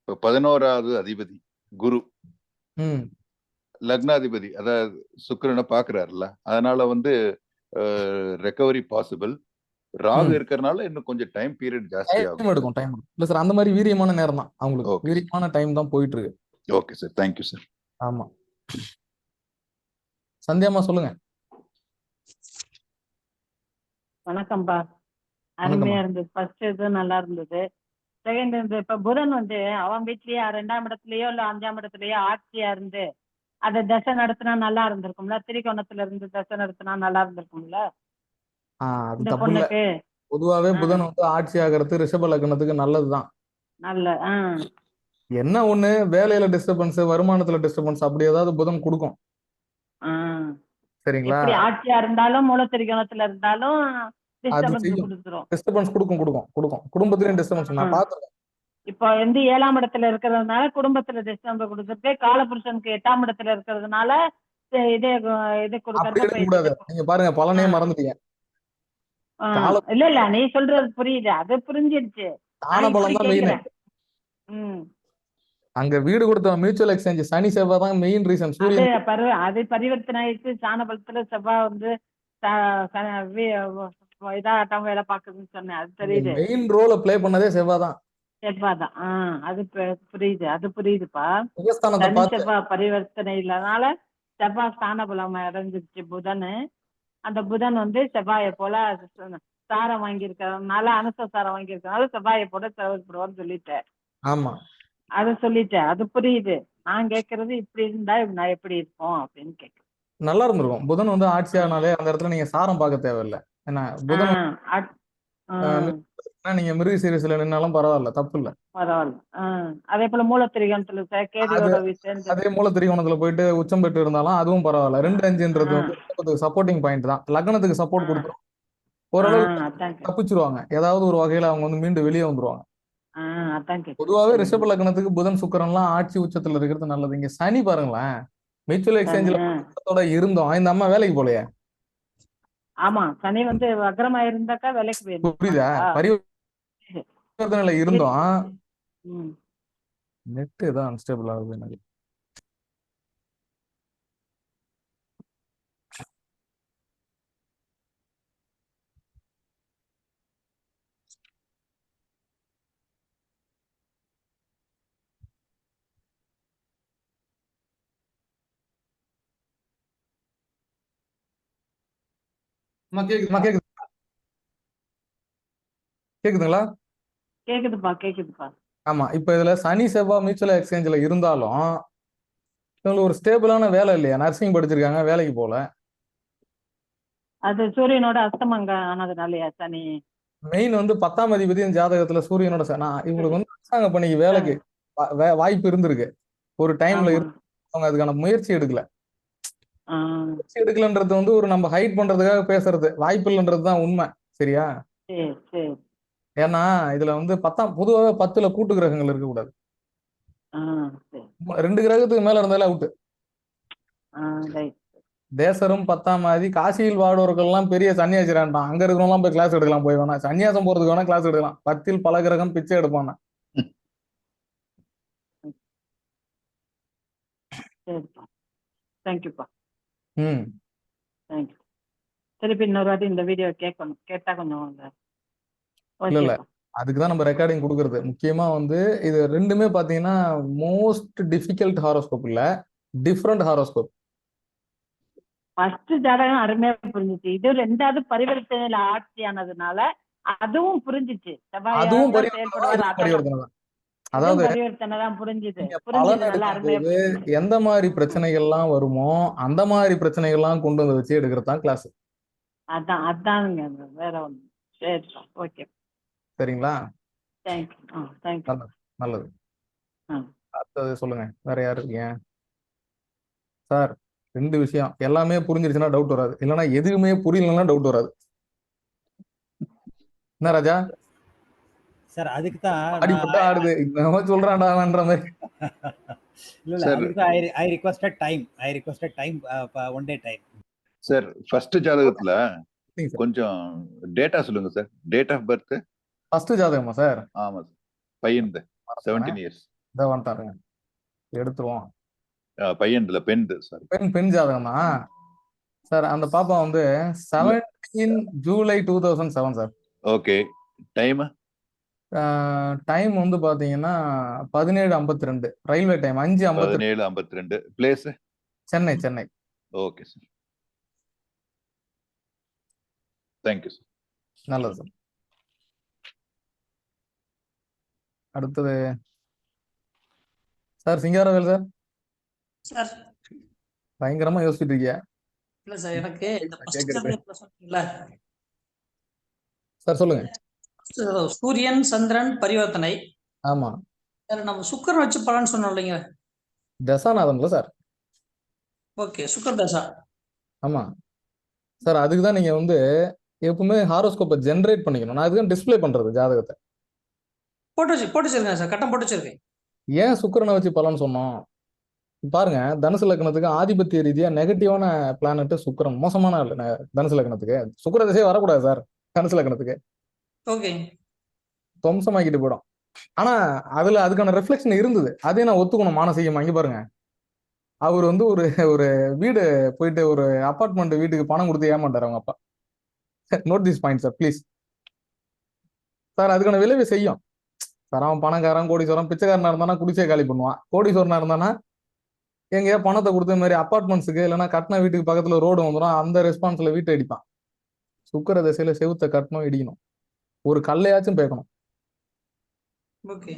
F: இப்ப 11ஆவது அதிபதி குரு லக்னாதிபதி அதாவது சுக்கிரனை பாக்குறாருல்ல, அதனால வந்து ரெக்கவரி பாசிபிள். ராகு இருக்கிறதுனால இன்னும் கொஞ்சம் டைம் பீரியட் ஜாஸ்தி ஆகும்.
A: எடுக்கும் டைம். இல்ல சார், அந்த மாதிரி வீரியமான நேரம் தான் அவங்களுக்கு. வீரியமான டைம் தான் போயிட்டு இருக்கு.
F: Okay sir, thank you sir.
A: ஆமா, சந்தியாமா சொல்லுங்க.
B: வணக்கம்பா. அருமையா இருந்தது. ஃபர்ஸ்ட் இது நல்லா இருந்தது. செகண்ட் இருந்து இப்ப புதன் வந்து அவன் வீட்லயே 2ஆம் இடத்துலயோ இல்ல 5ஆம் இடத்துலயோ ஆட்சியா இருந்து அதை தசை நடத்தினா நல்லா இருந்திருக்கும்ல. திரிகோணத்துல இருந்து தசை நடத்தினா நல்லா இருந்திருக்கும்ல இந்த பொண்ணுக்கு.
A: பொதுவாவே புதன் வந்து ஆட்சி ஆகிறது ரிஷப லக்னத்துக்கு நல்லதுதான்.
B: நல்ல
A: என்ன ஒண்ணு, வேலையில டிஸ்டர்பன்ஸ், வருமானத்துல டிஸ்டர்பன்ஸ் அப்படி ஏதாவது புதன் கொடுக்கும். சரிங்களா?
B: ஆட்சியா இருந்தாலும் மூல திரிகோணத்துல இருந்தாலும்
A: டிஸ்டர்பன்ஸ் கொடுக்கும். குடும்பத்திலயும் டிஸ்டர்பன்ஸ் நான் பாத்துறேன்.
B: இப்போ வந்து 7ஆம் இடத்துல இருக்கிறதுனால குடும்பத்துல டிஸ்டர்பன்ஸ் கொடுத்துட்டு, காலபுருஷனுக்கு 8ஆம் இடத்துல இருக்கிறதுனால இதே
A: கூடாது. நீங்க பாருங்க, பலனே மறந்துட்டீங்க.
B: இல்ல நீ சொல்றது புரியுது, அது புரிஞ்சிருச்சு.
A: அங்க வீடு கொடுத்த மியூச்சுவல் எக்ஸ்சேஞ்ச் சனி செவ்வாய் தான் மெயின் ரீசன்.
B: அது பரிவர்த்தனை ஆயிடுச்சு. சாண பலத்துல செவ்வாய் வந்து இதாட்டம் வேலை பாக்குதுன்னு சொன்னேன். அது தெரியுது.
A: மெயின் ரோல ப்ளே பண்ணதே செவ்வாய் தான்.
B: அது புரியுது, அது புரியுதுப்பா. செவ்வாய் பரிவர்த்தனை இல்லனால செவ்வாய் ஸ்தான பலம் அடைஞ்சிருச்சு புதன். அந்த புதன் வந்து செவ்வாயை போல சாரம் வாங்கியிருக்கிறதுனால, அனுச சாரம் வாங்கியிருக்கனால செவ்வாயை போல செயல்படுவான்னு சொல்லிட்டேன்.
A: ஆமா,
B: அது சொல்லிட்டேன். அது புரியுது. நான் கேக்குறது இப்படி இருந்தா நான் எப்படி இருப்போம் அப்படின்னு கேக்குறேன்.
A: நல்லா இருந்திருக்கும். புதன் வந்து ஆட்சியானாலே அந்த இடத்துல நீங்க சாரம் பார்க்க தேவையில்லை. ஏன்னா புதன் நீங்க மிருக சீரிஸ்ல நின்னாலும் பரவாயில்ல, தப்பு இல்ல.
B: பரவாயில்ல. அதே போல மூலத்திரிகோணத்துல
A: அதே மூலத்திரிகோணத்துல போயிட்டு உச்சம் பெற்று இருந்தாலும் அதுவும் பரவாயில்ல. 2-5ன்றது வந்து சப்போர்ட்டிங் பாயிண்ட் தான். லக்னத்துக்கு சப்போர்ட் கொடுத்துரும். ஓரளவு தப்பிச்சிருவாங்க. ஏதாவது ஒரு வகையில அவங்க வந்து மீண்டும் வெளியே வந்துருவாங்க. பொதுவாவே ரிஷப லக்னத்துக்கு புதன் சுக்கிரன்லாம் ஆட்சி உச்சத்துல இருக்கிறது நல்லது. இங்க சனி பாருங்களேன், மியூச்சுவல் எக்ஸ்சேஞ்சில இருந்தோம். இந்த அம்மா வேலைக்கு போலையே.
B: ஆமா, சனி வந்து வக்ரமா இருந்தாக்கா வேலைக்கு போயிடும்.
A: புரியுதா? பரிவர்த்தனையில இருந்தோம்.
B: ம்.
A: நெட் ஏதோ அன்ஸ்டேபிள் ஆகுது எனக்கு. கேக்குது கேக்குதுங்களா?
B: கேக்குதுப்பா.
A: ஆமா. இப்ப இதுல சனி செவ்வாய் மியூச்சுவல் எக்ஸ்சேஞ்சில் இருந்தாலும் இவங்களுக்கு ஒரு ஸ்டேபிளான வேலை இல்லையா? நர்சிங் படிச்சிருக்காங்க, வேலைக்கு போல.
B: அது சூரியனோட அஸ்தமங்க ஆனதுனாலயா சனி?
A: மெயின் வந்து 10ஆம் அதிபதியும் ஜாதகத்துல சூரியனோட நான் இவங்களுக்கு வந்து அரசாங்க பணிக்கு வேலைக்கு வாய்ப்பு இருந்திருக்கு ஒரு டைம்ல.
B: ஆமா.
A: அவங்க அதுக்கான முயற்சி எடுக்கல.
B: ஆ.
A: முயற்சி எடுக்கலன்றது வந்து ஒரு நம்ம ஹைட் பண்றதுக்காக பேசுறது, வாய்ப்பு இல்லைன்றது தான் உண்மை. சரியா?
B: சரி சரி.
A: ஏன்னா இதுல வந்து பொதுவாக 10ல கூட்டு கிரகங்கள் இருக்கக்கூடாது.
B: ஆ சரி.
A: 2 கிரகத்துக்கு மேல இருந்தாலே அவுட்டு.
B: ஆ ரைட்.
A: தேசரும் 10ஆம் ஆதி காசியில் வாடுவர்கள்லாம் பெரிய சன்னியாசிரான்டான். அங்க இருக்கிறவங்களாம் போய் கிளாஸ் எடுக்கலாம். போய் வேணா சன்னியாசம் போறதுக்கு வேணா கிளாஸ் எடுக்கலாம். 10ல் பல கிரகம் பிச்சை எடுப்பான்.
B: சரிப்பா. தேங்க்யூப்பா.
A: ம்
B: தேங்க்யூ. திருப்பி இன்னொரு வாட்டி இந்த வீடியோ கேட்டா கொஞ்சம்
A: இல்ல இல்ல
B: ஓகேப்பா.
A: அதுக்கு தான் நம்ம ரெக்கார்டிங் கொடுக்கறது. முக்கியமா வந்து இது ரெண்டுமே பாத்தீங்கன்னா மோஸ்ட் டிஃபிகல்ட் ஹாரோஸ்கோப் இல்ல, டிஃப்ரெண்ட் ஹாரோஸ்கோப்.
B: ஃபர்ஸ்ட் ஜாதகம் அருமையா புரிஞ்சுச்சு. இது 2வது பரிவர்த்தனையில ஆட்சி ஆனதுனால அதுவும் புரிஞ்சுச்சு.
A: அதுவும்
B: செவ்வாயா செயல்படுவார் அதெல்லாம்.
A: பரிவர்த்தனை தான்.
B: இதுவும்
A: அதாவது
B: பரிவர்த்தனை தான். புரிஞ்சுது
A: நீங்க பலன்
B: புரிஞ்சுது நல்லா
A: எடுக்கும்
B: அருமையா
A: போது
B: புரிஞ்சுது.
A: எந்த மாதிரி பிரச்சனைகள்லாம் வருமோ அந்த மாதிரி பிரச்சனைகள்லாம் கொண்டு வந்து வச்சு எடுக்கிறது தான் கிளாஸ்.
B: அதானுங்க வேற ஒண்ணு. சரிப்பா. ஓகே.
A: சரிங்களா?
B: தேங்க்யூ. தேங்க்யூ.
A: நல்லது நல்லது.
B: ஆ.
A: அடுத்தது சொல்லுங்க, வேற யாரு இருக்கீங்க? சார் 2 விஷயம் எல்லாமே புரிஞ்சிருச்சுன்னா டவுட் வராது, இல்லைன்னா எதுவுமே புரியலன்னா டவுட் வராது. என்ன ராஜா?
C: சார் அதுக்கு தான்
A: அடிப்பட்டா ஆடுது நம்ம சொல்றான்டான்ற மாதிரி.
C: இல்ல அதுக்கு தான் I requested time one day time.
F: Sir first ஜாதகத்துல கொஞ்சம் டேட்டா சொல்லுங்க sir. Date of birth
A: first ஜாதகமா சார்?
F: ஆமா சார். பையன் 17 இயர்ஸ்.
A: இத வந்துட்டாருங்க, எடுத்துருவோம்.
F: பையன் இல்ல பெண் சார்.
A: பெண் ஜாதகம் தான் சார். அந்த பாப்பா வந்து 17 July 2007 sir.
F: Okay. Time
A: time வந்து பாத்தீங்கன்னா 17:52 railway time. 5:52.
F: 17:52. Place
A: Chennai.
F: Okay sir. Thank you sir.
A: நல்லது சார். அடுத்தது சார் சிங்காரவேல் சார்.
I: சார்
A: பயங்கரமா யோசிச்சுட்டு இருக்கியா?
I: இல்ல சார், எனக்கு இந்த ஃபர்ஸ்ட் ஜாதகத்துல சொன்னீங்கல்ல
A: சார், சொல்லுங்க.
I: சூரியன் சந்திரன் பரிவர்த்தனை.
A: ஆமா,
I: சார் நம்ம சுக்கிரன் வச்சு பலன் சொன்னோம் இல்லைங்க,
A: தசாநாதன்ல சார்.
I: ஓகே, சுக்கர் தசா.
A: ஆமா சார், அதுக்கு தான் நீங்க வந்து எப்பவுமே ஹாரோஸ்கோப்பை ஜென்ரேட் பண்ணிக்கணும். நான் அதுக்கு டிஸ்ப்ளே பண்றது ஜாதகத்தை.
I: போட்டு வச்சிருக்கேன் சார், கட்டம் போட்டு வச்சிருக்கேன்.
A: ஏன் சுக்கிரனை வச்சு பலன் சொன்னோம் பாருங்க. தனுசு லக்னத்துக்கு ஆதிபத்திய ரீதியா நெகட்டிவான பிளானட் சுக்கிரன். மோசமான ஆளு தனுசு லக்னத்துக்கு. சுக்கிர திசையே வரக்கூடாது சார் தனுசு லக்னத்துக்கு.
I: ஓகே.
A: துவம்சமாக்கிட்டு போயிடும். ஆனா அதுக்கான ரெஃப்ளெக்ஷன் இருந்தது. அதே நான் ஒத்துக்கணும் மானசீகமா. இங்க பாருங்க, அவர் வந்து ஒரு ஒரு வீடு போயிட்டு ஒரு அபார்ட்மெண்ட் வீட்டுக்கு பணம் கொடுத்து ஏமாட்டார் அவங்க அப்பா. Note this point sir please. Sir அதுக்கான விளைவு செய்யும் சார். அவன் பணக்காரன் கோடீஸ்வரன் பிச்சைக்காரனா இருந்தானா குடிசை காலி பண்ணுவான். கோடீஸ்வரனா இருந்தானா எங்கேயா பணத்தை கொடுத்த மாதிரி அபார்ட்மெண்ட்ஸுக்கு இல்லைன்னா கட்டின வீட்டுக்கு பக்கத்துல ரோடு வந்துடும், அந்த ரெஸ்பான்ஸ்ல வீட்டை இடிப்பான். சுக்கிர திசையில செவுத்த கட்டணும், இடிக்கணும், ஒரு கல்லையாச்சும் பேக்கணும்.
I: ஓகே.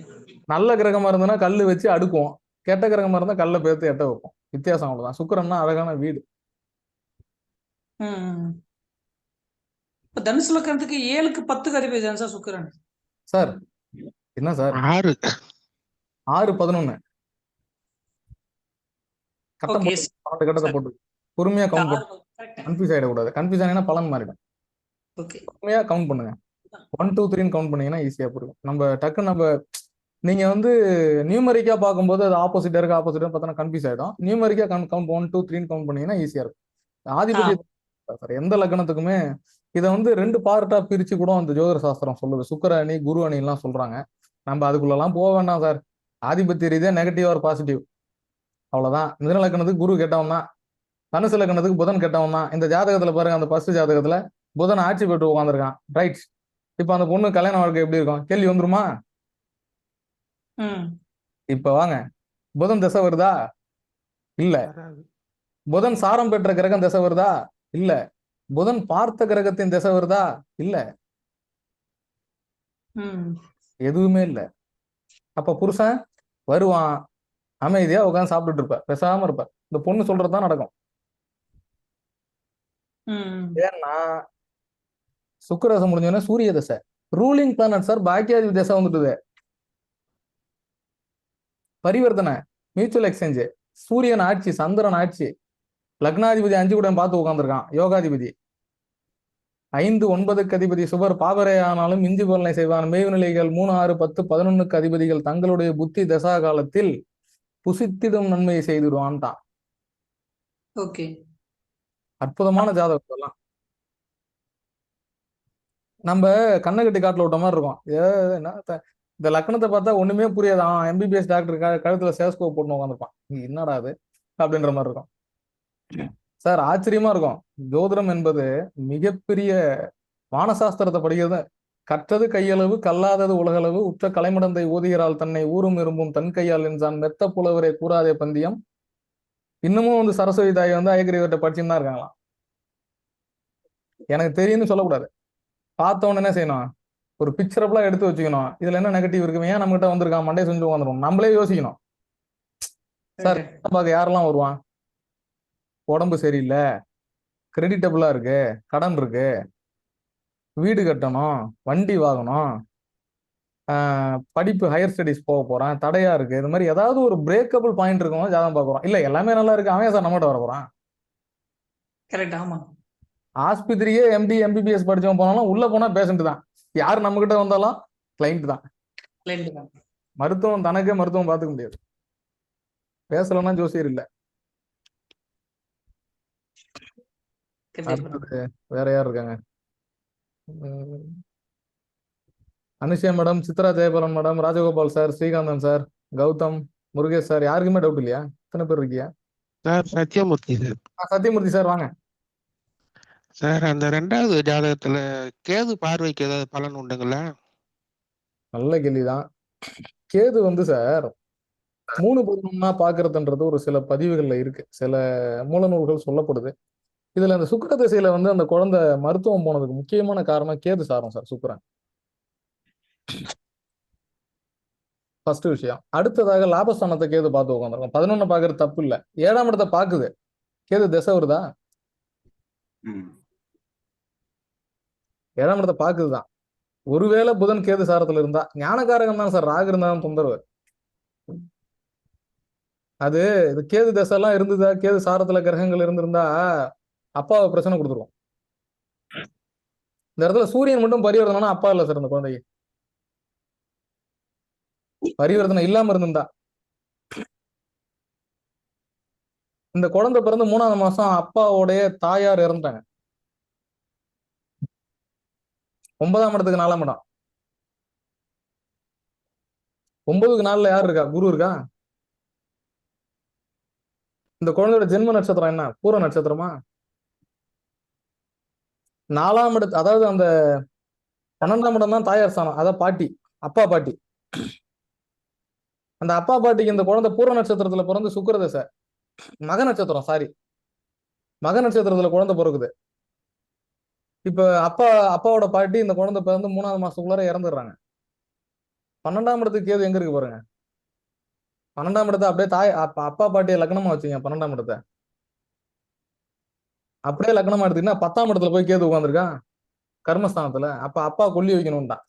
A: நல்ல கிரகமா இருந்ததுன்னா கல்லு வச்சு அடுக்குவோம், கெட்ட கிரகமா இருந்தா கல்லை பேர்த்து எட்ட வைப்போம். வித்தியாசம் அவ்வளவுதான். சுக்கிரன்னா அழகான வீடு.
I: இப்ப தனுசு லக்னத்துக்கு 7க்கு 10க்கு அதிபதி தான் சார் சுக்கிரன்.
A: சார் என்ன சார் 6-11 கட்டம்
I: ஓகே.
A: 12 கட்டத்தை போட்டு பொறுமையா கவுண்ட் பண்ணு. கன்ஃபியூஸ் ஆயிடக்கூடாது. கன்ஃபியூஸ் ஆனா பலன் மாறிடும்.
I: ஓகே.
A: பொறுமையா கவுண்ட் பண்ணுங்க. 1 2 3 கவுண்ட் பண்ணீங்கன்னா ஈஸியா புரியும். நம்ம டக்கு நீங்க வந்து நியூமரிக்கா பார்க்கும்போது அது ஆப்போசிட்டா இருக்கு, ஆப்போசிட்டா பார்த்தா கன்ஃபியூஸ் ஆயிடும். நியூமரிக்கா கவுண்ட் 1 2 3 கவுண்ட் பண்ணீங்கன்னா ஈஸியா இருக்கும். ஆதிபத்திய சார் எந்த லக்னத்துக்குமே இதை வந்து 2 பார்ட்டா பிரிச்சு கூட அந்த ஜோதிட சாஸ்திரம் சொல்லுது. சுக்கிர அணி குரு அணி எல்லாம் சொல்றாங்க. நம்ம அதுக்குள்ளலாம் போக வேண்டாம் சார். ஆதிபத்திய ரீதியா நெகட்டிவ் ஆர் பாசிட்டிவ், அவ்வளவுதான். மிதுன லக்னத்துக்கு குரு கெட்டவன் தான், தனுசு லக்னத்துக்கு புதன் கெட்டவன் தான். இந்த ஜாதகத்துல பாருங்க, அந்த ஃபர்ஸ்ட் ஜாதகத்துல புதன் ஆட்சி பெற்று உட்காந்துருக்கான், ரைட். இப்ப அந்த பொண்ணு கல்யாண வாழ்க்கை எப்படி இருக்கும்? கேள்வி வந்துருமா?
I: ம்
A: இப்ப வாங்க, புதன் திசை வருதா? இல்ல.
H: வராது.
A: புதன் சாரம் பெற்ற கிரகம் திசை வருதா? இல்ல. புதன் பார்த்த கிரகத்தின் திசை வருதா? இல்ல.
I: ம்
A: எதுவுமே இல்ல. அப்ப புருஷன் வருவான், அமைதியா உட்காந்து சாப்பிட்டுட்டு இருப்ப, பேசாம இருப்ப. இந்த பொண்ணு சொல்றதுதான் நடக்கும்.
I: ம்
A: ஏன்னா சுக்கிரதசை முடிஞ்சோடனே சூரிய தசை, ரூலிங் பிளானட் சார், பாக்கியாதிபதி தசை வந்துட்டுது. பரிவர்த்தனை, மியூச்சுவல் எக்ஸ்சேஞ்ச், சூரியன் ஆட்சி, சந்திரன் ஆட்சி, லக்னாதிபதி 5 கூட பார்த்து உட்காந்துருக்கான், யோகாதிபதி 5, 9க்கு அதிபதி சுபர் பாவரே ஆனாலும் இஞ்சி பலனை செய்வான். மேவுநிலைகள் 3, 6, 10, 11க்கு அதிபதிகள் தங்களுடைய புத்தி தசா காலத்தில் புசித்திடும் நன்மையை செய்துடுவான்ட்டான்.
I: ஓகே.
A: அற்புதமான ஜாதகம் இதெல்லாம். நம்ம கண்ணை கட்டி காட்டுல விட்ட மாதிரி இருக்கும். இந்த லக்னத்தை பார்த்தா ஒண்ணுமே புரியாது. எம்பிபிஎஸ் டாக்டர் கழுத்துல சேஸ்கோப் போட்டு உட்காந்துருப்பான், என்னடா அது அப்படின்ற மாதிரி இருக்கும் சார். ஆச்சரியமா இருக்கும். ஜோதிடம் என்பது மிகப்பெரிய வானசாஸ்திரத்தை படிக்கிறது. கற்றது கையளவு, கல்லாதது உலகளவு, உற்ற கலைமடந்தை ஓதுகிறாள் தன்னை ஊரும் இரும்பும் தன் கையால் என்றான் மெத்த புலவரை கூறாதே பந்தியம். இன்னமும் வந்து சரஸ்வதி தாய் வந்து அயகிரிவர்கிட்ட படிச்சுன்னு தான் இருக்காங்களாம். எனக்கு தெரியும்னு சொல்லக்கூடாது. பார்த்த உடனே என்ன செய்யணும்? ஒரு பிக்சரபிளா எடுத்து வச்சுக்கணும். இதுல என்ன நெகட்டிவ் இருக்கு, ஏன் நம்ம கிட்ட வந்திருக்கான், மண்டே செஞ்சு உட்காந்துரும். நம்மளே யோசிக்கணும் சார். பார்க்க யாரெல்லாம் வருவான்? உடம்பு சரியில்லை, கிரெடிட்டபிளா இருக்கு, கடன் இருக்கு, வீடு கட்டணும், வண்டி வாங்கணும், படிப்பு ஹையர் ஸ்டடிஸ் போக போறான், தடையா இருக்கு, இது மாதிரி ஏதாவது ஒரு பிரேக்கபிள் பாயிண்ட் இருக்கும் ஜாதகம் பார்க்குறோம். இல்ல எல்லாமே நல்லா இருக்கு, அவன் சார் நம்மகிட்ட வர போறான்.
I: கரெக்ட். ஆமா.
A: ஆஸ்பத்திரியே எம்டி எம்பிபிஎஸ் படிச்சவன் போனாலும் உள்ள போனா பேஷண்ட் தான். யார் நம்ம கிட்ட வந்தாலும் கிளைண்ட் தான்.
I: கிளைண்ட் தான்.
A: மருத்துவம் தனக்கே மருத்துவம் பார்த்துக்க முடியாது, பேசலன்னா ஜோசியர் இல்ல. அடுத்தது வேற யார் இருக்காங்க? Anushiya madam, Chitra Jayabalan madam, Rajagopal sir, Srikanthan sir, Gautham, Murugesh sir, யாருக்குமே டவுட் இல்லையா? எத்தனை பேர் இருக்கியா?
H: Sir Sathyamoorthy sir.
A: Sathyamoorthy sir வாங்க
H: சார். அந்த 2வது ஜாதகத்துல கேது பார்வைக்கு ஏதாவது பலன் உண்டுங்களா?
A: நல்ல கேள்விதான். கேது வந்து சார் 3 பதினொன்னா பாக்குறதுன்றது ஒரு சில பதிவுகள்ல இருக்கு, சில மூல நூல்கள் சொல்லப்படுது. இதுல அந்த சுக்கிர திசையில வந்து அந்த குழந்தை மருத்துவம் போனதுக்கு முக்கியமான காரணம் கேது சாரம் சார், சுக்கிரன். ஃபர்ஸ்ட் விஷயம். அடுத்ததாக லாபஸ்தானத்தை கேது பார்த்து உட்காந்துருக்கோம். 11 பாக்குறது தப்பு இல்ல, 7ஆம் இடத்தை பாக்குது. கேது திசை வருதா? 7ஆம் இடத்தை பாக்குதுதான். ஒருவேளை புதன் கேது சாரத்துல இருந்தா, ஞானகாரகம் தான் சார், ராகு இருந்தாலும் தொந்தரவு. அது இது கேது தசை எல்லாம் இருந்ததா, கேது சாரத்துல கிரகங்கள் இருந்திருந்தா அப்பாவை பிரச்சனை கொடுத்துருவோம். இந்த இடத்துல சூரியன் மட்டும் பரிவர்த்தனை அப்பா இல்ல சார். இந்த குழந்தைக்கு பரிவர்த்தனை இல்லாம இருந்திருந்தா, இந்த குழந்தை பிறந்து 3ஆவது மாசம் அப்பாவுடைய தாயார் இறந்துட்டாங்க. 9ஆம் இடத்துக்கு 4ஆம் இடம். 9க்கு 4ல யார் இருக்கா? குரு இருக்கா? இந்த குழந்தையோட ஜென்ம நட்சத்திரம் என்ன? பூர நட்சத்திரமா? 4ஆம் இடத்து, அதாவது அந்த 12ஆம் இடம் தான் தாயார் ஸ்தானம், அதான் பாட்டி, அப்பா பாட்டி. அந்த அப்பா பாட்டிக்கு இந்த குழந்தை பூர நட்சத்திரத்துல பிறந்து சுக்கிர தசை, மக நட்சத்திரம், சாரி மக நட்சத்திரத்துல குழந்தை பிறகுது. இப்ப அப்பாவோட பாட்டி இந்த குழந்தை பிறந்து 3ஆவது மாசத்துக்குள்ளார இறந்துடுறாங்க. 12ஆம் இடத்துக்கு கேது எங்க இருக்கு பாருங்க. 12ஆம் இடத்தை அப்படியே அப்பா பாட்டியை லக்னமா வச்சுங்க. 12ஆம் இடத்தை அப்படியே லக்னமா எடுத்தீங்கன்னா 10ஆம் இடத்துல போய் கேது உட்காந்துருக்கான் கர்மஸ்தானத்துல. அப்ப அப்பா கொல்லி வைக்கணும்டான்,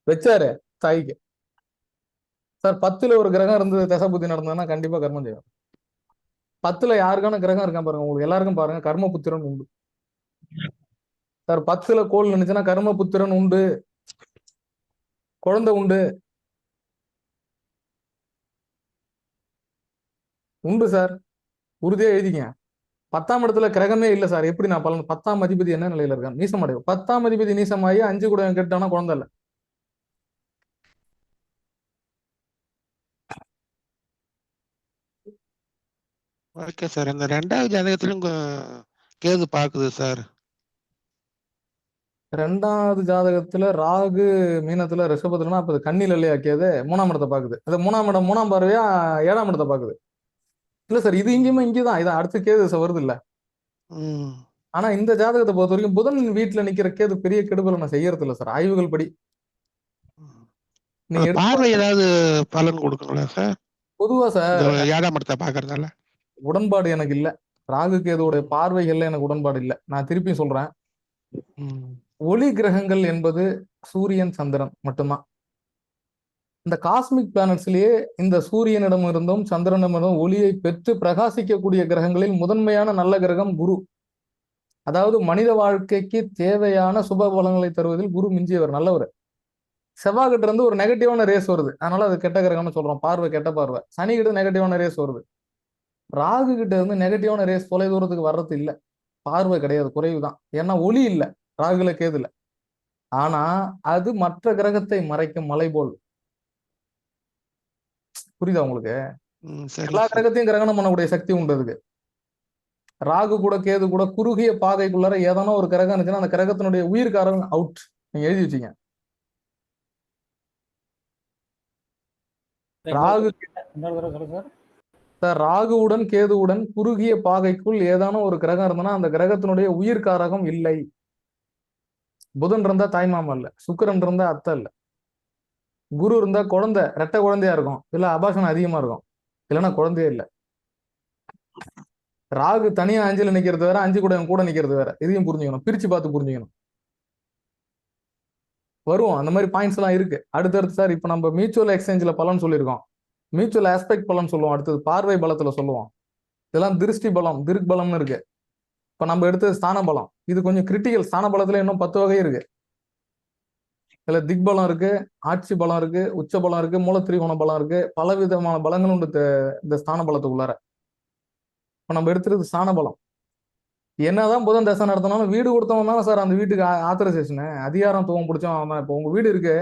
A: வச்சாரு தாய்க்கு. சார் 10ல ஒரு கிரகம் இருந்து தசை புத்தி நடந்ததுன்னா கண்டிப்பா கர்மம் செய்யும். 10ல யாருக்கான கிரகம் இருக்கான் பாருங்க, உங்களுக்கு எல்லாருக்கும் பாருங்க கர்ம புத்திரன் உண்டு சார். 10ல கோள் நினைச்சுன்னா கர்ம புத்திரன் உண்டு, குழந்தை உண்டு உண்டு சார், உறுதியா எழுதிங்க. 10ஆம் இடத்துல கிரகமே இல்லை சார், எப்படி நான் பலன்? 10ஆம் அதிபதி என்ன நிலையில இருக்கான்? நீசம் அடையும். 10ஆம் அதிபதி நீசமாயி 5 கூட கெட்டானா குழந்தை இல்லை.
H: Okay sir. இந்த 2வது ஜாதகத்திலும் கேது பாக்குது சார்.
A: 2வது ஜாதகத்துல ராகு மீனத்துல ரிஷபத்துலனா அப்ப அது கண்ணில இல்லையா கேது 3ஆம் இடத்தை பாக்குது. அது 3ஆம் இடம் 3ஆம் பார்வையா 7ஆம் இடத்தை பாக்குது. இல்ல சார், இது இங்கேயுமே இங்கேதான், இதான் அடுத்து கேது வருது இல்ல.
H: ம்.
A: ஆனா இந்த ஜாதகத்தை பொறுத்த வரைக்கும் புதன் வீட்டுல நிக்கிற கேது பெரிய கெடுபலை நான் செய்யறது இல்ல சார், ஆய்வுகள் படி. நீங்க
H: அந்த பார்வை ஏதாவது பலன் கொடுக்குங்களா சார்?
A: பொதுவா
H: இந்த
A: சார்
H: 7ஆம் இடத்தை பாக்குறதால?
A: உடன்பாடு எனக்கு இல்ல. ராகு கேதுவோட பார்வைகள்ல எனக்கு உடன்பாடு இல்ல. நான் திருப்பி சொல்றேன்,
H: ம்.
A: ஒளி கிரகங்கள் என்பது சூரியன் சந்திரன் மட்டும்தான். இந்த காஸ்மிக் பிளானட்ஸ்லயே இந்த சூரியனிடம் இருந்தும் சந்திரனிடமிருந்தும் ஒளியை பெற்று பிரகாசிக்கக்கூடிய கிரகங்களில் முதன்மையான நல்ல கிரகம் குரு. அதாவது மனித வாழ்க்கைக்கு தேவையான சுப பலங்களை தருவதில் குரு மிஞ்சியவர், நல்லவர். செவ்வாய்கிட்ட இருந்து ஒரு நெகட்டிவான ரேஸ் வருது, அதனால அது கெட்ட கிரகம்னு சொல்றோம், பார்வை கெட்ட பார்வை. சனி கிட்ட நெகட்டிவான ரேஸ் வருது. ராகு கிட்ட இருந்து நெகட்டிவான ரேஸ் தொலை தூரத்துக்கு வர்றது இல்ல, பார்வை கிடையாது, குறைவு தான். ஏன்னா ஒளி இல்ல ராகுல கேதுல. ஆனா அது மற்ற கிரகத்தை மறைக்கும் மலை போல். புரியுதா உங்களுக்கு?
H: சரி
A: எல்லா
H: சார்.
A: கிரகத்தையும் கிரகணம் பண்ணக்கூடிய சக்தி உண்டு அதுக்கு. ராகு கூட கேது கூட குறுகிய பாதைக்குள்ளார ஏதான ஒரு கிரகம் இருந்துச்சுன்னா அந்த கிரகத்தினுடைய உயிர்காரன் அவுட். நீங்க எழுதி வச்சீங்க. ராகு
C: இன்னொரு தடவை சொல்லுங்க சார்.
A: சார், ராகுவுடன் கேதுவுடன் குறுகிய பாகைக்குள் ஏதான ஒரு கிரகம் இருந்ததுன்னா அந்த கிரகத்தினுடைய உயிர்காரகம் இல்லை. புதன் இருந்தா தாய்மாமா இல்ல, சுக்கிரன் இருந்தா அத்தை இல்ல, குரு இருந்தா குழந்தை ரெட்டை குழந்தையா இருக்கும், இல்ல அபாஷனம் அதிகமா இருக்கும், இல்லைன்னா குழந்தையே இல்ல. ராகு தனியா 5ல நிக்கிறது வேற, 5 கூட நிக்கிறது வேற. இதையும் புரிஞ்சுக்கணும், பிரிச்சு பார்த்து புரிஞ்சுக்கணும். வரும் அந்த மாதிரி பாயிண்ட்ஸ் எல்லாம் இருக்கு. அடுத்தடுத்து சார், இப்ப நம்ம மியூச்சுவல் எக்ஸ்சேஞ்சில் பலன் சொல்லியிருக்கோம், மியூச்சுவல் ஆஸ்பெக்ட் பலன் சொல்லுவோம், அடுத்தது பார்வை பலத்துல சொல்லுவோம். இதெல்லாம் திருஷ்டி பலம், திருக்கு பலம்னு இருக்கு. இப்ப நம்ம எடுத்தது ஸ்தான பலம், இது கொஞ்சம் கிரிட்டிக்கல். ஸ்தான பலத்துல இன்னும் 10 வகை இருக்கு. இதுல திக் பலம் இருக்கு, ஆட்சி பலம் இருக்கு, உச்ச பலம் இருக்கு, மூலத்திரிகோண பலம் இருக்கு, பல விதமான பலங்கள் உண்டு இந்த ஸ்தான பலத்துக்குள்ளார. இப்ப நம்ம எடுத்துறது ஸ்தான பலம். என்னதான் புதன் தசை நடத்தினாலும் வீடு கொடுத்தவன் தானே சார் அந்த வீட்டுக்கு ஆத்தரைசேஷனு, அதிகாரம் துவம் பிடிச்சவன் அவன் தான். இப்போ உங்க வீடு இருக்கு,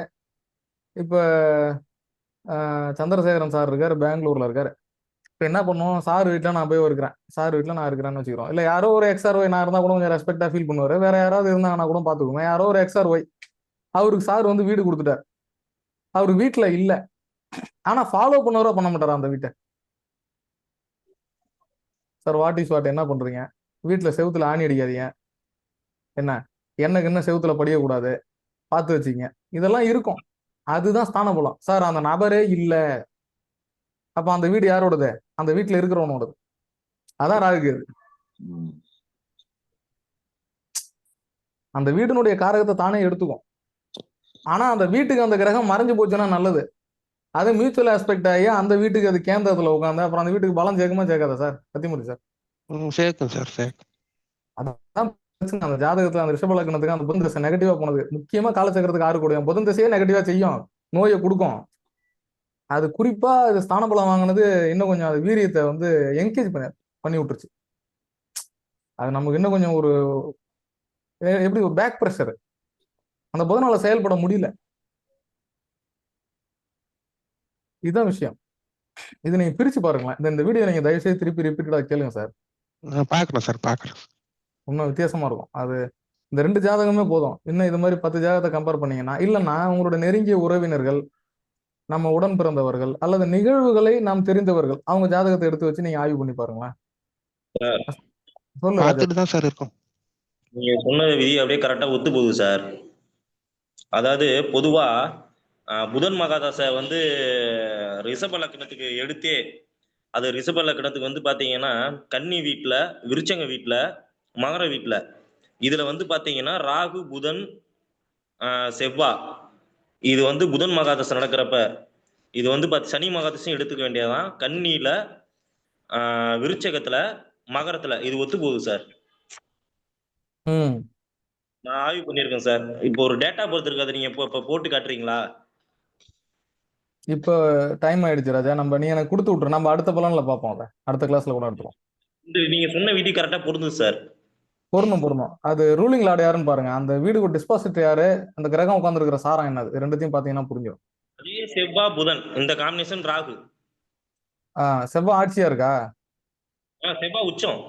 A: இப்ப சந்திரசேகரன் சார் இருக்காரு, பெங்களூர்ல இருக்காரு. இப்போ என்ன பண்ணுவோம், சார் வீட்டில் நான் போய் இருக்கிறேன், சார் வீட்டில் நான் இருக்கிறேன்னு வச்சுக்கிறோம். இல்லை யாரோ ஒரு எக்ஸ்ஆர் ஒய் நான் இருந்தால் கூட கொஞ்சம் ரெஸ்பெக்டாக ஃபீல் பண்ணுவார், வேற யாராவது இருந்தாங்கன்னா கூட பார்த்துக்குவேன். யாரோ ஒரு எக்ஸ்ஆர் ஒய் அவருக்கு சார் வந்து வீடு கொடுத்துட்டார், அவர் வீட்டில் இல்லை, ஆனால் ஃபாலோ பண்ணவரோ பண்ண மாட்டாரா அந்த வீட்டை? சார் வாட் இஸ் வாட், என்ன பண்றீங்க? வீட்டில் செவுத்துல ஆணி அடிக்காதீங்க, என்ன எனக்கு என்ன செவுத்துல படியக்கூடாது, பார்த்து வச்சுங்க, இதெல்லாம் இருக்கும். அதுதான் ஸ்தான பலம். சார் அந்த நபரே இல்லை, அப்ப அந்த வீடு யாரோடது? அந்த வீட்டுல இருக்கிறவனோடது. அதான் ராகு. அந்த வீட்டினுடைய காரகத்தை தானே எடுத்துக்கும். ஆனா அந்த வீட்டுக்கு அந்த கிரகம் மறைஞ்சு போச்சுன்னா நல்லது. அது மியூச்சுவல் ஆஸ்பெக்ட் ஆகி அந்த வீட்டுக்கு அது கேந்திரத்துல உட்காந்து அப்புறம் அந்த வீட்டுக்கு பலம் சேர்க்குமா சேர்க்காதா சார் சத்தியமூர்த்தி சார்?
H: சேர்க்கும் சார், சேர்க்கும்.
A: அதான் பிரச்சனை. அந்த ஜாதகத்துல அந்த ரிஷப லக்னத்துக்கு அந்த புதன் திசை நெகட்டிவா போனது, முக்கியமா காலச்சக்கரத்துக்கு ஆறு கூடிய புதன் திசையே நெகட்டிவா செய்யும், நோயை கொடுக்கும். அது குறிப்பா அது ஸ்தான பலம் வாங்கினது இன்னும் கொஞ்சம் அது வீரியத்தை வந்து என்கேஜ் பண்ணி விட்டுருச்சு. அது நமக்கு இன்னும் கொஞ்சம் ஒரு எப்படி ஒரு பேக் ப்ரெஷர், அந்த புதனால செயல்பட முடியல. இதுதான் விஷயம். இது நீங்க பிரிச்சு பாருங்களேன். இந்த வீடியோ நீங்க தயவு செய்து திருப்பி ரிப்பீட்டடா கேளுங்க சார்.
H: பாக்குறேன் சார், பாக்குறேன்.
A: இன்னும் வித்தியாசமா இருக்கும். அது இந்த 2 ஜாதகமே போதும். இன்னும் இது மாதிரி 10 ஜாதகத்தை கம்பேர் பண்ணீங்கன்னா, இல்லைன்னா உங்களோட நெருங்கிய உறவினர்கள், நம்ம உடன் பிறந்தவர்கள் அல்லது நிகழ்வுகளை நாம் தெரிந்தவர்கள், அவங்க ஜாதகத்தை எடுத்து வச்சு நீங்க ஆய்வு பண்ணி பாருங்களேன். சொல்லு ராஜா.
H: பார்த்துட்டு தான் சார் இருக்கும்.
J: நீங்க சொன்ன விதி அப்படியே கரெக்டா ஒத்து போகுது சார். அதாவது பொதுவா புதன் மகாதசை வந்து ரிஷப லக்னத்துக்கு எடுத்தே, அது ரிஷப லக்னத்துக்கு வந்து பாத்தீங்கன்னா கன்னி வீட்டுல, விருச்சங்க வீட்டுல, மகர வீட்டுல, இதுல வந்து பாத்தீங்கன்னா ராகு புதன் செவ்வாய், இது வந்து புதன் மகாதசை நடக்கிறப்ப இது வந்து சனி மகாதசையும் எடுத்துக்க வேண்டியதான். கன்னியில, விருச்சகத்துல, மகரத்துல இது ஒத்து போகுது சார். நான் ஆய்வு பண்ணியிருக்கேன் சார். இப்போ ஒரு டேட்டா பொறுத்து இருக்கு, அதை நீங்க இப்போ போட்டு காட்டுறீங்களா?
A: இப்போ டைம் ஆயிடுச்சு ராஜா, நீ எனக்கு கொடுத்து விட்டுரு, நம்ம அடுத்த பலன்ல பார்ப்போம், அதை அடுத்த கிளாஸ்ல கூட எடுத்துருவோம்.
J: நீங்க சொன்ன வீடு கரெக்டா பொருந்துது சார்.
A: பொருந்தும். அது ரூலிங் லார்டு யாருன்னு பாருங்க, அந்த வீடுக்கு டிஸ்பாசிட் யாரு, அந்த கிரகம் உட்காந்துருக்கிற சாரம் என்னது, ரெண்டுத்தையும் பாத்தீங்கன்னா புரிஞ்சிடும்.
J: அதே செவ்வாய் புதன் இந்த காம்பினேஷன் ராகு.
A: செவ்வாய் ஆட்சியா இருக்கா?
J: செவ்வாய் உச்சம்.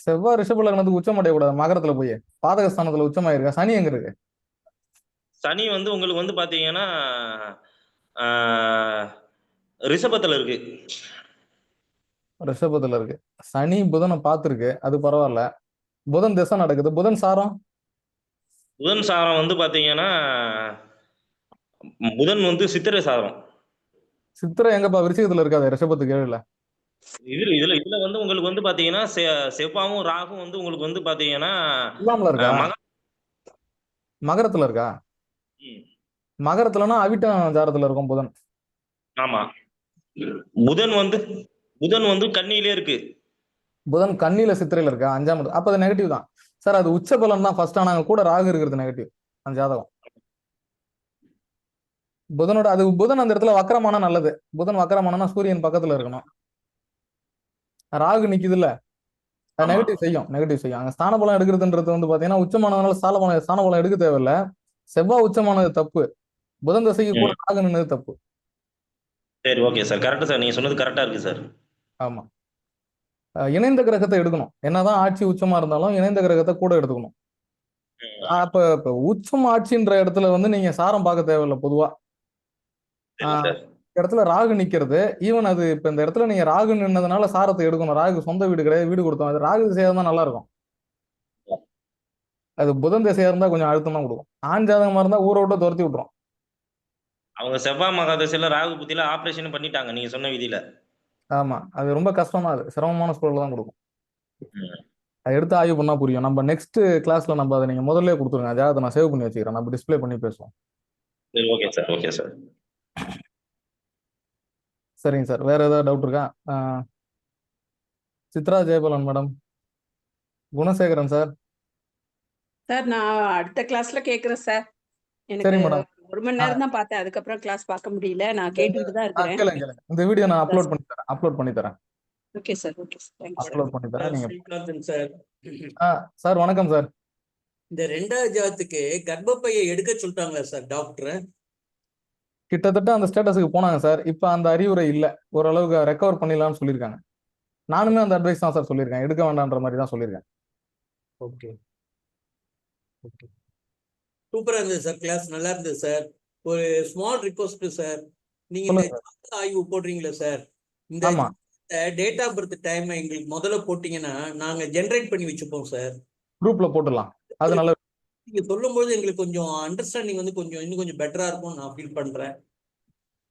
A: செவ்வாய் ரிஷப லக்னத்துக்கு உச்சம் அடையக்கூடாது. மகரத்துல போய் பாதகஸ்தானத்துல உச்சமாயிருக்கா. சனி எங்க இருக்கு?
J: சனி வந்து உங்களுக்கு வந்து பாத்தீங்கன்னா ஆஹ், ரிஷபத்துல இருக்கு.
A: ரிஷபத்துல இருக்கு. சனி புதனை பார்த்துருக்கு, அது பரவாயில்ல. புதன் திசை நடக்குது. புதன் சாரம்
J: புதன் சாரம் வந்து பாத்தீங்கன்னா புதன் வந்து சித்திரை சாரம்.
A: சித்திரை எங்கப்பா? விருச்சிகத்துல இருக்காது, ரிஷபத்துக்கு ஏழுல.
J: இதுல வந்து உங்களுக்கு வந்து பாத்தீங்கன்னா செவ்வாவும் ராகும் வந்து உங்களுக்கு வந்து பாத்தீங்கன்னா
A: துலாம்ல இருக்கா?
J: மக
A: மகரத்துல இருக்கா?
J: ம்,
A: மகரத்துலனா அவிட்டம் ஜாரத்துல இருக்கும் புதன்.
J: ஆமா. புதன் வந்து புதன் வந்து கன்னியிலே இருக்கு.
A: புதன் கன்னியில சித்திரையில இருக்கா? அஞ்சாம் இடம். அப்ப அது நெகட்டிவ் தான் சார். அது உச்ச பலன் தான் ஃபர்ஸ்ட். ஆனா அங்க கூட ராகு இருக்கிறது நெகட்டிவ் அந்த ஜாதகம். புதனோட அது புதன் அந்த இடத்துல வக்கரமானா நல்லது. புதன் வக்கரமானா சூரியன் பக்கத்துல இருக்கணும். ராகு நிக்குது இல்ல, அது
J: ஆமா.
A: நெகட்டிவ் செய்யும், நெகட்டிவ் செய்யும். அங்க ஸ்தான பலம் எடுக்கிறதுன்றது வந்து பாத்தீங்கன்னா உச்சமானதுனால ஸ்தான பலம் எடுக்க தேவையில்ல. செவ்வாய் உச்சமானது தப்பு. புதன் தசைக்கு கூட
J: ம்.
A: ராகு நின்னது தப்பு.
J: சரி, ஓகே சார். கரெக்ட் சார், நீங்க சொன்னது கரெக்டா இருக்கு சார்.
A: ஆமா. இணைந்த கிரகத்தை எடுக்கணும். என்னதான் ஆட்சி உச்சமா இருந்தாலும் இணைந்த கிரகத்தை கூட எடுத்துக்கணும்.
J: ம்.
A: அப்ப இப்ப உச்சம் ஆட்சின்ற இடத்துல வந்து நீங்க சாரம் பார்க்க தேவையில்ல பொதுவா.
J: சரி சார்.
A: இந்த இடத்துல ராகு நிக்கிறது. ஈவன் அது இப்ப இந்த இடத்துல நீங்க ராகு நின்னதுனால சாரத்தை எடுக்கணும். ராகு சொந்த வீடு கிடையாது, வீடு கொடுத்தோம். அது ராகு திசையா இருந்தா நல்லா இருக்கும். அது புதன் திசையா இருந்தா கொஞ்சம் அழுத்தம் தான் கொடுக்கும். ஆண் ஜாதகமா இருந்தா ஊரை விட்டு துரத்தி விட்டுரும்.
J: அவங்க செவ்வாய் மகாதசையில ராகு புத்தியில ஆபரேஷன் பண்ணிட்டாங்க நீங்க சொன்ன விதியில.
A: ஆமா, அது ரொம்ப கஷ்டம் தான். அது சிரமமான சூழல் தான் கொடுக்கும்.
J: ம்.
A: அதை எடுத்து ஆய்வு பண்ணா புரியும். நம்ம நெக்ஸ்ட் கிளாஸ்ல நம்ம அதை நீங்க முதல்ல கொடுத்துருங்க. ஜாதகத்தை நான் சேவ் பண்ணி வச்சுக்கிறேன். நம்ம டிஸ்ப்ளே பண்ணி பேசுவோம்.
J: சரி, ஓகே சார், ஓகே சார்.
A: சரிங்க சார். வேற ஏதாவது டவுட் இருக்கா? Chitra Jayabalan madam, Gunasekaran sir.
K: Sir நான் அடுத்த கிளாஸ்ல கேக்குறேன் சார். எனக்கு
A: சரி மேடம்.
K: 1 மணி நேரம் தான் பார்த்தேன். அதுக்கப்புறம் கிளாஸ் பார்க்க முடியல. நான் கேட்டுட்டு தான் இருக்கிறேன்.
A: கேளுங்க கேளுங்க. இந்த வீடியோ நான் அப்லோட் பண்ணி தரேன்.
K: Okay sir, okay sir, thank you sir.
A: Upload பண்ணி தரேன். நீங்க
L: ஸ்ரீகாந்தன் சார்,
A: சார் வணக்கம் சார்.
L: இந்த 2வது ஜாதத்துக்கு கர்ப்பப்பையை எடுக்க சொல்லிட்டாங்களா சார் டாக்டர்?
A: கிட்டத்தட்ட அந்த ஸ்டேட்டஸுக்கு போனாங்க சார். இப்ப அந்த அறிவுரை இல்ல. ஓரளவுக்கு ரெக்கவர் பண்ணிடலாம்னு சொல்லியிருக்காங்க. நானுமே அந்த அட்வைஸ் தான் சார் சொல்லியிருக்கேன். எடுக்க வேண்டாம்ன்ற மாதிரி தான் சொல்லியிருக்கேன்.
L: ஓகே ஓகே, சூப்பரா இருந்தது சார். கிளாஸ் நல்லா இருந்தது சார். ஒரு ஸ்மால் ரிக்வஸ்ட் சார், நீங்க இந்த
A: சொல்லுங்க சார்.
L: ஜாதக ஆய்வு போடுறீங்களா சார்? இந்த
A: ஆமா,
L: டேட் ஆஃப் பர்த் டைம் எங்களுக்கு முதல்ல போட்டீங்கன்னா நாங்க ஜென்ரேட் பண்ணி வச்சுப்போம் சார்.
A: குரூப்ல போட்டுடலாம். அது நல்ல
L: நீங்க சொல்லும்போது எங்களுக்கு கொஞ்சம் அண்டர்ஸ்டாண்டிங் வந்து இன்னும் கொஞ்சம் பெட்டரா இருக்கும் நான் ஃபீல் பண்றேன்.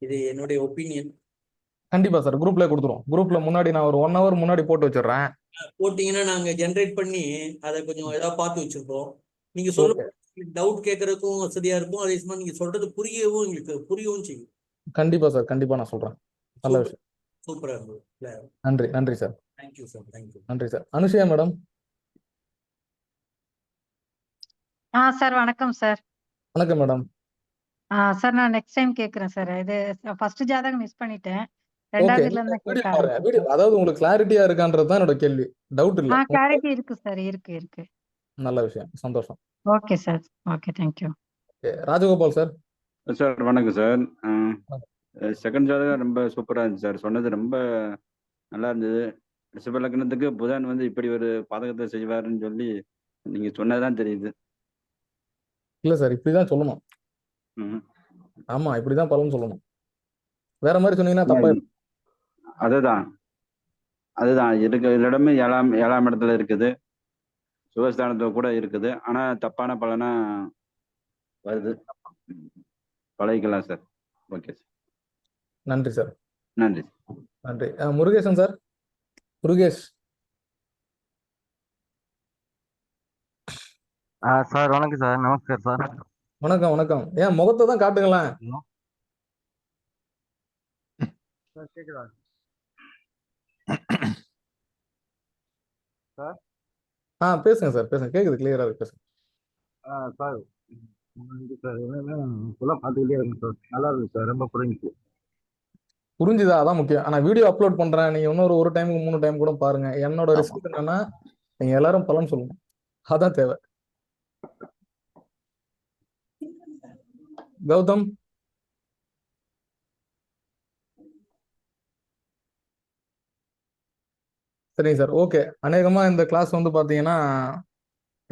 L: இது என்னுடைய ஒப்பீனியன்.
A: கண்டிப்பா சார். குரூப்ல கொடுத்துருவோம். குரூப்ல முன்னாடி நான் ஒரு 1 hour முன்னாடி போட்டு வச்சிடுறேன்.
L: போட்டீங்கன்னா நாங்க ஜென்ரேட் பண்ணி அதை கொஞ்சம் ஏதாவது பார்த்து வச்சிருப்போம். நீங்க
A: ஓகே.
L: சொல்ல டவுட் கேட்கறதுக்கும் வசதியா இருக்கும். அதே சமயம் நீங்க சொல்றது எங்களுக்கு புரியவும் செய்யும்.
A: கண்டிப்பா சார். கண்டிப்பா நான் சொல்றேன். நல்ல விஷயம்.
L: சூப்பரா இருந்தது.
A: நன்றி, நன்றி சார்.
L: Thank you sir, thank you.
A: நன்றி சார். அனுஷயா மேடம்.
M: சார் வணக்கம் சார்.
A: வணக்கம் மேடம்.
M: சார் நான் நெக்ஸ்ட் டைம் கேக்குறேன் சார். இது ஃபர்ஸ்ட் ஜாதகம் மிஸ் பண்ணிட்டேன்.
A: ஓகே.
M: ரெண்டாவதுல இருந்து
A: வீடியோ
M: கேட்க
A: பாருங்க.
M: ஆரம்பிச்சேன் சார்.
A: அதாவது உங்களுக்கு கிளாரிட்டியா இருக்கான்றது தான் என்னோட கேள்வி. டவுட் இல்ல.
M: கிளாரிட்டி இருக்கு சார். இருக்கு.
A: நல்ல விஷயம். சந்தோஷம்.
M: Okay sir. Okay, thank you.
A: Rajagopal sir.
N: Sir வணக்கம் சார். செகண்ட் ஜாதகம் ரொம்ப சூப்பராக இருந்துச்சு சார். சொன்னது ரொம்ப நல்லா இருந்தது. ரிஷப லக்னத்துக்கு புதன் வந்து இப்படி ஒரு பாதகத்தை செய்வாருன்னு சொல்லி நீங்கள் சொன்னதான் தெரியுது.
A: இல்ல சார், இப்படிதான் சொல்லணும். ஆமா, இப்படிதான் பலன் சொல்லணும். வேற மாதிரி சொன்னீங்கன்னா தப்பா இருக்கும்.
N: அதுதான் இருக்கிற இடமே ஏழாம் இடத்துல இருக்குது, சுகஸ்தானத்துல கூட இருக்குது. ஆனா தப்பான பலனா வருது. பழகிக்கலாம் சார். Okay sir.
A: நன்றி சார்.
N: நன்றி.
A: நன்றி. முருகேசன் சார். முருகேஷ்.
O: சார் வணக்கம் சார். நமஸ்கார் சார்.
A: வணக்கம் வணக்கம். ஏன் முகத்தை தான் காட்டுங்களேன்.
O: சார் கேக்குதா சார்?
A: பேசுங்க சார், பேசுங்க. கேக்குது, கிளியரா பேசுங்க.
O: சார் சார் என்னன்னா ஃபுல்லாக பார்த்துக்கிட்டே இருக்கேன் சார். நல்லா இருக்கு சார். ரொம்ப புரிஞ்சுச்சு.
A: புரிஞ்சுதா? அதான் முக்கியம். ஆனா வீடியோ அப்லோட் பண்றேன். நீங்க இன்னொரு 1 டைமுக்கு 3 டைம் கூட பாருங்க. என்னோட ரிஸ்க் என்னன்னா நீங்க எல்லாரும் பலன் சொல்லணும். அதான் தேவை. கௌதம். சரிங்க சார். ஓகே. அநேகமா இந்த கிளாஸ் வந்து பார்த்தீங்கன்னா,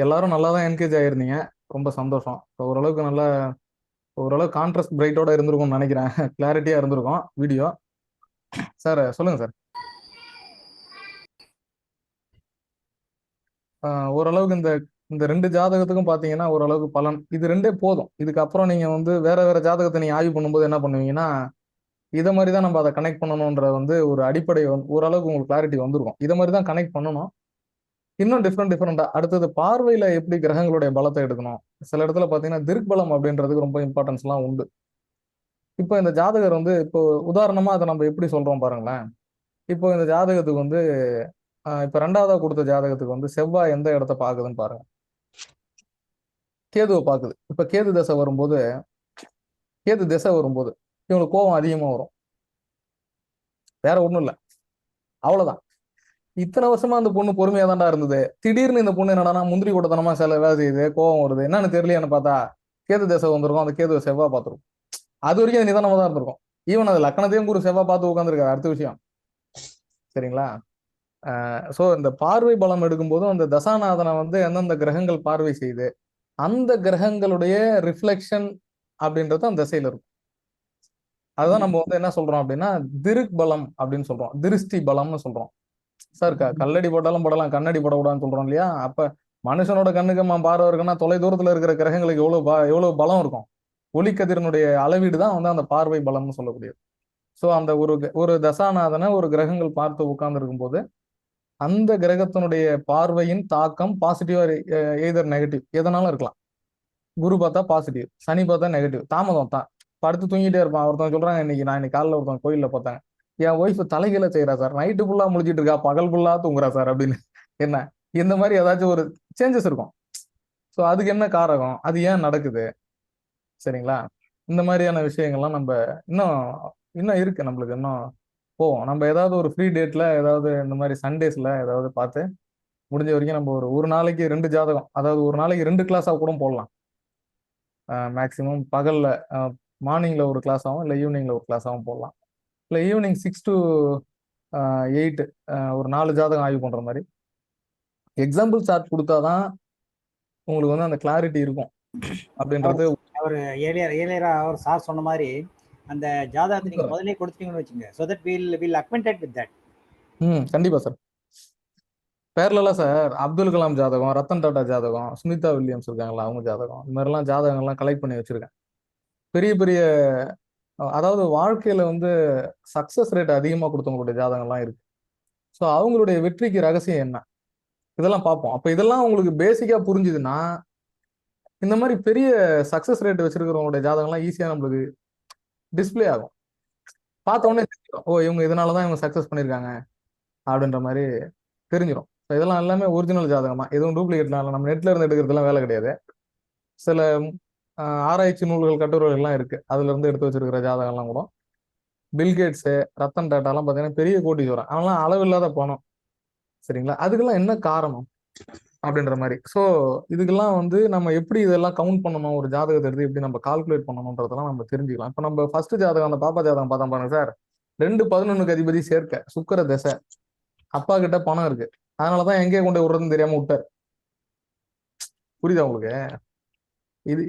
A: எல்லாரும் நல்லா தான் என்கேஜ் ஆயிருந்தீங்க. ரொம்ப சந்தோஷம். இப்போ ஓரளவு கான்ட்ராஸ்ட் பிரைட்டோட இருந்திருக்கும்னு நினைக்கிறேன். கிளாரிட்டியா இருந்திருக்கும் வீடியோ. சார் சொல்லுங்க சார். ஓரளவுக்கு இந்த இந்த 2 ஜாதகத்துக்கும் பார்த்தீங்கன்னா, ஓரளவுக்கு பலன் இது 2டே போதும். இதுக்கப்புறம் நீங்க வந்து வேற வேற ஜாதகத்த நீங்க ஆய்வு பண்ணும்போது என்ன பண்ணுவீங்கன்னா, இத மாரி தான் நம்ம அத கனெக்ட் பண்ணணும்ன்ற வந்து ஒரு அடிப்படை ஓரளவுக்கு உங்களுக்கு கிளாரிட்டி வந்திருக்கும். இத மாரி தான் கனெக்ட் பண்ணணும். இன்னும் டிஃப்ரெண்டா அடுத்தது பார்வையில எப்படி கிரகங்களுடைய பலத்தை எடுக்கணும். சில இடத்துல பார்த்தீங்கன்னா, திக்பலம் அப்படின்றதுக்கு ரொம்ப இம்பார்ட்டன்ஸ்லாம் உண்டு. இப்போ இந்த ஜாதகர் வந்து இப்போ உதாரணமா அத நம்ம எப்படி சொல்றோம் பாருங்களேன். இப்போ இந்த ஜாதகத்துக்கு வந்து இப்ப 2வதா குடுத்த ஜாதகத்துக்கு வந்து செவ்வாய் எந்த இடத்த பாக்குதுன்னு பாருங்க. கேதுவ பாக்குது. இப்ப கேது திசை வரும்போது இவங்களுக்கு கோபம் அதிகமா வரும். வேற ஒண்ணும் இல்ல. அவ்வளவுதான். இத்தனை வருஷமா அந்த பொண்ணு பொறுமையா தான்டா இருந்தது. திடீர்னு இந்த பொண்ணு என்னடான்னா முந்திரி கூட்டத்தனமா சில வேலை செய்யுது, கோபம் வருது. என்னன்னு தெரியலையான்னு பார்த்தா கேது திசை வந்திருக்கும். அந்த கேதுவை செவ்வாய் பார்த்துருக்கும். அது வரைக்கும் அது நிதானமா தான் இருந்திருக்கும். ஈவன் அது லக்கணத்தையும் குரு செவ்வாய் பார்த்து உட்காந்துருக்காரு. அடுத்த விஷயம். சரிங்களா? ஸோ இந்த பார்வை பலம் எடுக்கும்போதும் அந்த தசாநாதனை வந்து எந்தெந்த கிரகங்கள் பார்வை செய்யுது, அந்த கிரகங்களுடைய ரிஃப்ளெக்ஷன் அப்படின்றது அந்த திசையில இருக்கும். அதுதான் நம்ம வந்து என்ன சொல்றோம் அப்படின்னா திருக்கு பலம் அப்படின்னு சொல்றோம். திருஷ்டி பலம்னு சொல்றோம். சார் கல்லடி போட்டாலும் போடலாம், கண்ணடி போடக்கூடாதுன்னு சொல்றோம் இல்லையா? அப்ப மனுஷனோட கண்ணுக்கு பார்வை இருக்குன்னா தொலை தூரத்துல இருக்கிற கிரகங்களுக்கு எவ்வளவு பலம் இருக்கும். ஒளிக்கதிரனுடைய அளவீடு தான் வந்து அந்த பார்வை பலம்னு சொல்லக்கூடியது. ஸோ அந்த ஒரு தசாநாதனை ஒரு கிரகங்கள் பார்த்து உட்கார்ந்து இருக்கும்போது அந்த கிரகத்தினுடைய பார்வையின் தாக்கம் பாசிட்டிவா எய்தர் நெகட்டிவ் எதனாலும் இருக்கலாம். குரு பார்த்தா பாசிட்டிவ், சனி பார்த்தா நெகட்டிவ், தாமதம் தான். படுத்து தூங்கிட்டே இருப்பான். ஒருத்தவங்க சொல்றாங்க, இன்னைக்கு காலைல ஒருத்தவங்க கோயில்ல பார்த்தாங்க, என் ஒய்ஃப் தலைகீழ செய்யறா சார், நைட்டு ஃபுல்லா முழிச்சிட்டு இருக்கா, பகல் ஃபுல்லா தூங்குறா சார் அப்படின்னு. என்ன இந்த மாதிரி ஏதாச்சும் ஒரு சேஞ்சஸ் இருக்கும். ஸோ அதுக்கு என்ன காரகம், அது ஏன் நடக்குது, சரிங்களா? இந்த மாதிரியான விஷயங்கள்லாம் நம்ம இன்னும் இருக்கு நம்மளுக்கு. இன்னும் போவோம். நம்ம ஏதாவது ஒரு ஃப்ரீ டேட்ல ஏதாவது இந்த மாதிரி சண்டேஸ்ல ஏதாவது பார்த்து முடிஞ்ச வரைக்கும் நம்ம ஒரு நாளைக்கு 2 ஜாதகம், அதாவது ஒரு நாளைக்கு 2 கிளாஸா கூட போடலாம். மேக்சிமம் பகல்ல மார்னிங்ல ஒரு கிளாஸ் ஆகும், இல்லை ஈவினிங்ல ஒரு கிளாஸ் ஆகும் போடலாம். இல்லை ஈவினிங் 6 to 8 ஒரு 4 ஜாதகம் ஆய்வு பண்ற மாதிரி எக்ஸாம்பிள் சார்ட் கொடுத்தாதான் உங்களுக்கு வந்து அந்த கிளாரிட்டி இருக்கும் அப்படின்றது.
C: அவர் ஏலியரா அவர் சார் சொன்ன மாதிரி அந்த ஜாதகத்தை நீங்க முதல்ல கொடுத்தீங்கன்னு வச்சுங்க, so that we'll acquainted with that.
A: கண்டிப்பா சார். பேரலா சார் அப்துல் கலாம் ஜாதகம், ரத்தன் டாடா ஜாதகம், சுனிதா வில்லியம்ஸ் இருக்காங்களா அவங்க ஜாதகம், இந்த மாதிரிலாம் ஜாதகங்கள்லாம் கலெக்ட் பண்ணி வச்சிருக்கேன். பெரிய பெரிய அதாவது வாழ்க்கையில வந்து சக்சஸ் ரேட் அதிகமாக கொடுத்தவங்களுடைய ஜாதகம்லாம் இருக்கு. ஸோ அவங்களுடைய வெற்றிக்கு ரகசியம் என்ன, இதெல்லாம் பார்ப்போம். அப்போ இதெல்லாம் உங்களுக்கு பேசிக்கா புரிஞ்சுதுன்னா இந்த மாதிரி பெரிய சக்சஸ் ரேட் வச்சிருக்கிறவங்களுடைய ஜாதகம்லாம் ஈஸியாக நம்மளுக்கு டிஸ்பிளே ஆகும். பார்த்த உடனே தெரிஞ்சிடும், ஓ இவங்க இதனாலதான் இவங்க சக்சஸ் பண்ணியிருக்காங்க அப்படின்ற மாதிரி தெரிஞ்சிடும். இதெல்லாம் எல்லாமே ஒரிஜினல் ஜாதகம் தான், எதுவும் டூப்ளிகேட்லாம் நம்ம நெட்ல இருந்து எடுக்கிறதுலாம் வேலை கிடையாது. சில ஆராய்ச்சி நூல்கள் கட்டுரைகள் எல்லாம் இருக்கு, அதுல இருந்து எடுத்து வச்சிருக்கிற ஜாதகம்லாம் கூட. பில்கேட்ஸு, ரத்தன் டாட்டாலாம் பார்த்தீங்கன்னா பெரிய கோட்டீஸ்வரன், அவன்லாம் அளவில்லாத பணம், சரிங்களா? அதுக்கெல்லாம் என்ன காரணம் அப்படின்ற மாதிரி. ஸோ இதுக்கெல்லாம் வந்து நம்ம எப்படி இதெல்லாம் கவுண்ட் பண்ணணும், ஒரு ஜாதகத்தை எடுத்து எப்படி நம்ம கால்குலேட் பண்ணணுன்றதெல்லாம் நம்ம தெரிஞ்சுக்கலாம். இப்போ நம்ம ஃபர்ஸ்ட் ஜாதகம் அந்த பாப்பா ஜாதகம் பார்த்தா பாருங்க சார், 2-11 அதிபதி சேர்க்க, சுக்கிர திசை, அப்பா கிட்ட பணம் இருக்கு, அதனாலதான் எங்கே கொண்டு விடுறதுன்னு தெரியாம விட்டார். புரியுதா உங்களுக்கு?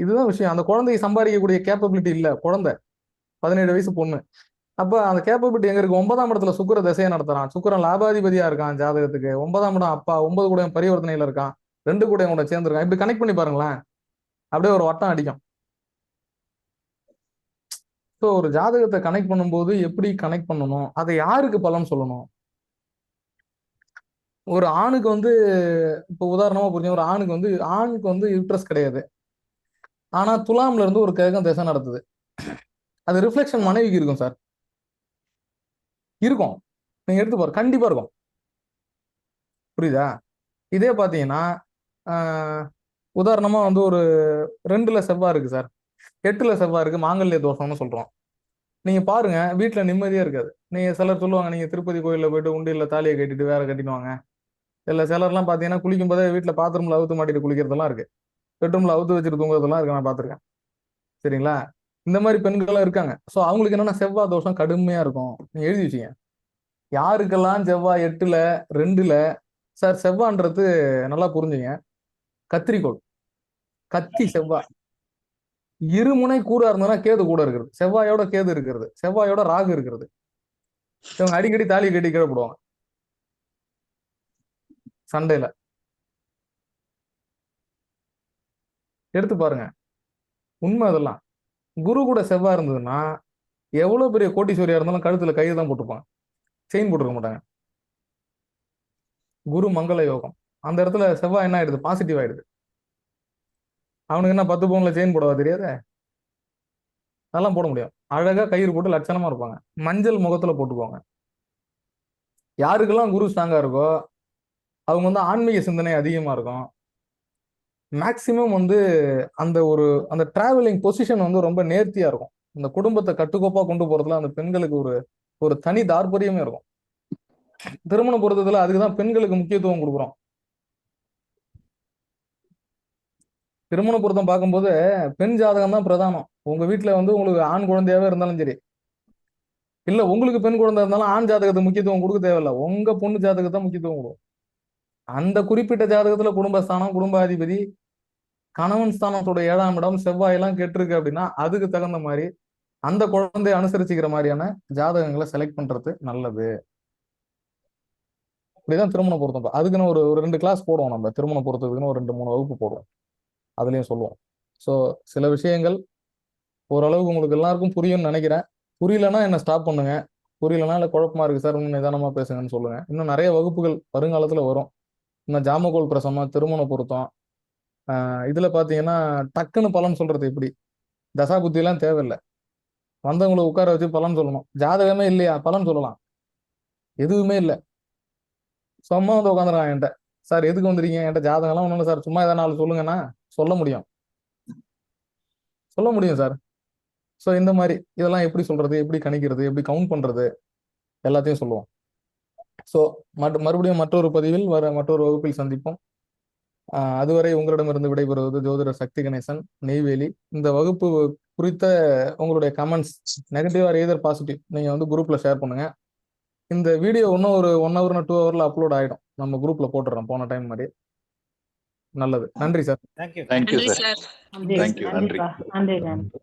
A: இதுதான் விஷயம். அந்த குழந்தைக்கு சம்பாதிக்கக்கூடிய கேப்பபிலிட்டி இல்ல, குழந்தை 17 வயசு பொண்ணு. அப்ப அந்த கேப்பபிலிட்டி எங்க இருக்கு? 9ஆம் இடத்துல சுக்கிர திசையை நடத்துறான், சுக்கிரன் லாபாதிபதியா இருக்கான் ஜாதகத்துக்கு, 9ஆம் இடம் அப்பா, 9 கூட பரிவர்த்தனையில இருக்கான், 2 கூட கூட சேர்ந்துருக்கான். இப்படி கனெக்ட் பண்ணி பாருங்களேன், அப்படியே ஒரு வட்டம் அடிக்கும். ஸோ ஒரு ஜாதகத்தை கனெக்ட் பண்ணும்போது எப்படி கனெக்ட் பண்ணணும், அதை யாருக்கு பலன் சொல்லணும். ஒரு ஆணுக்கு வந்து இப்போ உதாரணமா புரிஞ்சு, ஒரு ஆணுக்கு வந்து யூட்ரஸ் கிடையாது, ஆனா துலாம்ல இருந்து ஒரு கிரகம் திசை நடத்துது, அது ரிஃப்ளெக்ஷன் மனைவிக்கு இருக்கும் சார், இருக்கும். நீங்க எடுத்து பாரு, கண்டிப்பா இருக்கும். புரியுதா? இதே பாத்தீங்கன்னா உதாரணமா வந்து ஒரு 2ல செவ்வாய் இருக்கு சார், 8ல செவ்வாய் இருக்கு, மாங்கல்ய தோஷம்னு சொல்றோம். நீங்க பாருங்க, வீட்டுல நிம்மதியா இருக்காது. நீங்க சிலர் சொல்லுவாங்க, நீங்க திருப்பதி கோயில்ல போயிட்டு உண்டியில தாலியை கட்டிட்டு வேற கட்டிடுவாங்க. இல்ல சிலர்லாம் பாத்தீங்கன்னா குளிக்கும் போதே வீட்டுல பாத்ரூம்ல அவுத்து மாட்டிட்டு குளிக்கிறதெல்லாம் இருக்கு, பெட்ரூம்ல அவுத்து வச்சுட்டு தூங்குறதெல்லாம் இருக்கு, நான் பாத்திருக்கேன். சரிங்களா? இந்த மாதிரி பெண்கள்லாம் இருக்காங்க. ஸோ அவங்களுக்கு என்னன்னா செவ்வாய் தோஷம் கடுமையா இருக்கும். நீங்க எழுதி வச்சீங்க. யாருக்கெல்லாம் செவ்வாய் 8ல 2ல, சார் செவ்வான்றது நல்லா புரிஞ்சுங்க, கத்திரிக்கோள், கத்தி செவ்வாய். இருமுனை கூறா இருந்ததுன்னா கேது கூட இருக்கிறது, செவ்வாயோட கேது இருக்கிறது, செவ்வாயோட ராகு இருக்கிறது. இவங்க அடிக்கடி தாலி கட்டி கீழே போடுவாங்க சண்டையில. எடுத்து பாருங்க, உண்மை அதெல்லாம். குரு கூட செவ்வாய் இருந்ததுன்னா எவ்வளவு பெரிய கோட்டீஸ்வரியா இருந்தாலும் கழுத்துல கையை தான் போட்டுப்பாங்க, செயின் போட்டுருக்க மாட்டாங்க. குரு மங்கள யோகம், அந்த இடத்துல செவ்வாய் என்ன ஆயிடுது, பாசிட்டிவ் ஆயிடுது. அவனுக்கு என்ன 10 பவுன்ல செயின் போடவா தெரியாத, அதெல்லாம் போட முடியும். அழகா கயிறு போட்டு லட்சணமா இருப்பாங்க, மஞ்சள் முகத்துல போட்டுக்குவாங்க. யாருக்கெல்லாம் குரு ஸ்ட்ராங்கா இருக்கோ அவங்க வந்து ஆன்மீக சிந்தனை அதிகமா இருக்கும். மேக்சிமம் வந்து அந்த டிராவலிங் பொசிஷன் வந்து ரொம்ப நேர்த்தியா இருக்கும். இந்த குடும்பத்தை கட்டுக்கோப்பா கொண்டு போறதுல அந்த பெண்களுக்கு ஒரு தனி தாற்பரியமே இருக்கும். திருமண பொருத்தத்துல அதுக்குதான் பெண்களுக்கு முக்கியத்துவம் கொடுக்குறோம். திருமண பொருத்தம் பார்க்கும்போது பெண் ஜாதகம் தான் பிரதானம். உங்க வீட்டுல வந்து உங்களுக்கு ஆண் குழந்தையாவே இருந்தாலும் சரி, இல்ல உங்களுக்கு பெண் குழந்தை இருந்தாலும் ஆண் ஜாதகத்துக்கு முக்கியத்துவம் கொடுக்க தேவையில்ல, உங்க பொண்ணு ஜாதகத்தை முக்கியத்துவம் கொடுக்கும். அந்த குறிப்பிட்ட ஜாதகத்துல குடும்பஸ்தானம், குடும்பாதிபதி, கணவன் ஸ்தானத்தோட 7ஆம் இடம், செவ்வாய் எல்லாம் கெட்டிருக்கு அப்படின்னா அதுக்கு தகுந்த மாதிரி அந்த குழந்தைய அனுசரிச்சுக்கிற மாதிரியான ஜாதகங்களை செலக்ட் பண்றது நல்லது. இப்படிதான் திருமண பொருத்தம். அதுக்குன்னு ஒரு 2 கிளாஸ் போடுவோம், நம்ம திருமண பொருத்தத்துக்குன்னு ஒரு 2-3 வகுப்பு போடுவோம், அதுலயும் சொல்லுவோம். ஸோ சில விஷயங்கள் ஓரளவுக்கு உங்களுக்கு எல்லாருக்கும் புரியும்னு நினைக்கிறேன். புரியலன்னா என்ன ஸ்டாப் பண்ணுங்க, புரியலன்னா இல்லை குழப்பமா இருக்கு சார் இன்னும் நிதானமா பேசுங்கன்னு சொல்லுங்க. இன்னும் நிறைய வகுப்புகள் வருங்காலத்துல வரும். இன்னும் ஜாமகோல் பிரசமம், திருமண பொருத்தம், இதுல பாத்தீங்கன்னா டக்குன்னு பலன் சொல்றது எப்படி, தசா புத்தி எல்லாம் தேவையில்லை. வந்தவங்களை உட்கார வச்சு பலன் சொல்லணும். ஜாதகமே இல்லையா பலன் சொல்லலாம், எதுவுமே இல்லை, சும்மா வந்து உட்காந்துருக்கான் என்கிட்ட, சார் எதுக்கு வந்துருக்கீங்க, என்கிட்ட ஜாதகம் எல்லாம் ஒண்ணும் இல்லை சார், சும்மா எதனா சொல்லுங்கன்னா சொல்ல முடியும் சார். ஸோ இந்த மாதிரி இதெல்லாம் எப்படி சொல்றது, எப்படி கணிக்கிறது, எப்படி கவுண்ட் பண்றது, எல்லாத்தையும் சொல்லுவோம். ஸோ மறுபடியும் மற்றொரு பதிவில் மற்றொரு வகுப்பில் சந்திப்போம். அதுவரை உங்களிடமிருந்து விடைபெறுவது ஜோதிடர் சக்தி கணேசன், நெய்வேலி. இந்த வகுப்பு குறித்த உங்களுடைய கமெண்ட்ஸ், நெகட்டிவ் ஆர் எதர் பாசிட்டிவ், நீங்க வந்து குரூப்ல ஷேர் பண்ணுங்க. இந்த வீடியோ இன்னும் ஒரு 1 hour 2 hourல அப்லோட் ஆயிடும், நம்ம குரூப்ல போட்டுறோம் போன டைம் மாதிரி. நல்லது, நன்றி சார்.
C: தேங்க்யூ
F: தேங்க்யூ
K: நன்றி
F: சார்.
K: சார்.
B: நன்றி,
F: தேங்க்யூ, நன்றி.
B: நன்றிப்பா, நன்றி.